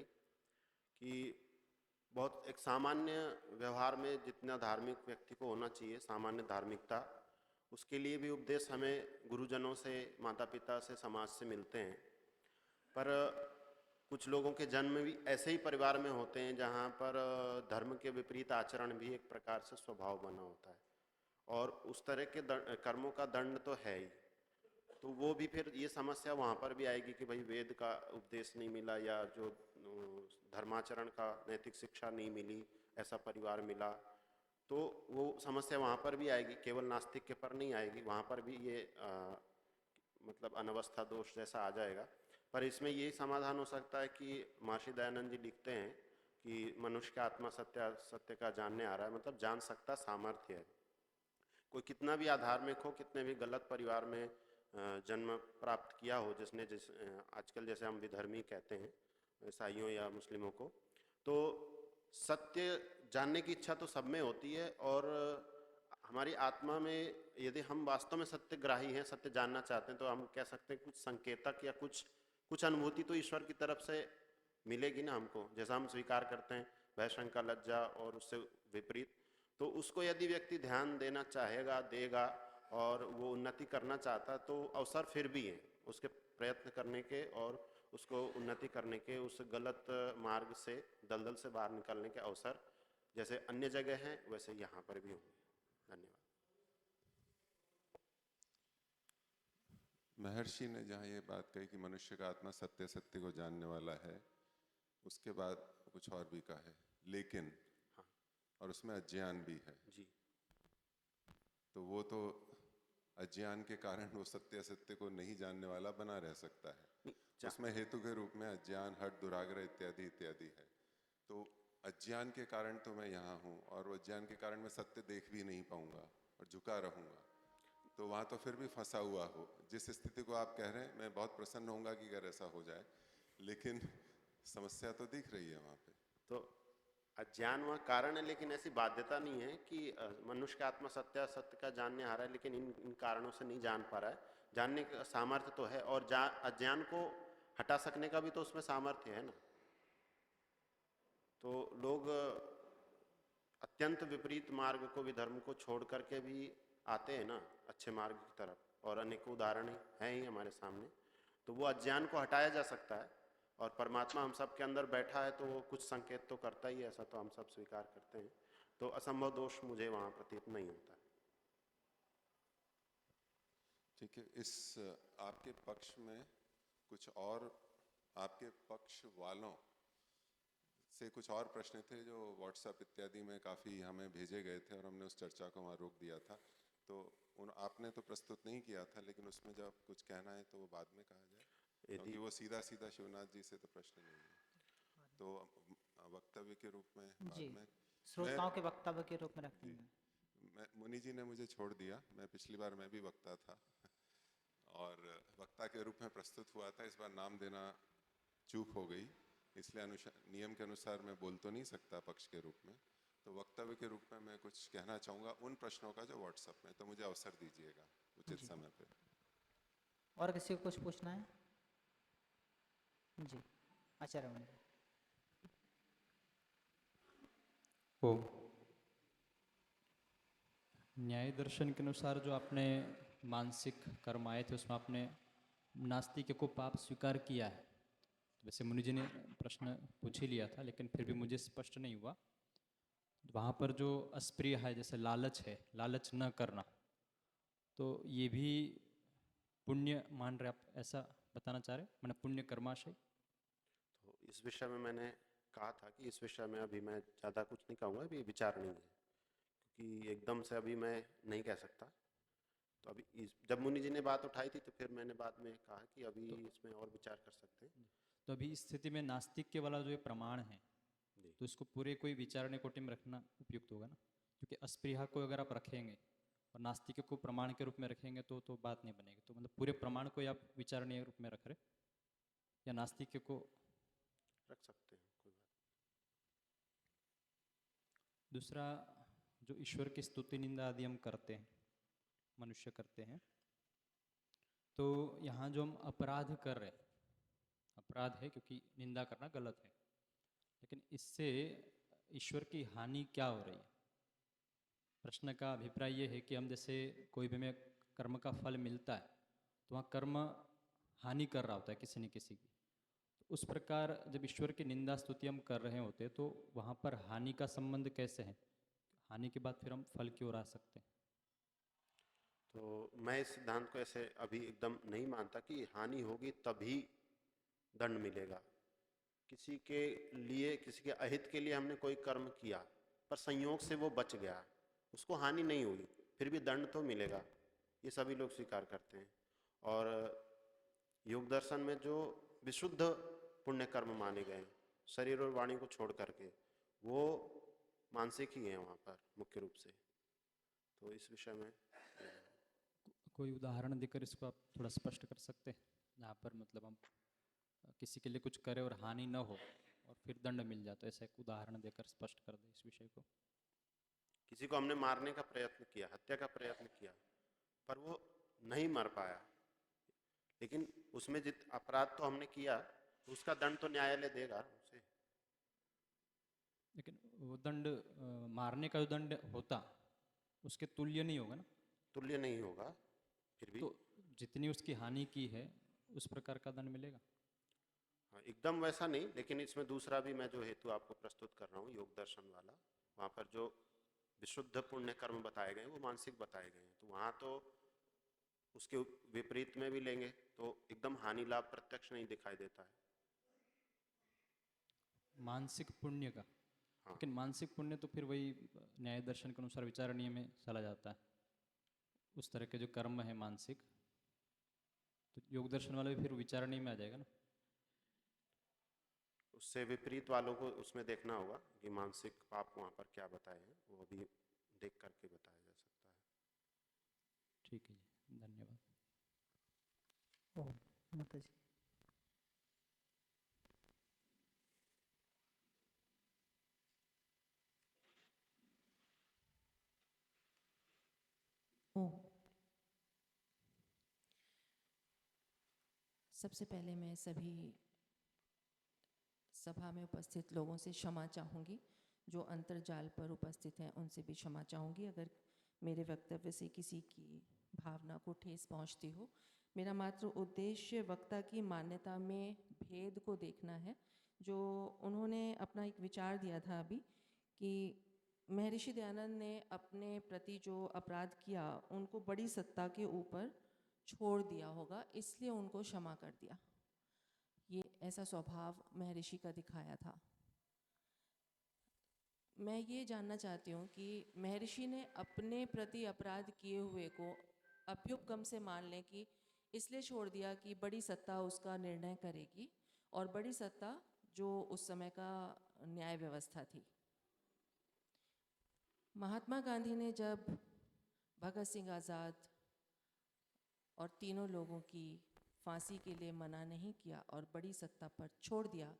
कि बहुत एक सामान्य व्यवहार में जितना धार्मिक व्यक्ति को होना चाहिए, सामान्य धार्मिकता, उसके लिए भी उपदेश हमें गुरुजनों से, माता पिता से, समाज से मिलते हैं। पर कुछ लोगों के जन्म भी ऐसे ही परिवार में होते हैं जहाँ पर धर्म के विपरीत आचरण भी एक प्रकार से स्वभाव बना होता है, और उस तरह के कर्मों का दंड तो है ही। तो वो भी फिर ये समस्या वहाँ पर भी आएगी कि भाई वेद का उपदेश नहीं मिला, या जो धर्माचरण का नैतिक शिक्षा नहीं मिली, ऐसा परिवार मिला, तो वो समस्या वहाँ पर भी आएगी, केवल नास्तिक के पर नहीं आएगी, वहाँ पर भी ये मतलब अनवस्था दोष जैसा आ जाएगा। पर इसमें ये समाधान हो सकता है कि महर्षि दयानंद जी लिखते हैं कि मनुष्य का आत्मा सत्य का जानने आ रहा है, मतलब जान सकता सामर्थ्य है। कोई कितना भी अधार्मिक हो, कितने भी गलत परिवार में जन्म प्राप्त किया हो, जिसने आजकल जैसे हम विधर्मी कहते हैं ईसाइयों या मुस्लिमों को, तो सत्य जानने की इच्छा तो सब में होती है, और हमारी आत्मा में यदि हम वास्तव में सत्यग्राही हैं, सत्य जानना चाहते हैं, तो हम कह सकते हैं कुछ संकेतक या कुछ अनुभूति तो ईश्वर की तरफ से मिलेगी ना हमको, जैसा हम स्वीकार करते हैं भय शंका लज्जा और उससे विपरीत। तो उसको यदि व्यक्ति ध्यान देना चाहेगा, देगा, और वो उन्नति करना चाहता, तो अवसर फिर भी है उसके प्रयत्न करने के, और उसको उन्नति करने के, उस गलत मार्ग से, दलदल से बाहर निकलने के अवसर जैसे अन्य जगह हैं वैसे यहाँ पर भी होंगे। धन्यवाद। महर्षि ने जहाँ ये बात कही कि मनुष्य का आत्मा सत्य सत्य को जानने वाला है, उसके बाद कुछ और भी कहा है, लेकिन हाँ, और उसमें अज्ञान भी है। जी। तो वो तो अज्ञान के कारण वो सत्य असत्य को नहीं जानने वाला बना रह सकता है। नहीं, उसमें हेतु के रूप में अज्ञान, हठ, दुराग्रह इत्यादि इत्यादि है। तो अज्ञान के कारण तो मैं यहाँ हूँ और वो अज्ञान के कारण मैं सत्य देख भी नहीं पाऊंगा और झुका रहूंगा, तो वहाँ तो फिर भी फंसा हुआ हो। जिस स्थिति को आप कह रहे हैं, मैं बहुत प्रसन्न होऊंगा कि अगर ऐसा हो जाए, लेकिन समस्या तो दिख रही है वहाँ पे। तो अज्ञान वह कारण है, लेकिन ऐसी बाध्यता नहीं है कि मनुष्य का आत्मा सत्य असत्य का जानने आ रहा है, लेकिन इन कारणों से नहीं जान पा रहा है। जानने का सामर्थ्य तो है, और अज्ञान को हटा सकने का भी तो उसमें सामर्थ्य है ना। तो लोग अत्यंत विपरीत मार्ग को भी, धर्म को छोड़ करके भी आते हैं ना अच्छे मार्ग की तरफ, और अनेकों उदाहरण हैं ही हमारे सामने। तो वो अज्ञान को हटाया जा सकता है, और परमात्मा हम सब के अंदर बैठा है तो वो कुछ संकेत तो करता ही है, ऐसा तो हम सब स्वीकार करते हैं। तो असंभव दोष मुझे वहाँ प्रतीत नहीं होता है। ठीक है, इस आपके पक्ष में कुछ और, आपके पक्ष वालों से कुछ और प्रश्न थे जो व्हाट्सएप इत्यादि में काफ़ी हमें भेजे गए थे, और हमने उस चर्चा को वहाँ रोक दिया था। तो आपने तो प्रस्तुत नहीं किया था, लेकिन उसमें जब कुछ कहना है तो वो बाद में कहा जाए, क्योंकि वो सीधा सीधा शिवनाथ जी से तो प्रश्न नहीं है। तो वक्तव्य के रूप में बाद जी, में श्रोताओं के वक्तव्य के रूप में रखते हैं। मैं, मुनि जी ने मुझे छोड़ दिया, मैं पिछली बार मैं भी वक्ता था और वक्ता के रूप में प्रस्तुत हुआ था। इस बार नाम देना चूक हो गई, इसलिए नियम के अनुसार मैं बोल तो नहीं सकता पक्ष के रूप में। तो वक्तव्य के रूप में मैं कुछ कहना चाहूँगा उन प्रश्नों का जो व्हाट्सएप में, तो मुझे अवसर दीजिएगा उचित समय पे। और किसी को कुछ पूछना है? जी, आचार्य मणि। ओ न्याय दर्शन के अनुसार जो आपने मानसिक कर्म आए थे, उसमें आपने नास्तिक को पाप स्वीकार किया है। वैसे मुनि जी ने प्रश्न पूछ ही लिया था, लेकिन फिर भी मुझे स्पष्ट नहीं हुआ। वहाँ पर जो अस्प्रिय है, जैसे लालच है, लालच न करना, तो ये भी पुण्य मान रहे आप, ऐसा बताना चाह रहे? मैंने पुण्य कर्माशय। तो इस विषय में मैंने कहा था कि इस विषय में अभी मैं ज़्यादा कुछ नहीं कहूँगा, अभी विचार नहीं है, क्योंकि एकदम से अभी मैं नहीं कह सकता। तो अभी जब मुनि जी ने बात उठाई थी तो फिर मैंने बाद में कहा कि अभी इसमें और विचार कर सकते हैं। तो अभी इस स्थिति में नास्तिक के वाला जो ये प्रमाण है, तो इसको पूरे कोई विचारने कोटि में रखना उपयुक्त होगा ना, क्योंकि अस्पृहा को अगर आप रखेंगे और नास्तिक को प्रमाण के रूप में रखेंगे तो बात नहीं बनेगी। तो मतलब पूरे प्रमाण को आप विचारणीय रूप में रख रहे, या नास्तिक को रख सकते हैं, कोई बात। दूसरा, जो ईश्वर की स्तुति निंदा आदि हम करते हैं, मनुष्य करते हैं, तो यहाँ जो हम अपराध कर रहे हैं, अपराध है क्योंकि निंदा करना गलत है, लेकिन इससे ईश्वर की हानि क्या हो रही है? प्रश्न का अभिप्राय ये है कि हम जैसे कोई भी हमें कर्म का फल मिलता है, तो वहाँ कर्म हानि कर रहा होता है किसी न किसी की। तो उस प्रकार जब ईश्वर की निंदा स्तुति हम कर रहे होते हैं, तो वहाँ पर हानि का संबंध कैसे है? हानि के बाद फिर हम फल की ओर आ सकते हैं। तो मैं इस सिद्धांत को ऐसे अभी एकदम नहीं मानता कि हानि होगी तभी दंड मिलेगा। किसी के लिए, किसी के अहित के लिए हमने कोई कर्म किया, पर संयोग से वो बच गया, उसको हानि नहीं हुई, फिर भी दंड तो मिलेगा, ये सभी लोग स्वीकार करते हैं। और योग दर्शन में जो विशुद्ध पुण्य कर्म माने गए हैं, शरीर और वाणी को छोड़ करके, वो मानसिक ही है वहाँ पर मुख्य रूप से। तो इस विषय में कोई उदाहरण देकर इसको आप थोड़ा स्पष्ट कर सकते हैं, जहाँ पर मतलब हम किसी के लिए कुछ करें और हानि न हो और फिर दंड मिल जाए, तो ऐसा एक उदाहरण देकर स्पष्ट कर दे इस विषय को। किसी को हमने मारने का प्रयत्न किया, हत्या का प्रयत्न किया, पर वो नहीं मर पाया, लेकिन उसमें जित अपराध तो हमने किया, उसका दंड तो न्यायालय देगा उसे। लेकिन वो दंड मारने का जो दंड होता उसके तुल्य नहीं होगा ना? तुल्य नहीं होगा, फिर भी तो जितनी उसकी हानि की है उस प्रकार का दंड मिलेगा। हाँ, एकदम वैसा नहीं, लेकिन इसमें दूसरा भी मैं जो हेतु आपको प्रस्तुत कर रहा हूँ योग दर्शन वाला, वहाँ पर जो विशुद्ध पुण्य कर्म बताए गए हैं वो मानसिक बताए गए हैं, तो वहाँ तो उसके विपरीत में भी लेंगे तो एकदम हानि लाभ प्रत्यक्ष नहीं दिखाई देता है। मानसिक पुण्य का? लेकिन मानसिक पुण्य तो फिर वही न्याय दर्शन के अनुसार विचारणीय में चला जाता है। उस तरह के जो कर्म है मानसिक, तो योग दर्शन वाला भी फिर विचारणीय में आ जाएगा ना। उससे विपरीत वालों को उसमें देखना होगा कि मानसिक पाप वहाँ पर क्या बताए हैं, वो भी देख करके बताया जा सकता है। ठीक है जी, धन्यवाद। ओम माता जी। ओम। सबसे पहले मैं सभी सभा में उपस्थित लोगों से क्षमा चाहूँगी, जो अंतर्जाल पर उपस्थित हैं उनसे भी क्षमा चाहूँगी अगर मेरे वक्तव्य से किसी की भावना को ठेस पहुँचती हो। मेरा मात्र उद्देश्य वक्ता की मान्यता में भेद को देखना है। जो उन्होंने अपना एक विचार दिया था अभी कि महर्षि दयानंद ने अपने प्रति जो अपराध किया उनको बड़ी सत्ता के ऊपर छोड़ दिया होगा, इसलिए उनको क्षमा कर दिया। ये ऐसा स्वभाव महर्षि का दिखाया था। मैं ये जानना चाहती हूँ कि महर्षि ने अपने प्रति अपराध किए हुए को अभ्युपगम से मान लें कि इसलिए छोड़ दिया कि बड़ी सत्ता उसका निर्णय करेगी, और बड़ी सत्ता जो उस समय का न्याय व्यवस्था थी। महात्मा गांधी ने जब भगत सिंह आज़ाद और तीनों लोगों की फांसी के लिए मना नहीं किया और बड़ी सत्ता पर छोड़ दिया,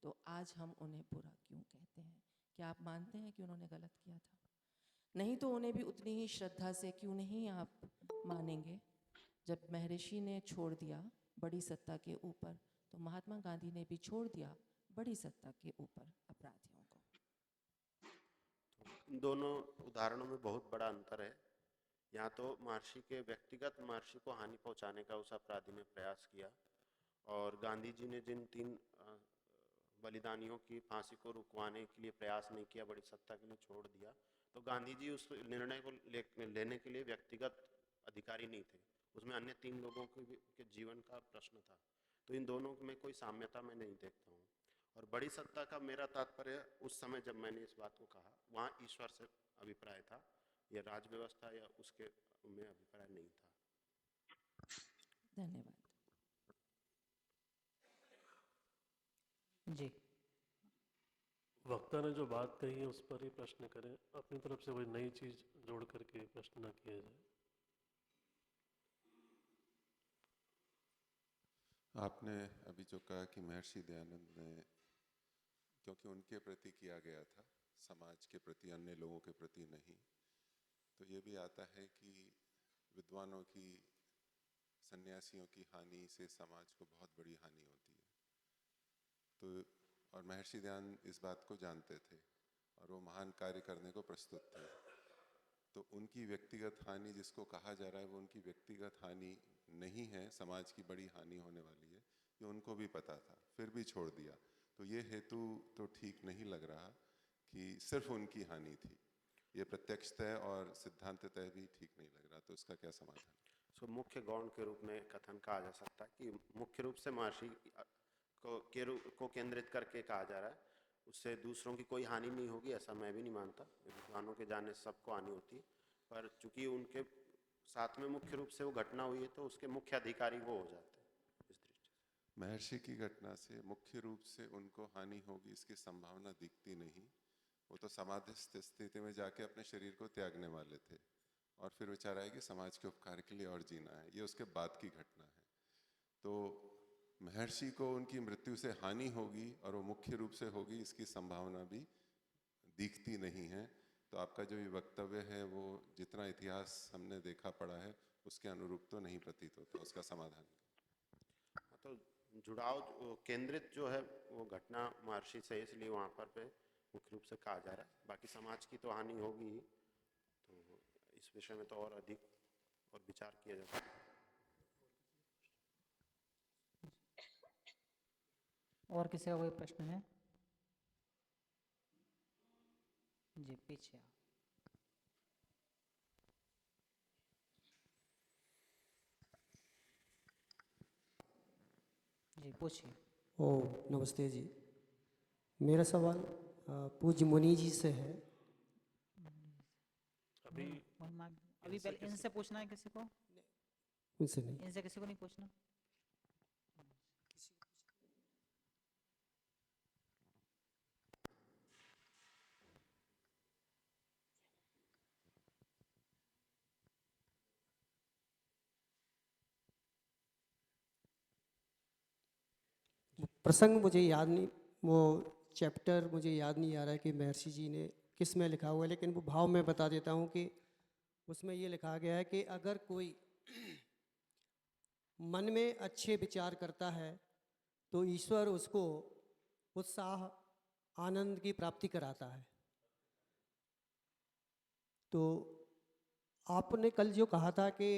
तो आज हम उन्हें बुरा क्यों कहते हैं? क्या आप मानते हैं कि उन्होंने गलत किया था? नहीं तो उन्हें भी उतनी ही श्रद्धा से क्यों नहीं आप मानेंगे? जब महर्षि ने छोड़ दिया बड़ी सत्ता के ऊपर, तो महात्मा गांधी ने भी छोड़ दिया बड़ी सत्ता के ऊपर अपराधियों को। इन दोनों उदाहरणों में बहुत बड़ा अंतर है। यहाँ तो महर्षि के व्यक्तिगत महर्षि को हानि पहुंचाने का उस अपराधी ने प्रयास किया, और गांधी जी ने जिन 3 बलिदानियों की फांसी को रुकवाने के लिए प्रयास नहीं किया, बड़ी सत्ता के लिए छोड़ दिया, तो गांधी जी उस निर्णय को लेने के लिए व्यक्तिगत अधिकारी नहीं थे, उसमें अन्य 3 लोगों के जीवन का प्रश्न था। तो इन दोनों में कोई साम्यता मैं नहीं देखता हूँ। और बड़ी सत्ता का मेरा तात्पर्य उस समय जब मैंने इस बात को कहा, वहाँ ईश्वर से अभिप्राय था, या राज व्यवस्था या उसके में अभिप्राय नहीं था। धन्यवाद। जी। वक्ता ने जो बात कही है उस पर ही प्रश्न करें, अपनी तरफ से कोई नई चीज जोड़ करके प्रश्न न किया जाए। आपने अभी जो कहा कि महर्षि दयानंद ने, क्योंकि उनके प्रति किया गया था, समाज के प्रति, अन्य लोगों के प्रति नहीं, तो ये भी आता है कि विद्वानों की, सन्यासियों की हानि से समाज को बहुत बड़ी हानि होती है। तो और महर्षि दयानंद इस बात को जानते थे और वो महान कार्य करने को प्रस्तुत थे। तो उनकी व्यक्तिगत हानि जिसको कहा जा रहा है, वो उनकी व्यक्तिगत हानि नहीं है, समाज की बड़ी हानि होने वाली है, ये उनको भी पता था, फिर भी छोड़ दिया। तो ये हेतु तो ठीक नहीं लग रहा कि सिर्फ उनकी हानि थी, ये प्रत्यक्षतः और सिद्धांततः भी ठीक नहीं लग रहा। तो इसका क्या समाधान? मुख्य गौण के रूप में कथन कहा जा सकता है कि मुख्य रूप से महर्षि को केंद्रित करके कहा जा रहा है, उससे दूसरों की कोई हानि नहीं होगी, ऐसा मैं भी नहीं मानता। विद्वानों के जाने से सबको हानि होती है, पर चूंकि उनके साथ में मुख्य रूप से वो घटना हुई है, तो उसके मुख्य अधिकारी वो हो जाते हैं। इस दृष्टि से महर्षि की घटना से मुख्य रूप से उनको हानि होगी इसकी संभावना दिखती नहीं। वो तो समाधिस्थ स्थिति में जाके अपने शरीर को त्यागने वाले थे, और फिर विचार आया कि समाज के उपकार के लिए और जीना है, ये उसके बाद की घटना है। तो महर्षि को उनकी मृत्यु से हानि होगी और वो मुख्य रूप से होगी, इसकी संभावना भी दिखती नहीं है। तो आपका जो ये वक्तव्य है वो जितना इतिहास हमने देखा पड़ा है उसके अनुरूप तो नहीं प्रतीत होता। उसका समाधान तो जुड़ाव केंद्रित जो है वो घटना महर्षि से, इसलिए वहाँ पर मुख्य रूप से कहा जा रहा है। बाकी समाज की तो हानि होगी ही, तो इस विषय में तो और अधिक और विचार किया जा सकता है। और किसी का कोई प्रश्न है? जी, पीछे आओ। जी पूछिए। ओ नमस्ते जी। मेरा सवाल पूज्य मुनि जी से है। अभी अभी पहले इनसे पूछना है किसी को, उनसे नहीं। इनसे किसी को नहीं पूछना। प्रसंग मुझे याद नहीं, वो चैप्टर मुझे याद नहीं आ रहा है कि महर्षि जी ने किस में लिखा हुआ है, लेकिन वो भाव मैं बता देता हूँ कि उसमें ये लिखा गया है कि अगर कोई मन में अच्छे विचार करता है तो ईश्वर उसको उत्साह आनंद की प्राप्ति कराता है। तो आपने कल जो कहा था कि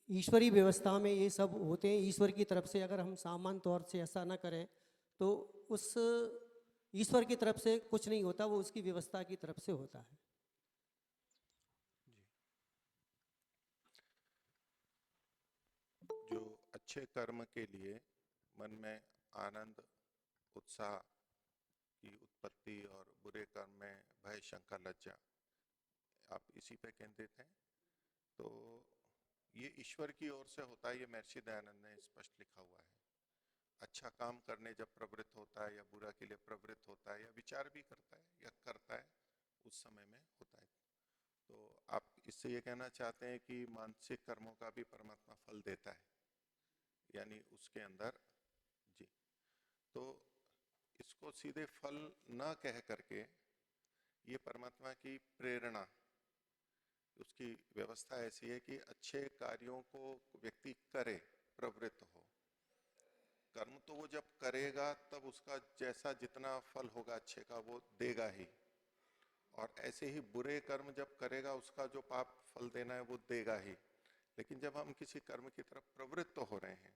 ईश्वरी व्यवस्था में ये सब होते हैं, ईश्वर की तरफ से अगर हम सामान्य तौर से ऐसा ना करें तो उस ईश्वर की तरफ से कुछ नहीं होता, वो उसकी व्यवस्था की तरफ से होता है। जो अच्छे कर्म के लिए मन में आनंद उत्साह की उत्पत्ति और बुरे कर्म में भय शंका लज्जा, आप इसी पे केंद्रित हैं। तो ये ईश्वर की ओर से होता है, ये महर्षि दयानंद ने स्पष्ट लिखा हुआ है। अच्छा काम करने जब प्रवृत्त होता है या बुरा के लिए प्रवृत्त होता है या विचार भी करता है या करता है, उस समय में होता है। तो आप इससे ये कहना चाहते हैं कि मानसिक कर्मों का भी परमात्मा फल देता है, यानी उसके अंदर। जी, तो इसको सीधे फल ना कह करके ये परमात्मा की प्रेरणा, उसकी व्यवस्था ऐसी है कि अच्छे कार्यों को व्यक्ति करे, प्रवृत्त हो। कर्म तो वो जब करेगा तब उसका जैसा जितना फल होगा अच्छे का वो देगा ही, और ऐसे ही बुरे कर्म जब करेगा उसका जो पाप फल देना है वो देगा ही। लेकिन जब हम किसी कर्म की तरफ प्रवृत्त हो रहे हैं,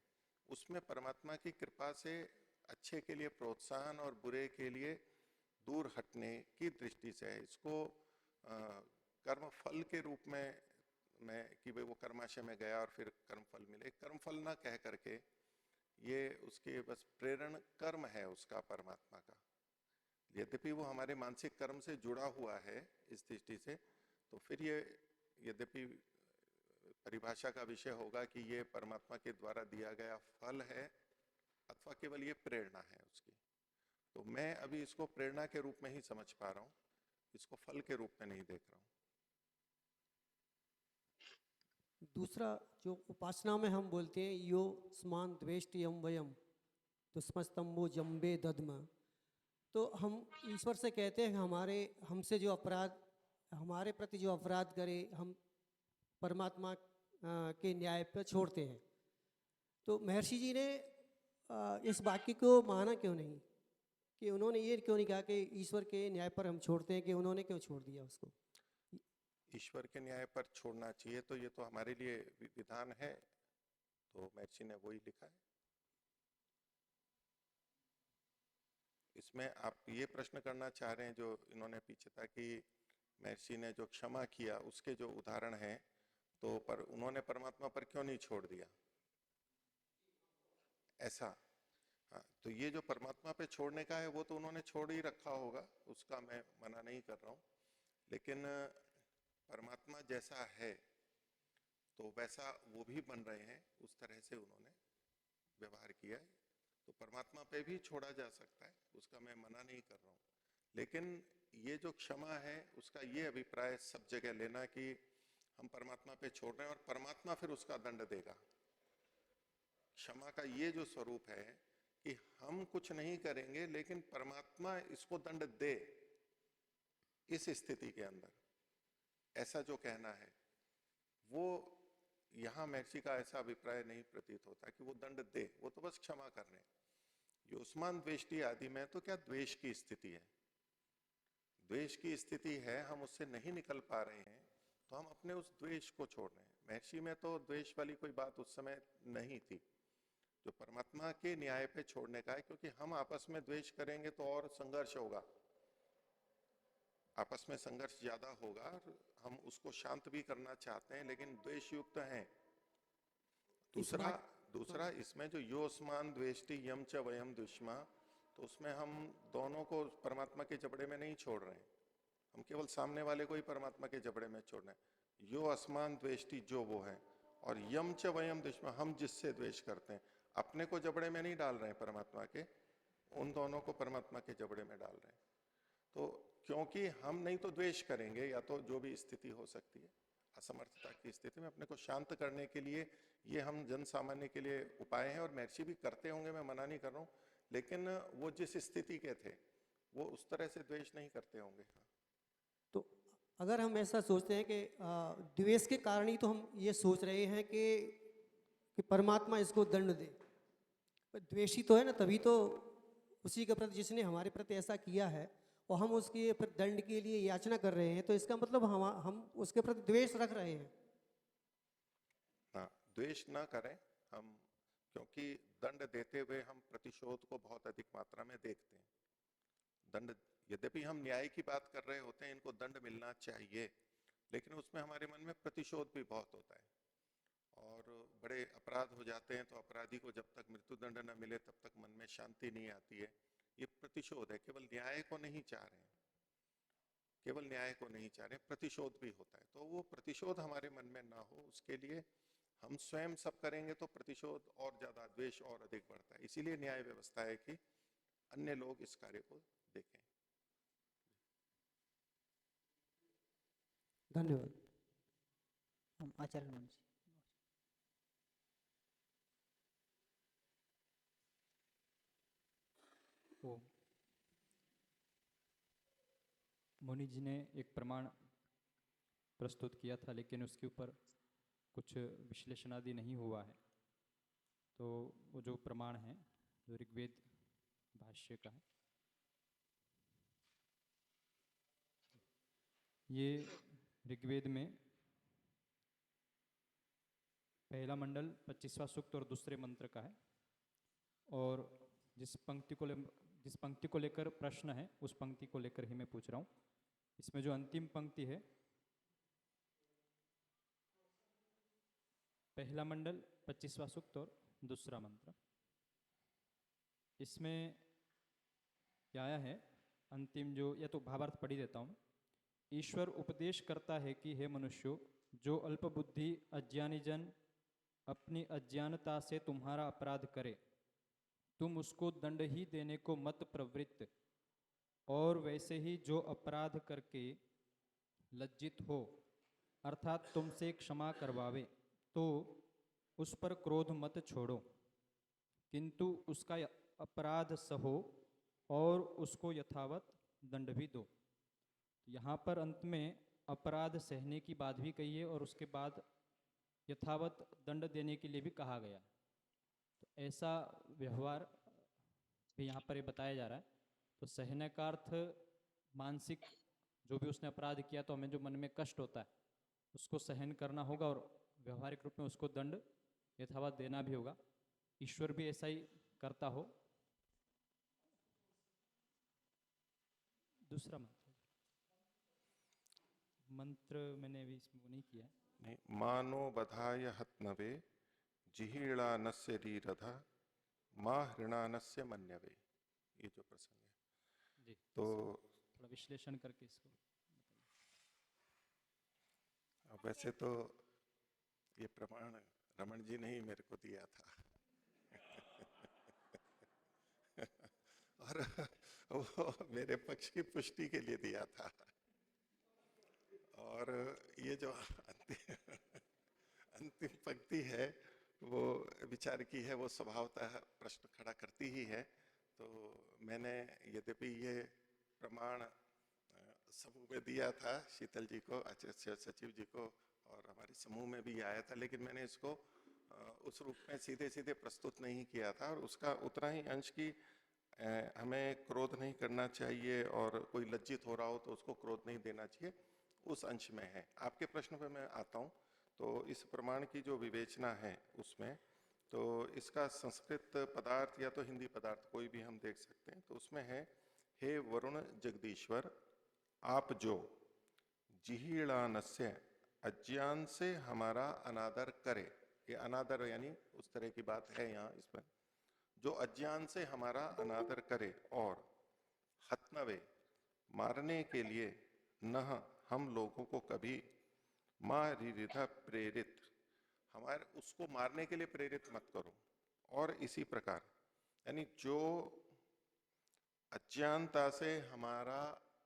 उसमें परमात्मा की कृपा से अच्छे के लिए प्रोत्साहन और बुरे के लिए दूर हटने की दृष्टि से है। इसको कर्म फल के रूप में मैं कि भाई वो कर्माशय में गया और फिर कर्म फल मिले, कर्म फल ना कह करके ये उसके बस प्रेरण कर्म है उसका परमात्मा का। यद्यपि वो हमारे मानसिक कर्म से जुड़ा हुआ है इस दृष्टि से, तो फिर ये यद्यपि परिभाषा का विषय होगा कि ये परमात्मा के द्वारा दिया गया फल है अथवा केवल ये प्रेरणा है उसकी। तो मैं अभी इसको प्रेरणा के रूप में ही समझ पा रहा हूँ, इसको फल के रूप में नहीं देख रहा हूँ। दूसरा जो उपासना में हम बोलते हैं यो स्मान द्वेष्ट यम वयम दुष्मस्तंभो जम्बे दद्म, तो हम ईश्वर से कहते हैं हमारे हमसे जो अपराध, हमारे प्रति जो अपराध करे हम परमात्मा के न्याय पर छोड़ते हैं। तो महर्षि जी ने इस वाक्य को माना क्यों नहीं, कि उन्होंने ये क्यों नहीं कहा कि ईश्वर के न्याय पर हम छोड़ते हैं, कि उन्होंने क्यों छोड़ दिया उसको? ईश्वर के न्याय पर छोड़ना चाहिए तो ये तो हमारे लिए विधान है, तो महर्षि ने वही लिखा है। इसमें आप ये प्रश्न करना चाह रहे हैं जो इन्होंने पीछे था कि महर्षि ने जो क्षमा किया उसके जो उदाहरण हैं, तो पर उन्होंने परमात्मा पर क्यों नहीं छोड़ दिया, ऐसा? हाँ, तो ये जो परमात्मा पे छोड़ने का है वो तो उन्होंने छोड़ ही रखा होगा, उसका मैं मना नहीं कर रहा हूँ। लेकिन परमात्मा जैसा है तो वैसा वो भी बन रहे हैं, उस तरह से उन्होंने व्यवहार किया है, तो परमात्मा पे भी छोड़ा जा सकता है, उसका मैं मना नहीं कर रहा हूँ। लेकिन ये जो क्षमा है उसका ये अभिप्राय सब जगह लेना कि हम परमात्मा पे छोड़ रहे हैं और परमात्मा फिर उसका दंड देगा। क्षमा का ये जो स्वरूप है कि हम कुछ नहीं करेंगे लेकिन परमात्मा इसको दंड दे, इस स्थिति के अंदर ऐसा जो कहना है वो यहां महर्षि का ऐसा अभिप्राय नहीं प्रतीत होता कि वो दंड दे, वो तो बस क्षमा कर रहे हैं। योस्मान द्वेष्टि आदि में तो क्या द्वेष की स्थिति है, द्वेष की स्थिति है, हम उससे नहीं निकल पा रहे हैं तो हम अपने उस द्वेष को छोड़ रहे हैं। महर्षि में तो द्वेष वाली कोई बात उस समय नहीं थी, जो परमात्मा के न्याय पे छोड़ने का है, क्योंकि हम आपस में द्वेष करेंगे तो और संघर्ष होगा, आपस में संघर्ष ज्यादा होगा। हम उसको शांत भी करना चाहते हैं लेकिन द्वेष युक्त हैं। दूसरा इसमें जो योस्मान द्वेष्टि यम च वयम दुष्मा, तो उसमें हम दोनों को परमात्मा के जबड़े में नहीं छोड़ रहे हैं, हम केवल सामने वाले को ही परमात्मा के जबड़े में छोड़ रहे हैं। यो असमान द्वेष्टि, जो वो है, और यम च वयम दुश्मन, हम जिससे द्वेष करते हैं, अपने को जबड़े में नहीं डाल रहे हैं परमात्मा के, उन दोनों को परमात्मा के जबड़े में डाल रहे हैं। तो क्योंकि हम नहीं तो द्वेष करेंगे, या तो जो भी स्थिति हो सकती है असमर्थता की स्थिति में अपने को शांत करने के लिए, ये हम जन सामान्य के लिए उपाय हैं, और महर्षि भी करते होंगे, मैं मना नहीं कर रहा हूँ, लेकिन वो जिस स्थिति के थे वो उस तरह से द्वेष नहीं करते होंगे। तो अगर हम ऐसा सोचते हैं कि द्वेष के कारण ही तो हम ये सोच रहे हैं कि परमात्मा इसको दंड दे, पर द्वेषी तो है ना, तभी तो उसी के प्रति जिसने हमारे प्रति ऐसा किया है और हम उसके दंड के लिए याचना कर रहे हैं, तो इसका मतलब हम उसके प्रति द्वेष रख रहे हैं। हाँ, द्वेष ना करें हम, क्योंकि दंड देते हुए हम प्रतिशोध को बहुत अधिक मात्रा में देखते हैं। दंड, यद्यपि हम न्याय की बात कर रहे होते हैं, इनको दंड मिलना चाहिए, लेकिन उसमें हमारे मन में प्रतिशोध भी बहुत होता है, और बड़े अपराध हो जाते हैं तो अपराधी को जब तक मृत्युदंड न मिले तब तक मन में शांति नहीं आती है। ये प्रतिशोध है, केवल न्याय को नहीं चाह रहे हैं, केवल न्याय को नहीं चाह रहे, प्रतिशोध भी होता है। तो वो प्रतिशोध हमारे मन में ना हो, उसके लिए हम स्वयं सब करेंगे तो प्रतिशोध और ज्यादा, द्वेष और अधिक बढ़ता है। इसीलिए न्याय व्यवस्था है कि अन्य लोग इस कार्य को देखें। धन्यवाद। हम आचार्य मंच। वो मुनि जी ने एक प्रमाण प्रस्तुत किया था, लेकिन उसके ऊपर कुछ विश्लेषण आदि नहीं हुआ है। तो वो जो प्रमाण है जो ऋग्वेद भाष्य का है, ये ऋग्वेद में पहला मंडल 25वां सूक्त और दूसरे मंत्र का है, और जिस पंक्ति को लेकर प्रश्न है उस पंक्ति को लेकर ही मैं पूछ रहा हूँ। इसमें जो अंतिम पंक्ति है, पहला मंडल 25वां सूक्त और दूसरा मंत्र, इसमें क्या आया है अंतिम, जो या तो भावार्थ पढ़ी देता हूँ। ईश्वर उपदेश करता है कि हे मनुष्यों, जो अल्प बुद्धि अज्ञानी जन अपनी अज्ञानता से तुम्हारा अपराध करे, तुम उसको दंड ही देने को मत प्रवृत्त, और वैसे ही जो अपराध करके लज्जित हो अर्थात तुमसे क्षमा करवावे, तो उस पर क्रोध मत छोड़ो, किंतु उसका अपराध सहो और उसको यथावत दंड भी दो। यहाँ पर अंत में अपराध सहने की बात भी कही है, और उसके बाद यथावत दंड देने के लिए भी कहा गया। तो ऐसा व्यवहार भी यहाँ पर ये बताया जा रहा है। तो सहने का अर्थ मानसिक, जो भी उसने अपराध किया तो हमें जो मन में कष्ट होता है उसको सहन करना होगा, और व्यवहारिक रूप में उसको दंड यथावत देना भी होगा। ईश्वर भी ऐसा ही करता हो। दूसरा मंत्र मैंने अभी इसमें वो नहीं किया है। नहीं, मानो बधाय हत्नवे जिहीणानस्य रीरधा माँ हृणानस्य मन्यवे, ये जो प्रसंग है जी, तो थोड़ा विश्लेषण करके इसको वैसे तो ये प्रमाण रमन जी ने ही मेरे को दिया था और वो मेरे पक्ष की पुष्टि के लिए दिया था। और ये जो अंतिम पंक्ति है वो विचार की है, वो स्वभावतः प्रश्न खड़ा करती ही है। तो मैंने यद्यपि ये प्रमाण समूह में दिया था शीतल जी को, आचार्य सचिव जी को, और हमारे समूह में भी आया था, लेकिन मैंने इसको उस रूप में सीधे सीधे प्रस्तुत नहीं किया था। और उसका उतना ही अंश की हमें क्रोध नहीं करना चाहिए, और कोई लज्जित हो रहा हो तो उसको क्रोध नहीं देना चाहिए, उस अंश में है। आपके प्रश्न पे मैं आता हूँ। तो इस प्रमाण की जो विवेचना है उसमें, तो इसका संस्कृत पदार्थ या तो हिंदी पदार्थ कोई भी हम देख सकते हैं। तो उसमें है, हे वरुण जगदीश्वर, आप जो जिहीणानस्य अज्ञान से हमारा अनादर करे, ये अनादर यानी उस तरह की बात है यहाँ इसमें, जो अज्ञान से हमारा अनादर करे और हतनवे मारने के लिए न हम लोगों को कभी मारिरिधा प्रेरित, हमारे उसको मारने के लिए प्रेरित मत करो। और इसी प्रकार यानी जो अज्ञानता से हमारा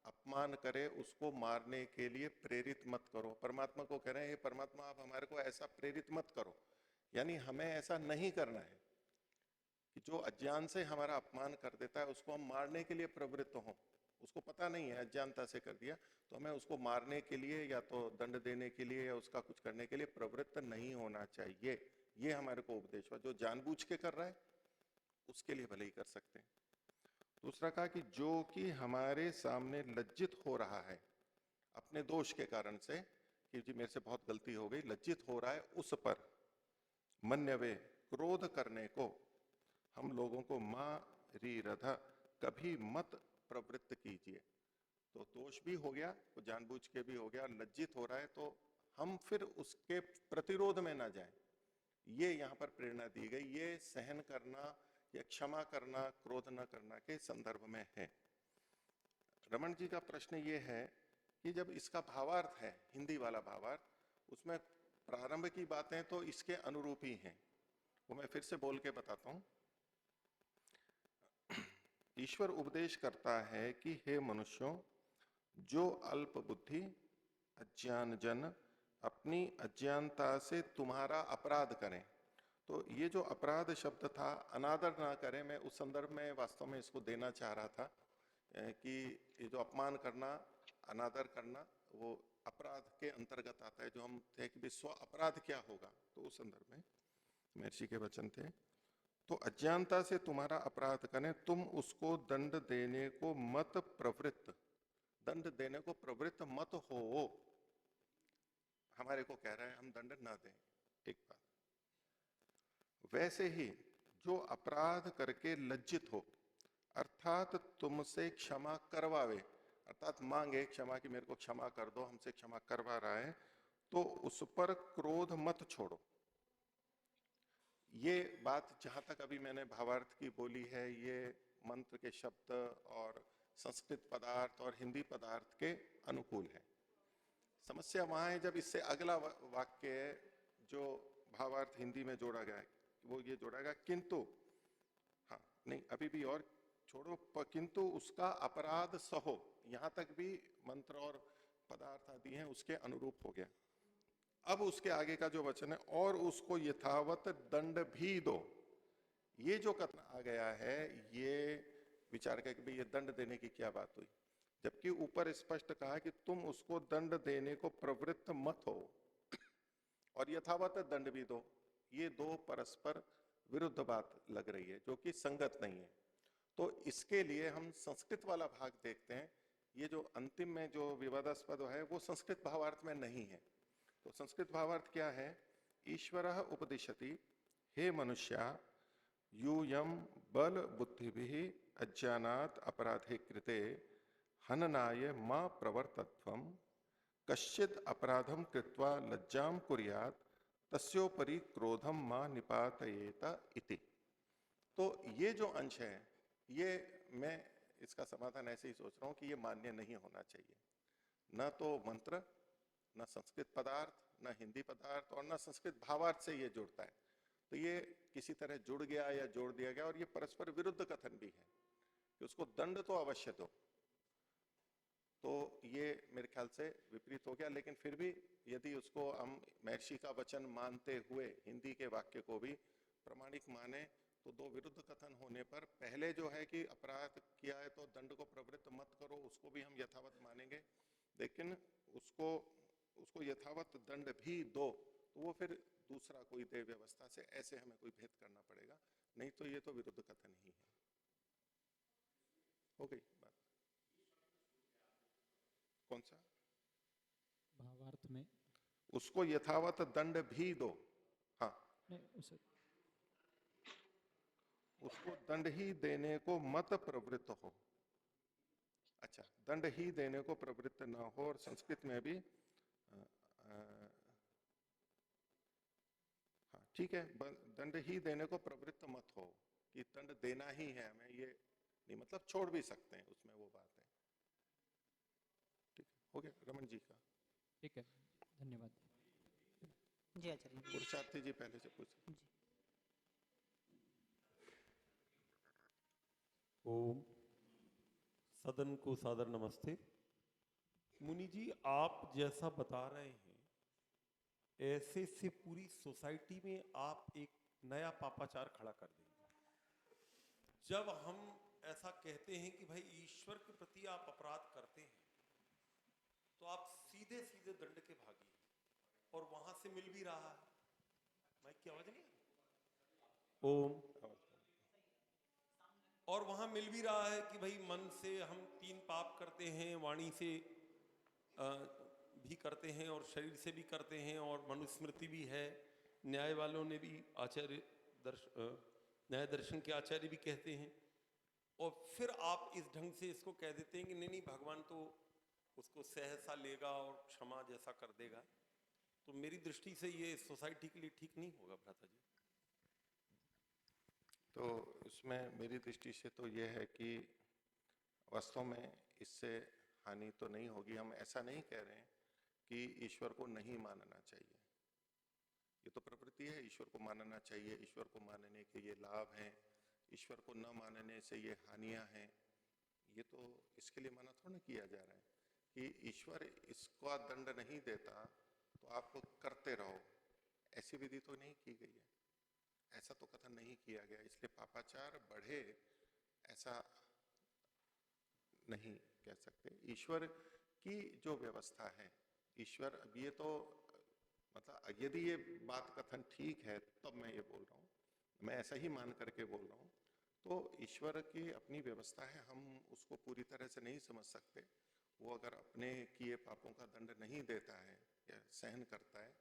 अपमान करे उसको मारने के लिए प्रेरित मत करो। परमात्मा को कह रहे हैं, हे परमात्मा आप हमारे को ऐसा प्रेरित मत करो, यानी हमें ऐसा नहीं करना है कि जो अज्ञान से हमारा अपमान कर देता है उसको हम मारने के लिए प्रवृत्त हों। उसको पता नहीं है, अज्ञानता से कर दिया, तो हमें उसको मारने के लिए या तो दंड देने के लिए या उसका कुछ करने के लिए प्रवृत्त नहीं होना चाहिए। ये हमारे को उपदेश हुआ। जो जानबूझ के कर रहा है उसके लिए भले ही कर सकते हैं। दूसरा कहा कि जो कि हमारे सामने लज्जित हो रहा है अपने दोष के कारण से, कि जी मेरे से बहुत गलती हो गई, लज्जित हो रहा है, उस पर मन्यवे क्रोध करने को हम लोगों को मारिरधा कभी मत प्रवृत्त कीजिए। तो दोष भी हो गया, वो जानबूझ के भी हो गया, लज्जित हो रहा है, तो हम फिर उसके प्रतिरोध में ना जाएं। ये यहाँ पर प्रेरणा दी गई। ये सहन करना या क्षमा करना, क्रोध न करना के संदर्भ में है। रमन जी का प्रश्न ये है कि जब इसका भावार्थ है, हिंदी वाला भावार्थ, उसमें प्रारंभ की बातें तो इसके अनुरूप ही हैं। वो मैं फिर से बोल के बताता हूं। ईश्वर उपदेश करता है कि हे मनुष्यों, जो अल्प बुद्धि अज्ञान जन अपनी अज्ञानता से तुम्हारा अपराध करें। तो ये जो अपराध शब्द था, अनादर ना करें, मैं उस संदर्भ में वास्तव में इसको देना चाह रहा था कि ये जो अपमान करना, अनादर करना, वो अपराध के अंतर्गत आता है। जो हम थे कि स्व अपराध क्या होगा, तो उस संदर्भ में महर्षि के वचन थे। तो अज्ञानता से तुम्हारा अपराध करें, तुम उसको दंड देने को मत प्रवृत्त, दंड देने को प्रवृत्त मत हो। हमारे को कह रहा है हम दंड ना दें, एक बात। वैसे ही जो अपराध करके लज्जित हो, अर्थात तुमसे क्षमा करवावे, अर्थात मांगे क्षमा कि मेरे को क्षमा कर दो, हमसे क्षमा करवा रहा है, तो उस पर क्रोध मत छोड़ो। ये बात जहां तक अभी मैंने भावार्थ की बोली है, ये मंत्र के शब्द और संस्कृत पदार्थ और हिंदी पदार्थ के अनुकूल है। समस्या वहां है जब इससे अगला वाक्य जो भावार्थ हिंदी में जोड़ा गया है, वो ये जोड़ा गया किंतु, हाँ नहीं अभी भी और छोड़ो, किंतु उसका अपराध सहो, यहां तक भी मंत्र और पदार्थ आदि हैं उसके अनुरूप हो गया। अब उसके आगे का जो वचन है, और उसको यथावत दंड भी दो, ये जो कथन आ गया है, ये विचार का कि भाई ये दंड देने की क्या बात हुई, जबकि ऊपर स्पष्ट कहा कि तुम उसको दंड देने को प्रवृत्त मत हो और यथावत दंड भी दो। ये दो परस्पर विरुद्ध बात लग रही है, जो कि संगत नहीं है। तो इसके लिए हम संस्कृत वाला भाग देखते हैं। ये जो अंतिम में जो विवादास्पद है वो संस्कृत भावार्थ में नहीं है। तो संस्कृत भावार्थ क्या है? ईश्वरः उपदिशति हे मनुष्या यूयम बल बुद्धिभिः अज्ञानात् अपराधे कृते हननाय मा प्रवर्तत्वम कश्चित् अपराधम कृत्वा लज्जाम कुर्यात् तस्योपरि क्रोधम मा निपातयेत इति। तो ये जो अंश है, ये मैं इसका समाधान ऐसे ही सोच रहा हूं कि ये मान्य नहीं होना चाहिए। न तो मंत्र, न संस्कृत पदार्थ, न हिंदी पदार्थ और न संस्कृत भावार्थ से ये जुड़ता है। तो ये किसी तरह जुड़ गया या जोड़ दिया गया, और ये परस्पर विरुद्ध कथन भी है कि उसको दंड तो अवश्य दो। तो ये मेरे ख्याल से विपरीत हो गया। लेकिन फिर भी यदि उसको हम महर्षि का वचन मानते हुए हिंदी के वाक्य को भी प्रमाणिक माने, तो दो विरुद्ध कथन होने पर पहले जो है कि अपराध किया है तो दंड को प्रवृत्त मत करो, उसको भी हम यथावत मानेंगे, लेकिन उसको यथावत दंड भी दो, तो वो फिर दूसरा कोई दे व्यवस्था से, ऐसे हमें कोई भेद करना पड़ेगा, नहीं तो ये तो विरुद्ध कथन ही है। हो गई बात। कौन सा भावार्थ में? उसको यथावत दंड भी दो। हाँ नहीं, उसको दंड ही देने को मत प्रवृत्त हो। अच्छा, दंड ही देने को प्रवृत्त ना हो। और संस्कृत में भी हाँ ठीक है, दंड ही देने को प्रवृत्त मत हो, कि दंड देना ही है हमें, ये नहीं, मतलब छोड़ भी सकते हैं, उसमें वो बात है। ठीक है, हो गया रमन जी का। ठीक है, धन्यवाद। जी आचार्य जी। पुरुषार्थी जी पहले से पूछ। जी। ओम सदन को सादर नमस्ते। मुनि जी, आप जैसा बता रहे हैं ऐसे से पूरी सोसाइटी में आप एक नया पापाचार खड़ा कर देंगे। जब हम ऐसा कहते हैं कि भाई ईश्वर के प्रति आप अपराध करते हैं तो आप सीधे सीधे दंड के भागी हैं, और वहां से मिल भी रहा है। माइक की आवाज नहीं है? ओम। और वहां मिल भी रहा है कि भाई मन से हम 3 पाप करते हैं, वाणी से भी करते हैं, और शरीर से भी करते हैं, और मनुस्मृति भी है। न्याय वालों ने भी न्याय दर्शन के आचार्य भी कहते हैं। और फिर आप इस ढंग से इसको कह देते हैं कि नहीं नहीं, भगवान तो उसको सहसा लेगा और क्षमा जैसा कर देगा। तो मेरी दृष्टि से ये सोसाइटी के लिए ठीक नहीं होगा भ्राता जी। तो इसमें मेरी दृष्टि से तो यह है कि वास्तव में इससे हानि तो नहीं होगी। हम ऐसा नहीं कह रहे हैं कि ईश्वर को नहीं मानना चाहिए, ये तो प्रवृत्ति है, ईश्वर को मानना चाहिए, ईश्वर को मानने के ये लाभ हैं, ईश्वर को न मानने से ये हानियां हैं। ये तो इसके लिए मना थोड़ा किया जा रहा है कि ईश्वर इसका दंड नहीं देता तो आप करते रहो, ऐसी विधि तो नहीं की गई है, ऐसा तो कथन नहीं किया गया। इसलिए पापाचार बढ़े ऐसा नहीं कह सकते। ईश्वर की जो व्यवस्था है, ईश्वर, अब ये तो मतलब यदि ये बात कथन ठीक है तब मैं ये बोल रहा हूँ, मैं ऐसा ही मान करके बोल रहा हूँ। तो ईश्वर की अपनी व्यवस्था है, हम उसको पूरी तरह से नहीं समझ सकते। वो अगर अपने किए पापों का दंड नहीं देता है या सहन करता है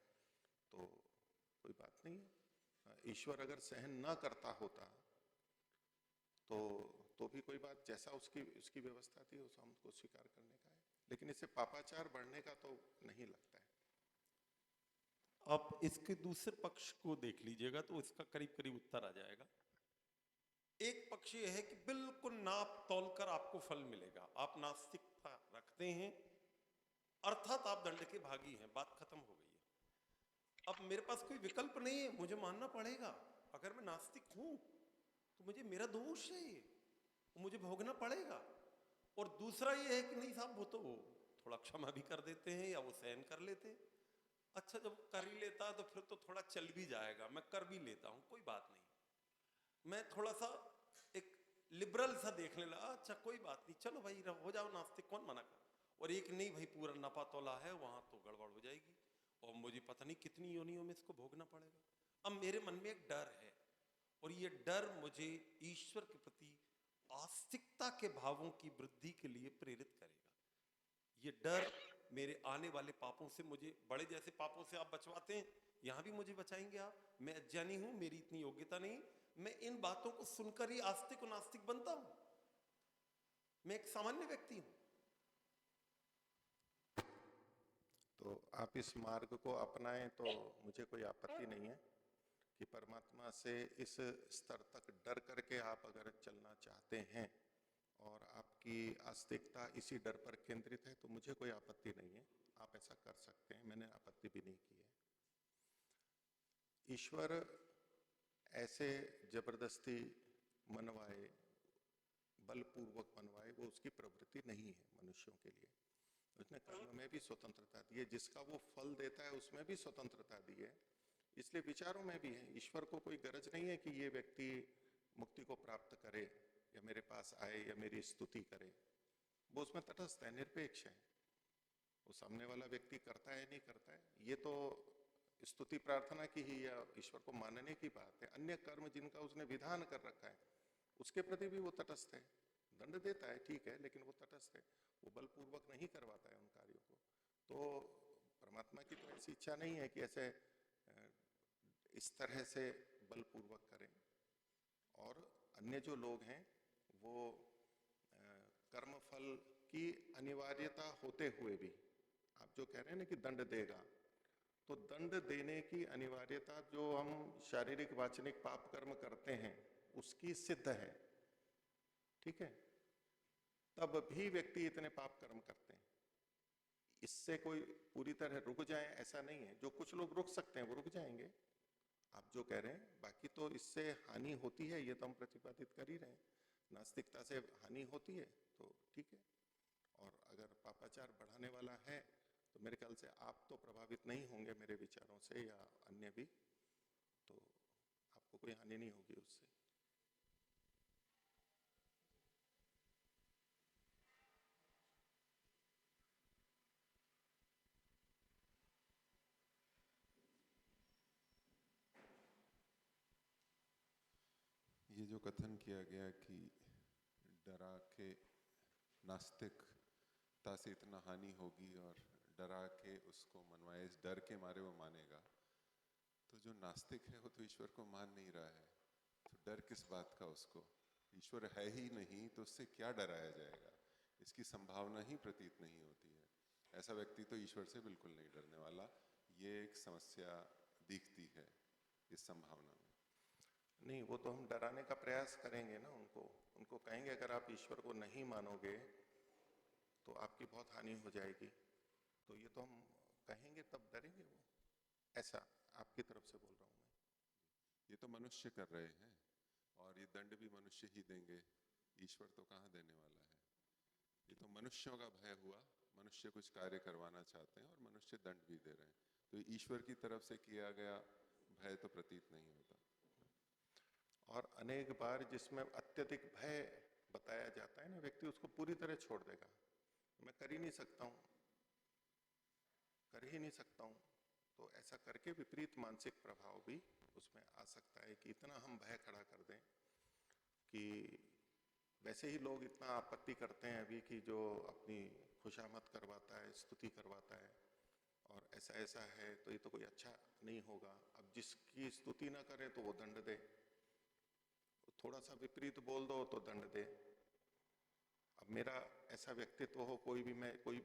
तो कोई बात नहीं है। ईश्वर अगर सहन न करता होता तो भी कोई बात, जैसा उसकी व्यवस्था थी उस हमको स्वीकार करने का है, लेकिन इससे पापाचार बढ़ने का तो नहीं लगता है। आप इसके दूसरे पक्ष को देख लीजिएगा तो इसका करीब करीब उत्तर आ जाएगा। एक पक्ष यह है कि बिल्कुल नाप तौल कर आपको फल मिलेगा, आप नास्तिकता रखते हैं अर्थात आप दंड के भागी हैं, बात खत्म हो गई है। अब मेरे पास कोई विकल्प नहीं है, मुझे मानना पड़ेगा। अगर मैं नास्तिक हूं तो मुझे, मेरा दोष है ये, मुझे भोगना पड़ेगा। और दूसरा ये है कि नहीं साहब, वो तो थोड़ा क्षमा भी कर देते हैं या वो सहन कर लेते हैं। अच्छा, जब कर ही लेता तो फिर तो थोड़ा चल भी जाएगा, मैं कर भी लेता हूं, कोई बात नहीं। मैं थोड़ा सा एक लिबरल सा देखने लगा, अच्छा कोई बात नहीं, चलो भाई हो जाओ नास्तिक, कौन मना कर। और एक नहीं भाई, पूरा नपा तोला है, वहां तो गड़बड़ हो जाएगी और मुझे पता नहीं कितनी योनियों में इसको भोगना पड़ेगा। अब मेरे मन में एक डर है, और ये डर मुझे ईश्वर के प्रति आस्तिकता के भावों की वृद्धि के लिए प्रेरित करेगा। ये डर मेरे आने वाले पापों से, मुझे बड़े जैसे पापों से आप बचवाते हैं, यहां भी मुझे बचाएंगे आप। मैं अज्ञानी हूं, मेरी इतनी योग्यता नहीं, मैं इन बातों को सुनकर ही आस्तिक और नास्तिक बनता हूं। मैं एक सामान्य व्यक्ति हूं। तो आप इस मार्ग को अपनाएं तो मुझे कोई आपत्ति नहीं है कि परमात्मा से इस स्तर तक डर करके आप अगर चलना चाहते हैं और आपकी आस्तिकता इसी डर पर केंद्रित है तो मुझे कोई आपत्ति नहीं है, आप ऐसा कर सकते हैं, मैंने आपत्ति भी नहीं की है। ईश्वर ऐसे जबरदस्ती मनवाए, बलपूर्वक मनवाए, वो उसकी प्रवृत्ति नहीं है मनुष्यों के लिए। उसने कर्म में भी स्वतंत्रता दी है, जिसका वो फल देता है उसमें भी स्वतंत्रता दी है, इसलिए विचारों में भी है। ईश्वर को कोई गरज नहीं है कि ये व्यक्ति मुक्ति को प्राप्त करे या मेरे पास आए या मेरी स्तुति करे, वो उसमें तटस्थ है, निरपेक्ष है। वो सामने वाला व्यक्ति करता है नहीं करता है, ये तो स्तुति प्रार्थना की ही या ईश्वर को मानने की बात है। अन्य कर्म जिनका उसने विधान कर रखा है उसके प्रति भी वो तटस्थ है, दंड देता है ठीक है, लेकिन वो तटस्थ है, वो बलपूर्वक नहीं करवाता है उन कार्यों को। तो परमात्मा की तो ऐसी इच्छा नहीं है कि ऐसे इस तरह से बलपूर्वक करें। और अन्य जो लोग हैं वो कर्मफल की अनिवार्यता होते हुए भी, आप जो कह रहे हैं ना कि दंड देगा, तो दंड देने की अनिवार्यता जो हम शारीरिक वाचनिक पाप कर्म करते हैं उसकी सिद्ध है, ठीक है, तब भी व्यक्ति इतने पाप कर्म करते हैं। इससे कोई पूरी तरह रुक जाए ऐसा नहीं है। जो कुछ लोग रुक सकते हैं वो रुक जाएंगे, आप जो कह रहे हैं। बाकी तो इससे हानि होती है, ये तो हम प्रतिपादित कर ही रहे हैं। नास्तिकता से हानि होती है तो ठीक है। और अगर पापाचार बढ़ाने वाला है तो मेरे ख्याल से आप तो प्रभावित नहीं होंगे मेरे विचारों से या अन्य भी, तो आपको कोई हानि नहीं होगी उससे। ये जो कथन किया गया कि डरा के नास्तिकता से इतना हानि होगी और डरा के उसको मनवाए, इस डर के मारे वो मानेगा, तो जो नास्तिक है वो तो ईश्वर को मान नहीं रहा है, तो डर किस बात का उसको? ईश्वर है ही नहीं तो उससे क्या डराया जाएगा? इसकी संभावना ही प्रतीत नहीं होती है। ऐसा व्यक्ति तो ईश्वर से बिल्कुल नहीं डरने वाला। ये एक समस्या दिखती है इस संभावना में। नहीं, वो तो हम डराने का प्रयास करेंगे ना उनको कहेंगे अगर आप ईश्वर को नहीं मानोगे तो आपकी बहुत हानि हो जाएगी, तो ये तो हम कहेंगे तब डरेंगे वो। ऐसा आपकी तरफ से बोल रहा हूं मैं। ये तो मनुष्य कर रहे हैं और ये दंड भी मनुष्य ही देंगे, ईश्वर तो कहाँ देने वाला है। ये तो मनुष्यों का भय हुआ, मनुष्य कुछ कार्य करवाना चाहते हैं और मनुष्य दंड भी दे रहे हैं, तो ईश्वर की तरफ से किया गया भय तो प्रतीत नहीं होता। और अनेक बार जिसमें अत्यधिक भय बताया जाता है ना, व्यक्ति उसको पूरी तरह छोड़ देगा। मैं कर ही नहीं सकता हूं, तो ऐसा करके विपरीत मानसिक प्रभाव भी उसमें आ सकता है कि इतना हम भय खड़ा कर दें कि वैसे ही लोग इतना आपत्ति करते हैं अभी कि जो अपनी खुशामद करवाता है, स्तुति करवाता है और ऐसा ऐसा है, तो ये तो कोई अच्छा नहीं होगा। अब जिसकी स्तुति ना करे तो वो दंड दे, थोड़ा सा विपरीत बोल दो तो दंड दे। अब मेरा ऐसा व्यक्तित्व हो, कोई भी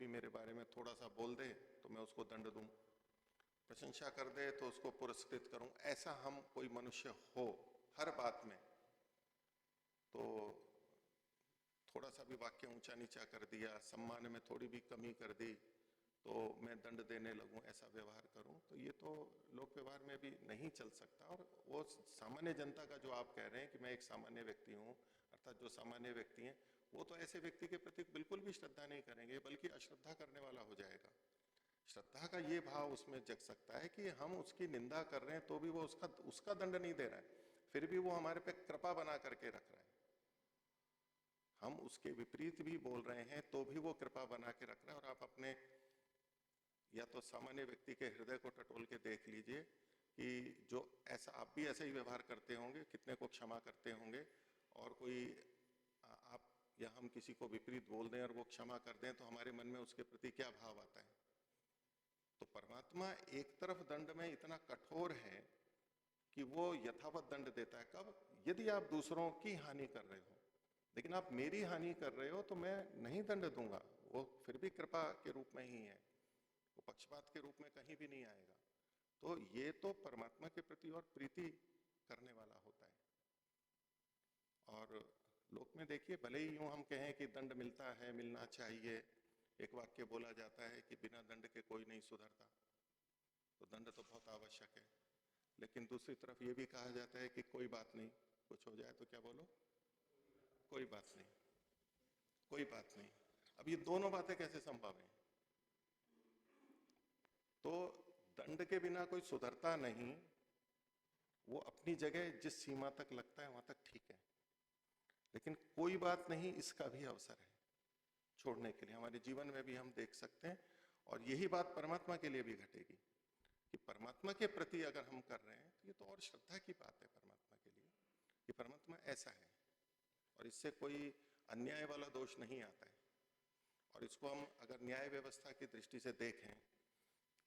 मेरे बारे में थोड़ा सा बोल दे तो मैं उसको दंड दूं, प्रशंसा कर दे तो उसको पुरस्कृत करूं। ऐसा हम कोई मनुष्य हो हर बात में, तो थोड़ा सा भी वाक्य ऊंचा नीचा कर दिया, सम्मान में थोड़ी भी कमी कर दी तो मैं दंड देने लगूं, ऐसा व्यवहार करूं, तो ये तो लोक व्यवहार में भी नहीं चल सकता। और वो सामान्य जनता का जो आप कह रहे हैं कि मैं एक सामान्य व्यक्ति हूं, अर्थात जो सामान्य व्यक्ति हैं वो तो ऐसे व्यक्ति के प्रति बिल्कुल भी श्रद्धा नहीं करेंगे, बल्कि अश्रद्धा करने वाला हो जाएगा। श्रद्धा का ये भाव उसमें जग सकता है कि हम उसकी निंदा कर रहे हैं तो भी वो उसका दंड नहीं दे रहा है, फिर भी वो हमारे पे कृपा बना करके रख रहा है। हम उसके विपरीत भी बोल रहे हैं तो भी वो कृपा बना के रख रहा है। और आप अपने या तो सामान्य व्यक्ति के हृदय को टटोल के देख लीजिए कि जो ऐसा आप भी ऐसे ही व्यवहार करते होंगे, कितने को क्षमा करते होंगे, और कोई आप या हम किसी को विपरीत बोल दें और वो क्षमा कर दें तो हमारे मन में उसके प्रति क्या भाव आता है। तो परमात्मा एक तरफ दंड में इतना कठोर है कि वो यथावत दंड देता है। कब? यदि आप दूसरों की हानि कर रहे हो, लेकिन आप मेरी हानि कर रहे हो तो मैं नहीं दंड दूंगा, वो फिर भी कृपा के रूप में ही है, वो पक्षपात के रूप में कहीं भी नहीं आएगा। तो ये तो परमात्मा के प्रति और प्रीति करने वाला होता है। और लोक में देखिए, भले ही यूं हम कहें कि दंड मिलता है, मिलना चाहिए, एक वाक्य बोला जाता है कि बिना दंड के कोई नहीं सुधरता, तो दंड तो बहुत आवश्यक है। लेकिन दूसरी तरफ ये भी कहा जाता है कि कोई बात नहीं, कुछ हो जाए तो क्या बोलो, कोई बात नहीं, कोई बात नहीं। अब ये दोनों बातें कैसे संभव है? तो दंड के बिना कोई सुधरता नहीं, वो अपनी जगह जिस सीमा तक लगता है वहां तक ठीक है, लेकिन कोई बात नहीं, इसका भी अवसर है छोड़ने के लिए। हमारे जीवन में भी हम देख सकते हैं, और यही बात परमात्मा के लिए भी घटेगी कि परमात्मा के प्रति अगर हम कर रहे हैं तो ये तो और श्रद्धा की बात है परमात्मा के लिए कि परमात्मा ऐसा है, और इससे कोई अन्याय वाला दोष नहीं आता है। और इसको हम अगर न्याय व्यवस्था की दृष्टि से देखें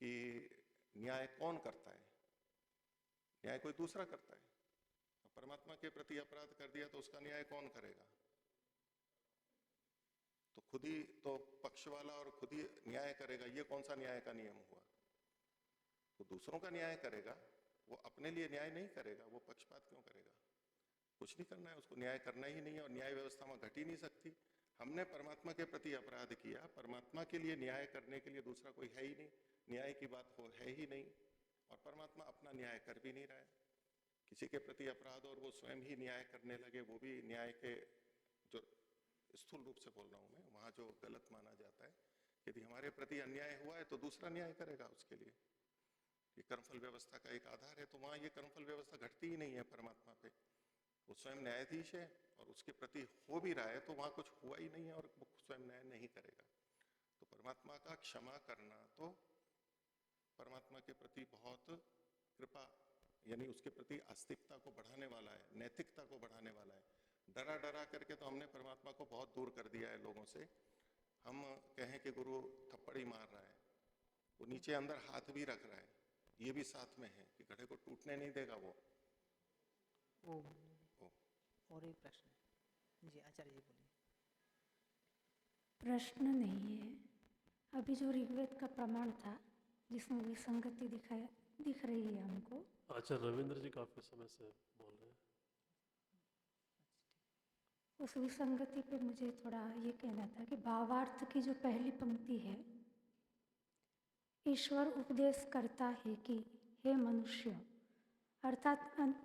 कि न्याय कौन करता है, न्याय कोई दूसरा करता है। परमात्मा के प्रति अपराध कर दिया तो उसका न्याय कौन करेगा? तो खुद ही तो पक्ष वाला और खुद ही न्याय करेगा, ये कौन सा न्याय का नियम हुआ? तो दूसरों का न्याय करेगा, वो अपने लिए न्याय नहीं करेगा, वो पक्षपात क्यों करेगा? कुछ नहीं करना है, उसको न्याय करना ही नहीं है और न्याय व्यवस्था में घट ही नहीं सकती। हमने परमात्मा के प्रति अपराध किया, परमात्मा के लिए न्याय करने के लिए दूसरा कोई है ही नहीं, न्याय की बात हो है ही नहीं, और परमात्मा अपना न्याय कर भी नहीं रहा है। किसी के प्रति अपराध और वो स्वयं ही न्याय करने लगे, वो भी न्याय के जो स्थूल रूप से बोल रहा हूं मैं, वहां जो गलत माना जाता है, यदि हमारे प्रति अन्याय हुआ है तो दूसरा न्याय करेगा उसके लिए। ये कर्मफल व्यवस्था का एक आधार है, तो वहां ये कर्मफल व्यवस्था घटती ही नहीं है परमात्मा पे। वो स्वयं न्यायाधीश है और उसके प्रति हो भी रहा है तो वहां कुछ हुआ ही नहीं है और वो स्वयं न्याय नहीं करेगा। तो परमात्मा का क्षमा करना तो परमात्मा के प्रति बहुत कृपा, यानी उसके प्रति आस्तिकता को बढ़ाने वाला है, नैतिकता को बढ़ाने वाला है। डरा डरा करके तो हमने परमात्मा को बहुत दूर कर दिया है लोगों से। हम कहें कि गुरु थप्पड़ ही मार रहा है, वो नीचे अंदर हाथ भी रख रहा है, ये भी साथ में है कि घड़े को टूटने नहीं देगा वो। और एक प्रश्न है जी, आचार्य जी बोलिए। प्रश्न नहीं है, अभी जो ऋग्वेद का प्रमाण था जिसमें विसंगति दिख रही है हमको। आचार्य रविंद्र जी काफी समय से बोल रहे हैं। उस विसंगति पे मुझे थोड़ा ये कहना था कि भावार्थ की जो पहली पंक्ति है, ईश्वर उपदेश करता है कि हे मनुष्य, अर्थात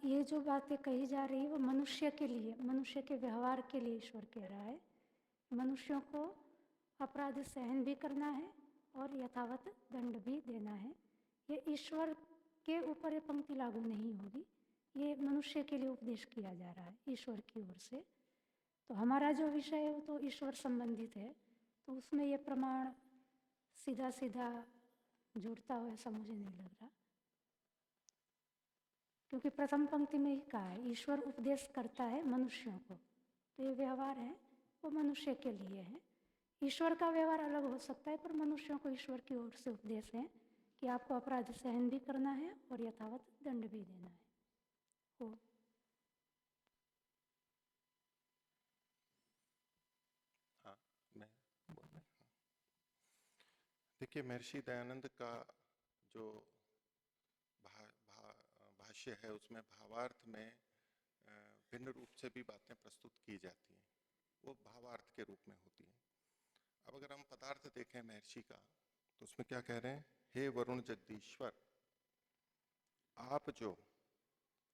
ये जो बातें कही जा रही है वो मनुष्य के लिए, मनुष्य के व्यवहार के लिए ईश्वर कह रहा है। मनुष्यों को अपराध सहन भी करना है और यथावत दंड भी देना है। ये ईश्वर के ऊपर ये पंक्ति लागू नहीं होगी, ये मनुष्य के लिए उपदेश किया जा रहा है ईश्वर की ओर से। तो हमारा जो विषय है वो तो ईश्वर संबंधित है, तो उसमें ये प्रमाण सीधा सीधा जुड़ता हुआ ऐसा मुझे नहीं लग रहा, क्योंकि प्रथम पंक्ति में ही कहा है ईश्वर उपदेश करता है मनुष्यों को, तो ये व्यवहार है वो मनुष्य के लिए है। ईश्वर का व्यवहार अलग हो सकता है, पर मनुष्यों को ईश्वर की ओर से उपदेश है कि आपको अपराध सहन भी करना है और यथावत दंड भी देना है। हाँ, मैं बोल रहा हूँ। देखिए, महर्षि दयानंद का जो भाष्य है उसमें भावार्थ में भिन्न रूप से भी बातें प्रस्तुत की जाती हैं, वो भावार्थ के रूप में होती हैं। अब अगर हम पदार्थ देखें महर्षि का, तो उसमें क्या कह रहे हैं, हे वरुण जगदीश्वर, आप जो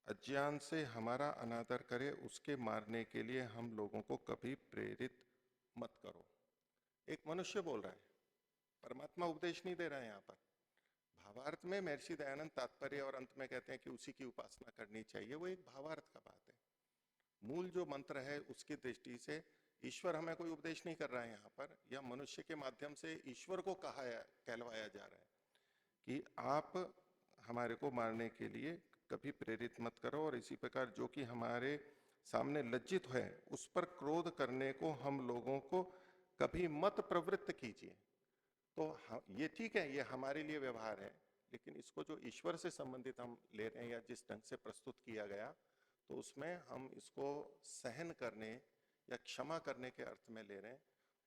अज्ञान से हमारा अनादर करे उसके मारने के लिए हम लोगों को कभी प्रेरित मत करो। एक मनुष्य बोल रहा है, परमात्मा उपदेश नहीं दे रहा है। यहाँ पर भावार्थ में महर्षि दयानंद तात्पर्य और अंत में कहते हैं कि उसी की उपासना करनी चाहिए, वो एक भावार्थ का बात है। मूल जो मंत्र है उसकी दृष्टि से ईश्वर हमें कोई उपदेश नहीं कर रहा है यहाँ पर, या मनुष्य के माध्यम से ईश्वर को कहलवाया जा रहा है कि आप हमारे को मारने के लिए कभी प्रेरित मत करो, और इसी प्रकार जो कि हमारे सामने लज्जित है उस पर क्रोध करने को हम लोगों को कभी मत प्रवृत्त कीजिए। तो ये ठीक है, ये हमारे लिए व्यवहार है, लेकिन इसको जो ईश्वर से संबंधित हम ले रहे हैं या जिस ढंग से प्रस्तुत किया गया, तो उसमें हम इसको सहन करने या क्षमा करने के अर्थ में ले रहे हैं।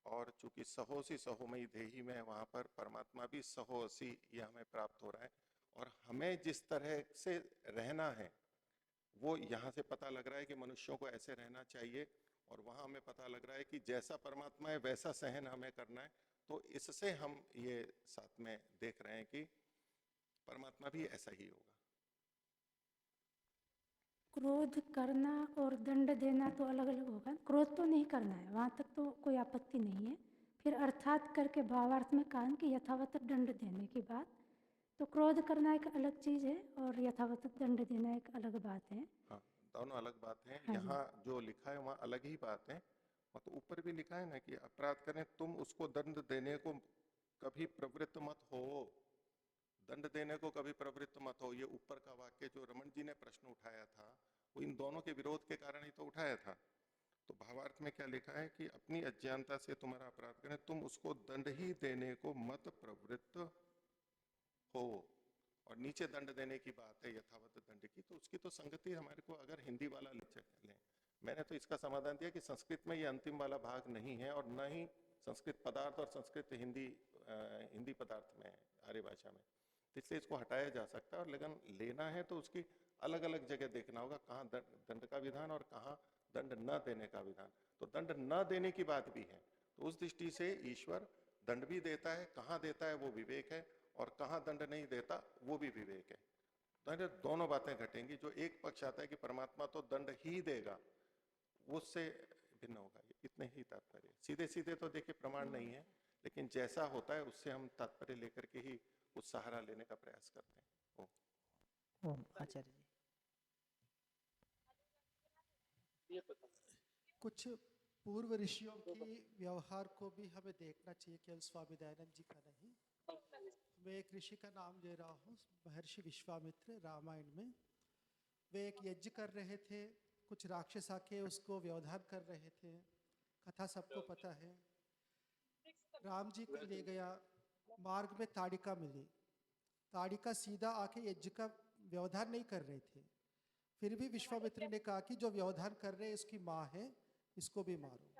और चूंकि सहोसी सहोमयी देही में वहां पर परमात्मा भी सहोसी ये हमें प्राप्त हो रहा है, और हमें जिस तरह से रहना है वो यहाँ से पता लग रहा है कि मनुष्यों को ऐसे रहना चाहिए, और वहां हमें पता लग रहा है कि जैसा परमात्मा है वैसा सहन हमें करना है। तो इससे हम ये साथ में देख रहे हैं कि परमात्मा भी ऐसा ही होगा। क्रोध करना और दंड देना तो अलग अलग होगा। क्रोध तो नहीं करना है, वहाँ तक तो कोई आपत्ति नहीं है। फिर अर्थात करके भावार्थ में कहा कि यथावत दंड देने की बात, तो क्रोध करना एक अलग चीज है और यथावत दंड देना एक अलग बात है। हाँ, दोनों अलग बात है। हाँ, यहाँ जो लिखा है वहाँ अलग ही बात है। मतलब ऊपर भी लिखा है ना कि अपराध करें तुम उसको दंड देने को कभी प्रवृत्त मत हो, दंड देने को कभी प्रवृत्त मत हो। ये ऊपर का वाक्य जो रमन जी ने प्रश्न उठाया था वो इन दोनों के विरोध के कारण ही तो उठाया था। तो भावार्थ में क्या लिखा है कि अपनी अज्ञानता से तुम्हारा अपराध करें तुम उसको दंड ही देने को मत प्रवृत्त हो, और नीचे दंड देने की बात है यथावत दंड की, तो उसकी तो संगति हमारे को अगर हिंदी वाला लें, मैंने तो इसका समाधान दिया कि संस्कृत में ये अंतिम वाला भाग नहीं है, और न ही संस्कृत पदार्थ और संस्कृत हिंदी पदार्थ में है आर्य भाषा में। तो इसलिए इसको हटाया जा सकता है, और लेकिन लेना है तो उसकी अलग अलग जगह देखना होगा, कहाँ दंड का विधान और कहाँ दंड न देने का विधान। तो दंड न देने की बात भी है, तो उस दृष्टि से ईश्वर दंड भी देता है, कहाँ देता है वो विवेक है, और कहाँ दंड नहीं देता वो भी विवेक है। तो दोनों बातें घटेंगी। जो एक पक्ष आता है कि परमात्मा तो दंड ही देगा, उससे भिन्न होगा। ये इतने ही तात्पर्य, सीधे सीधे तो देखिए प्रमाण नहीं है, लेकिन जैसा होता है उससे हम तात्पर्य लेकर के ही कुछ सहारा लेने का प्रयास करते हैं। ओम आचार्य जी। कुछ पूर्व ऋषियों की व्यवहार को भी हमें देखना चाहिए, केवल स्वामी दयानंद जी का नहीं। मैं एक ऋषि का नाम ले रहा हूँ, महर्षि विश्वामित्र। रामायण में वे एक यज्ञ कर रहे थे, कुछ राक्षस आके उसको व्यवधान कर रहे थे, कथा सबको पता है। राम जी को ले गया, मार्ग में ताड़िका मिली, ताड़िका सीधा आके यज्ञ का व्यवधान नहीं कर रहे थे, फिर भी विश्वामित्र ने कहा कि जो व्यवधान कर रहे हैं इसकी माँ है, इसको भी मारो।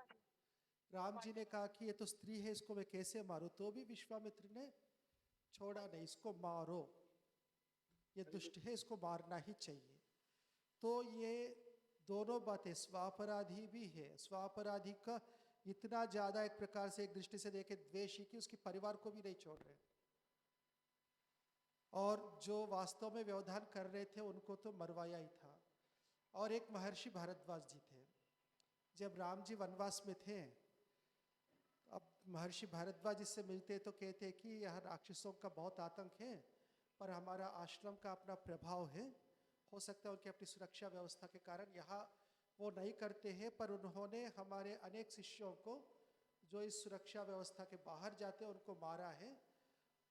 राम जी ने कहा कि ये तो स्त्री है, इसको मैं कैसे मारूं, तो भी विश्वामित्र ने छोड़ा नहीं, इसको मारो, ये दुष्ट है, इसको मारना ही चाहिए। तो ये दोनों बातें, स्वापराधी भी है, स्वापराधी का इतना ज्यादा एक प्रकार से एक दृष्टि से देखे द्वेषी कि उसके परिवार को भी नहीं छोड़ रहे, और जो वास्तव में व्यवधान कर रहे थे उनको तो मरवाया ही था। और एक महर्षि भारद्वाज जी थे, जब राम जी वनवास में थे, अब महर्षि भारद्वाज जी से मिलते तो कहते कि यह राक्षसों का बहुत आतंक है, पर हमारा आश्रम का अपना प्रभाव है, हो सकता है उनकी अपनी सुरक्षा व्यवस्था के कारण यहाँ वो नहीं करते हैं, पर उन्होंने हमारे अनेक शिष्यों को जो इस सुरक्षा व्यवस्था के बाहर जाते हैं उनको मारा है,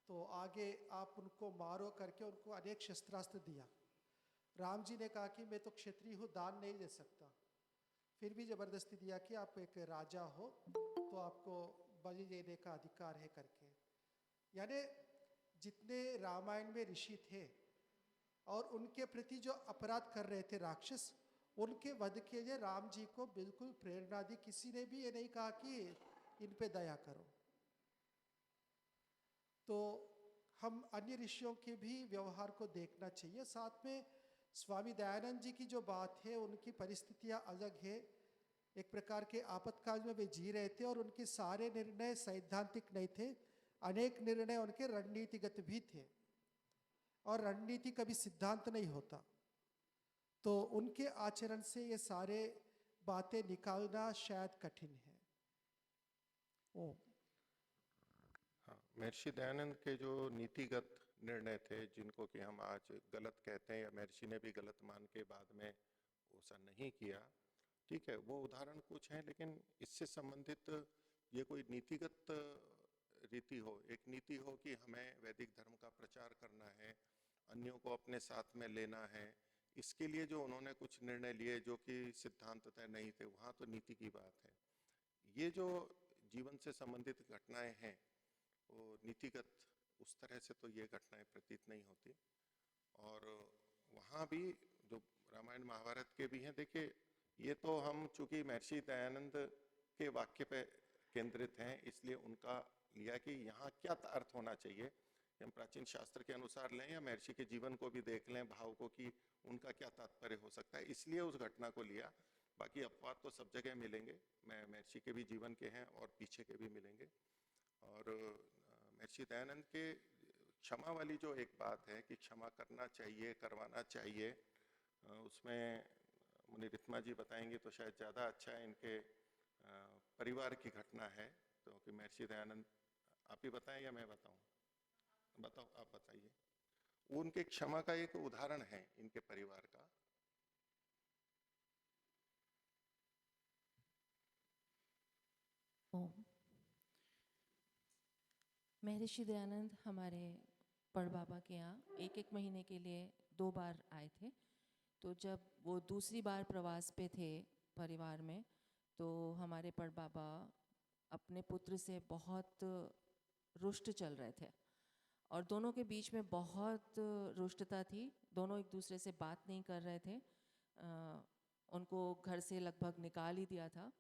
तो आगे आप उनको मारो करके उनको अनेक शस्त्रास्त्र दिया। राम जी ने कहा कि मैं तो क्षत्रिय हूँ, दान नहीं दे सकता, फिर भी जबरदस्ती दिया कि आप एक राजा हो तो आपको बलि देने का अधिकार है करके। यानी जितने रामायण में ऋषि थे और उनके प्रति जो अपराध कर रहे थे राक्षस, उनके वध के लिए राम जी को बिल्कुल प्रेरणा दी, किसी ने भी ये नहीं कहा कि इन पे दया करो। तो हम अन्य ऋषियों के भी व्यवहार को देखना चाहिए। साथ में स्वामी दयानंद जी की जो बात है, उनकी परिस्थितियां अलग है, एक प्रकार के आपातकाल में वे जी रहे थे और उनके सारे निर्णय सैद्धांतिक नहीं थे, अनेक निर्णय उनके रणनीतिगत भी थे, और रणनीति कभी सिद्धांत नहीं होता। तो उनके आचरण से ये सारे बातें निकालना शायद कठिन है। ओ हाँ, महर्षि दयानंद के जो नीतिगत निर्णय थे, जिनको कि हम आज गलत कहते हैं या महर्षि ने भी गलत मान के बाद में ऐसा नहीं किया, ठीक है, वो उदाहरण कुछ हैं, लेकिन इससे संबंधित ये कोई नीतिगत रीति हो, एक नीति हो कि हमें वैदिक धर्म का प्रचार करना है, अन्यों को अपने साथ में लेना है, इसके लिए जो उन्होंने कुछ निर्णय लिए जो कि सिद्धांततः नहीं थे, वहाँ तो नीति की बात है। ये जो जीवन से संबंधित घटनाएं हैं, वो नीतिगत उस तरह से तो ये घटनाएं प्रतीत नहीं होती। और वहाँ भी जो रामायण महाभारत के भी हैं, देखिए ये तो हम चूंकि महर्षि दयानंद के वाक्य पे केंद्रित हैं, इसलिए उनका लिया कि यहाँ क्या अर्थ होना चाहिए, हम प्राचीन शास्त्र के अनुसार लें या महर्षि के जीवन को भी देख लें, भाव को, कि उनका क्या तात्पर्य हो सकता है, इसलिए उस घटना को लिया। बाकी अपवाद तो सब जगह मिलेंगे, मैं महर्षि के भी जीवन के हैं और पीछे के भी मिलेंगे। और महर्षि दयानंद के क्षमा वाली जो एक बात है कि क्षमा करना चाहिए, करवाना चाहिए, उसमें मुनि रित्मा जी बताएंगे तो शायद ज़्यादा अच्छा है। इनके परिवार की घटना है, तो कि महर्षि दयानंद, आप ही बताएं या मैं बताऊं? बताओ, आप बताइए। उनके क्षमा का एक उदाहरण है इनके परिवार का। महर्षि दयानंद हमारे पड़बाबा के यहाँ एक महीने के लिए 2 बार आए थे। तो जब वो दूसरी बार प्रवास पे थे परिवार में, तो हमारे पड़बाबा अपने पुत्र से बहुत रुष्ट चल रहे थे और दोनों के बीच में बहुत रुष्टता थी। दोनों एक दूसरे से बात नहीं कर रहे थे, उनको घर से लगभग निकाल ही दिया था।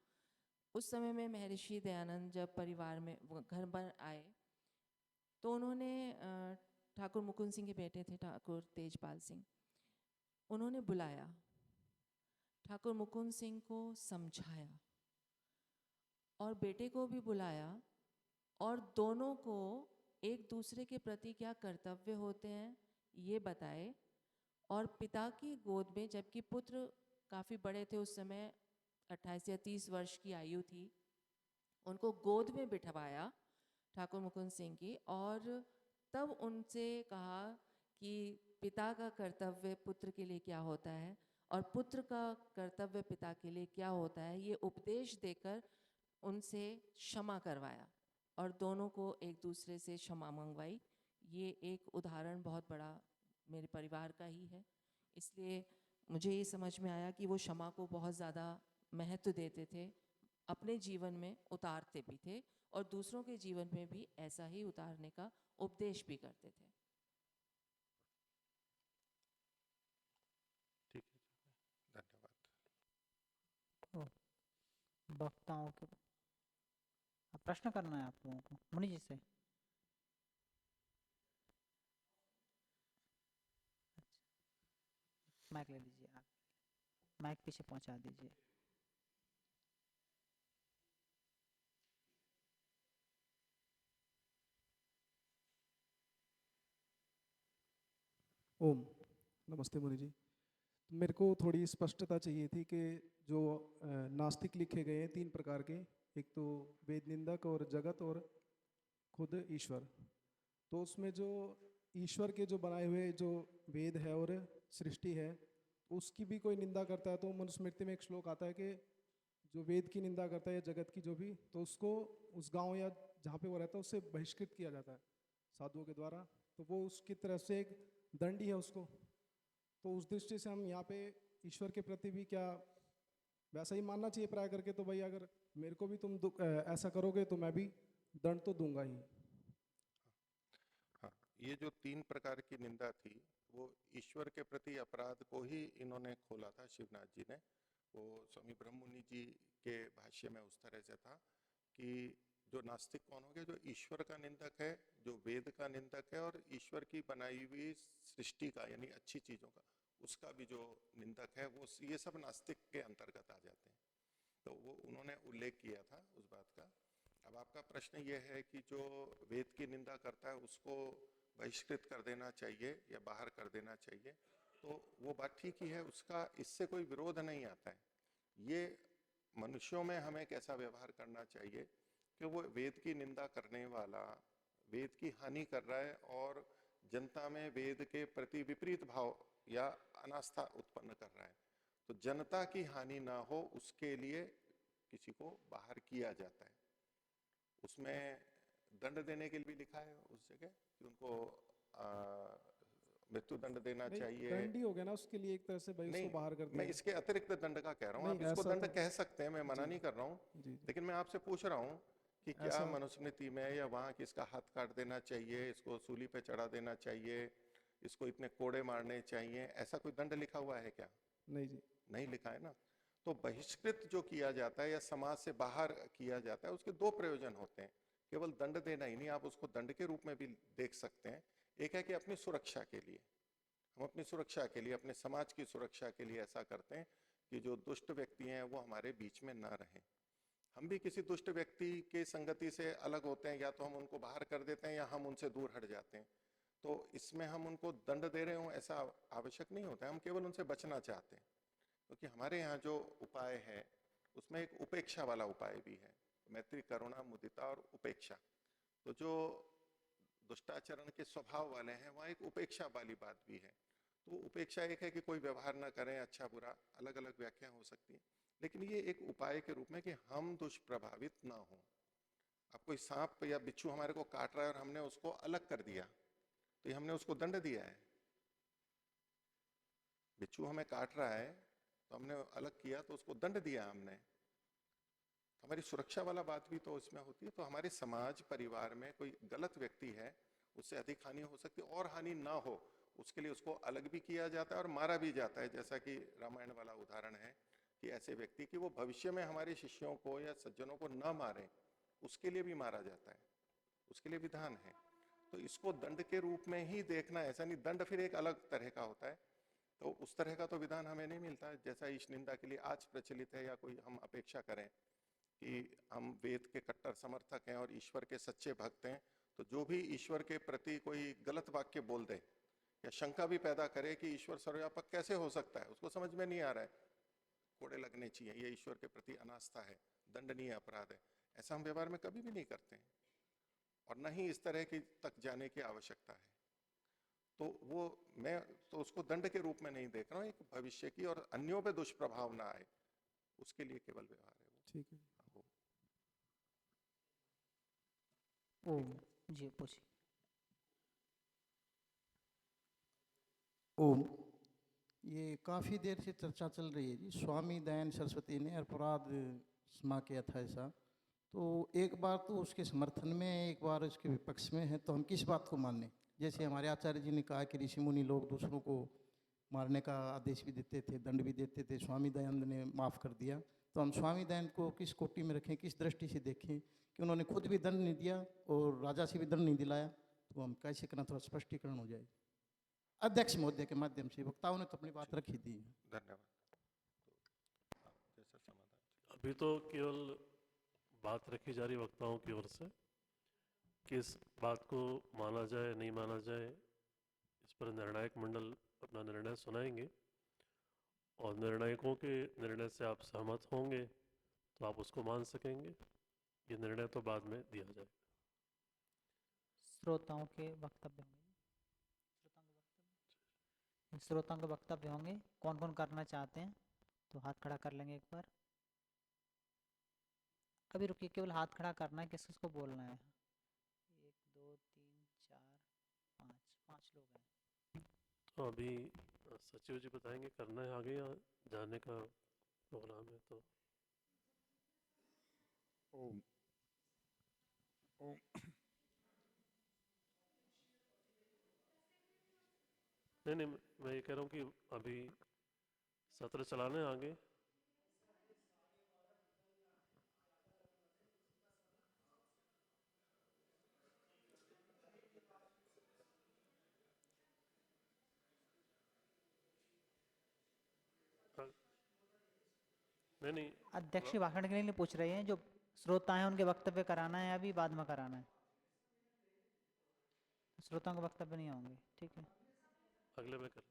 उस समय में महर्षि दयानंद जब परिवार में घर पर आए तो उन्होंने ठाकुर मुकुंद सिंह के बेटे थे ठाकुर तेजपाल सिंह, उन्होंने बुलाया, ठाकुर मुकुंद सिंह को समझाया और बेटे को भी बुलाया और दोनों को एक दूसरे के प्रति क्या कर्तव्य होते हैं ये बताए। और पिता की गोद में, जबकि पुत्र काफ़ी बड़े थे उस समय, 28 या 30 वर्ष की आयु थी, उनको गोद में बिठवाया ठाकुर मुकुंद सिंह की, और तब उनसे कहा कि पिता का कर्तव्य पुत्र के लिए क्या होता है और पुत्र का कर्तव्य पिता के लिए क्या होता है, ये उपदेश देकर उनसे क्षमा करवाया और दोनों को एक दूसरे से क्षमा मंगवाई। ये एक उदाहरण बहुत बड़ा मेरे परिवार का ही है, इसलिए मुझे ये समझ में आया कि वो क्षमा को बहुत ज़्यादा महत्व देते थे, अपने जीवन में उतारते भी थे और दूसरों के जीवन में भी ऐसा ही उतारने का उपदेश भी करते थे। ठीक है, धन्यवाद। तो वक्ताओं के अब प्रश्न करना है आप लोगों को मुनि जी से। माइक ले लीजिए, आप माइक पीछे पहुंचा दीजिए। ओम नमस्ते मुनि जी। तो मेरे को थोड़ी स्पष्टता चाहिए थी कि जो नास्तिक लिखे गए हैं 3 प्रकार के, एक तो वेद निंदक और जगत और खुद ईश्वर, तो उसमें जो ईश्वर के जो बनाए हुए जो वेद है और सृष्टि है उसकी भी कोई निंदा करता है तो मनुस्मृति में एक श्लोक आता है कि जो वेद की निंदा करता है या जगत की जो भी, तो उसको उस गांव या जहाँ पे वो रहता है उससे बहिष्कृत किया जाता है साधुओं के द्वारा, तो वो उसकी तरफ से एक दंड ही है उसको। तो उस दृष्टि से हम यहाँ पे ईश्वर के प्रति भी क्या वैसा ही मानना चाहिए प्राय करके, तो भाई अगर मेरे को भी तुम ऐसा करोगे तो मैं भी दंड तो दूंगा ही। हाँ, ये जो 3 प्रकार की निंदा थी वो ईश्वर के प्रति अपराध को ही इन्होंने खोला था शिवनाथ जी ने। वो स्वामी ब्रह्ममुनि जी के भाष्य में उस तरह से था कि जो नास्तिक कौन हो गया, जो ईश्वर का निंदक है, जो वेद का निंदक है और ईश्वर की बनाई हुई सृष्टि का यानी अच्छी चीजों का उसका भी जो निंदक है, वो ये सब नास्तिक के अंतर्गत आ जाते हैं। तो वो उन्होंने उल्लेख किया था उस बात का। अब आपका प्रश्न ये है कि जो वेद की निंदा करता है उसको बहिष्कृत कर देना चाहिए या बाहर कर देना चाहिए, तो वो बात ठीक ही है, उसका इससे कोई विरोध नहीं आता है। ये मनुष्यों में हमें कैसा व्यवहार करना चाहिए कि वो वेद की निंदा करने वाला वेद की हानि कर रहा है और जनता में वेद के प्रति विपरीत भाव या अनास्था उत्पन्न कर रहा है, तो जनता की हानि ना हो उसके लिए किसी को बाहर किया जाता है। उसमें दंड देने के लिए भी लिखा है उस जगह कि उनको मृत्यु दंड देना चाहिए। दंड ही हो गया ना उसके लिए एक तरह से, भाई उसको बाहर कर दिया। मैं इसके अतिरिक्त दंड का कह रहा हूँ, आप इसको दंड कह सकते हैं, मैं मना नहीं कर रहा हूँ, लेकिन मैं आपसे पूछ रहा हूँ कि क्या मनुस्मृति में या वहां किसका हाथ काट देना चाहिए, इसको सूली पे चढ़ा देना चाहिए, इसको इतने कोड़े मारने चाहिए, ऐसा कोई दंड लिखा हुआ है क्या? नहीं जी, नहीं लिखा है ना। तो बहिष्कृत जो किया जाता है या समाज से बाहर किया जाता है उसके 2 प्रयोजन होते हैं, केवल दंड देना ही नहीं, आप उसको दंड के रूप में भी देख सकते हैं। एक है कि अपनी सुरक्षा के लिए, हम अपनी सुरक्षा के लिए, अपने समाज की सुरक्षा के लिए ऐसा करते हैं कि जो दुष्ट व्यक्ति हैं वो हमारे बीच में ना रहें। हम भी किसी दुष्ट व्यक्ति के संगति से अलग होते हैं, या तो हम उनको बाहर कर देते हैं या हम उनसे दूर हट जाते हैं। तो इसमें हम उनको दंड दे रहे हों ऐसा आवश्यक नहीं होता है, हम केवल उनसे बचना चाहते हैं। क्योंकि हमारे यहाँ जो उपाय है उसमें एक उपेक्षा वाला उपाय भी है, मैत्री, करुणा, मुदिता और उपेक्षा। तो जो दुष्टाचरण के स्वभाव वाले हैं वहाँ एक उपेक्षा वाली बात भी है। तो उपेक्षा एक है कि कोई व्यवहार ना करें, अच्छा बुरा अलग अलग व्याख्या हो सकती है, लेकिन ये एक उपाय के रूप में कि हम दुष्प्रभावित ना हो। अब कोई सांप या बिच्छू हमारे को काट रहा है और हमने उसको अलग कर दिया, तो ये हमने उसको दंड दिया है। बिच्छू हमें काट रहा है तो हमने अलग किया तो उसको दंड दिया हमने। हमारी सुरक्षा वाला बात भी तो इसमें होती है। तो हमारे समाज परिवार में कोई गलत व्यक्ति है, उससे अधिक हानि हो सकती है, और हानि ना हो उसके लिए उसको अलग भी किया जाता है और मारा भी जाता है। जैसा कि रामायण वाला उदाहरण है कि ऐसे व्यक्ति कि वो भविष्य में हमारे शिष्यों को या सज्जनों को न मारे, उसके लिए भी मारा जाता है, उसके लिए विधान है। तो इसको दंड के रूप में ही देखना, ऐसा नहीं, दंड फिर एक अलग तरह का होता है। तो उस तरह का तो विधान हमें नहीं मिलता है जैसा ईश निंदा के लिए आज प्रचलित है, या कोई हम अपेक्षा करें कि हम वेद के कट्टर समर्थक हैं और ईश्वर के सच्चे भक्त हैं, तो जो भी ईश्वर के प्रति कोई गलत वाक्य बोल दे या शंका भी पैदा करे कि ईश्वर सर्वव्यापक कैसे हो सकता है, उसको समझ में नहीं आ रहा है, कोड़े लगने चाहिए, ये ईश्वर के प्रति अनास्था है, दंडनीय अपराध है, ऐसा हम व्यवहार में कभी भी नहीं करते हैं और न ही इस तरह की तक जाने की आवश्यकता है। तो वो मैं तो उसको दंड के रूप में नहीं देख रहा हूँ, एक भविष्य की और अन्यों पे दुष्प्रभाव ना आए उसके लिए केवल व्यवहार है वो। ठीक है। ओम जी पूछिए। ओम, ये काफ़ी देर से चर्चा चल रही है जी, स्वामी दयानंद सरस्वती ने अपराध क्षमा किया था ऐसा, तो एक बार तो उसके समर्थन में, एक बार उसके विपक्ष में है, तो हम किस बात को माने? जैसे हमारे आचार्य जी ने कहा कि ऋषि मुनि लोग दूसरों को मारने का आदेश भी देते थे, दंड भी देते थे, स्वामी दयानंद ने माफ़ कर दिया, तो हम स्वामी दयानंद को किस कोटि में रखें, किस दृष्टि से देखें कि उन्होंने खुद भी दंड नहीं दिया और राजा से भी दंड नहीं दिलाया, तो हम कैसे करना, थोड़ा स्पष्टीकरण हो जाए। अध्यक्ष महोदय के माध्यम से, वक्ताओं ने तो अपनी बात रखी थी। धन्यवाद। जैसा समाधान अभी तो केवल बात रखी जा रही वक्ताओं की ओर से, किस बात को माना जाए नहीं माना जाए, इस पर निर्णायक मंडल अपना निर्णय सुनाएंगे और निर्णायकों के निर्णय से आप सहमत होंगे तो आप उसको मान सकेंगे, ये निर्णय तो बाद में दिया जाए। श्रोताओं के वक्तव्य होंगे, श्रोताओं के वक्तव्य होंगे, कौन कौन करना चाहते हैं तो हाथ खड़ा कर लेंगे एक बार। अभी रुकिए, केवल हाथ खड़ा करना है, किस किसको बोलना है? 1 2 3 4 5 लोग हैं। तो अभी सचिव जी बताएंगे करना है आगे या जाने का प्रोग्राम है। तो ओम ओम नहीं, मैं ये कह रहा हूँ कि अभी सत्र चलाने हैं आगे। नहीं अध्यक्ष भाषण के लिए पूछ रहे हैं, जो श्रोता हैं उनके वक्तव्य कराना है या अभी बाद में कराना है? श्रोताओं के वक्तव्य नहीं होंगे, ठीक है, अगले में कर,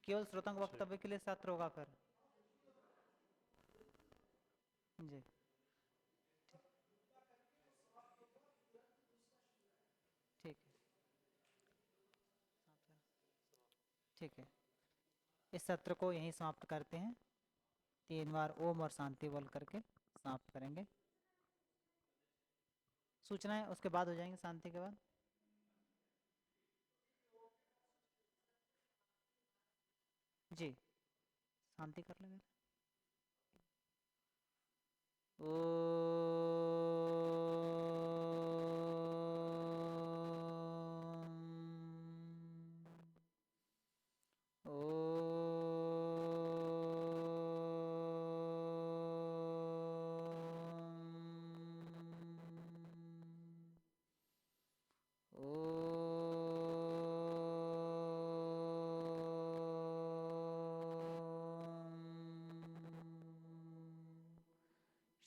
केवल श्रोताओं के वक्तव्य के लिए सत्र होगा फिर जी। ठीक है, ठीक है, इस सत्र को यहीं समाप्त करते हैं। 3 बार ओम और शांति बोल करके समाप्त करेंगे। सूचनाएं उसके बाद हो जाएंगी, शांति के बाद। जी शांति कर लेंगे।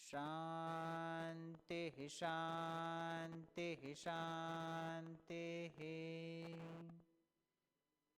शांति शांति शांति।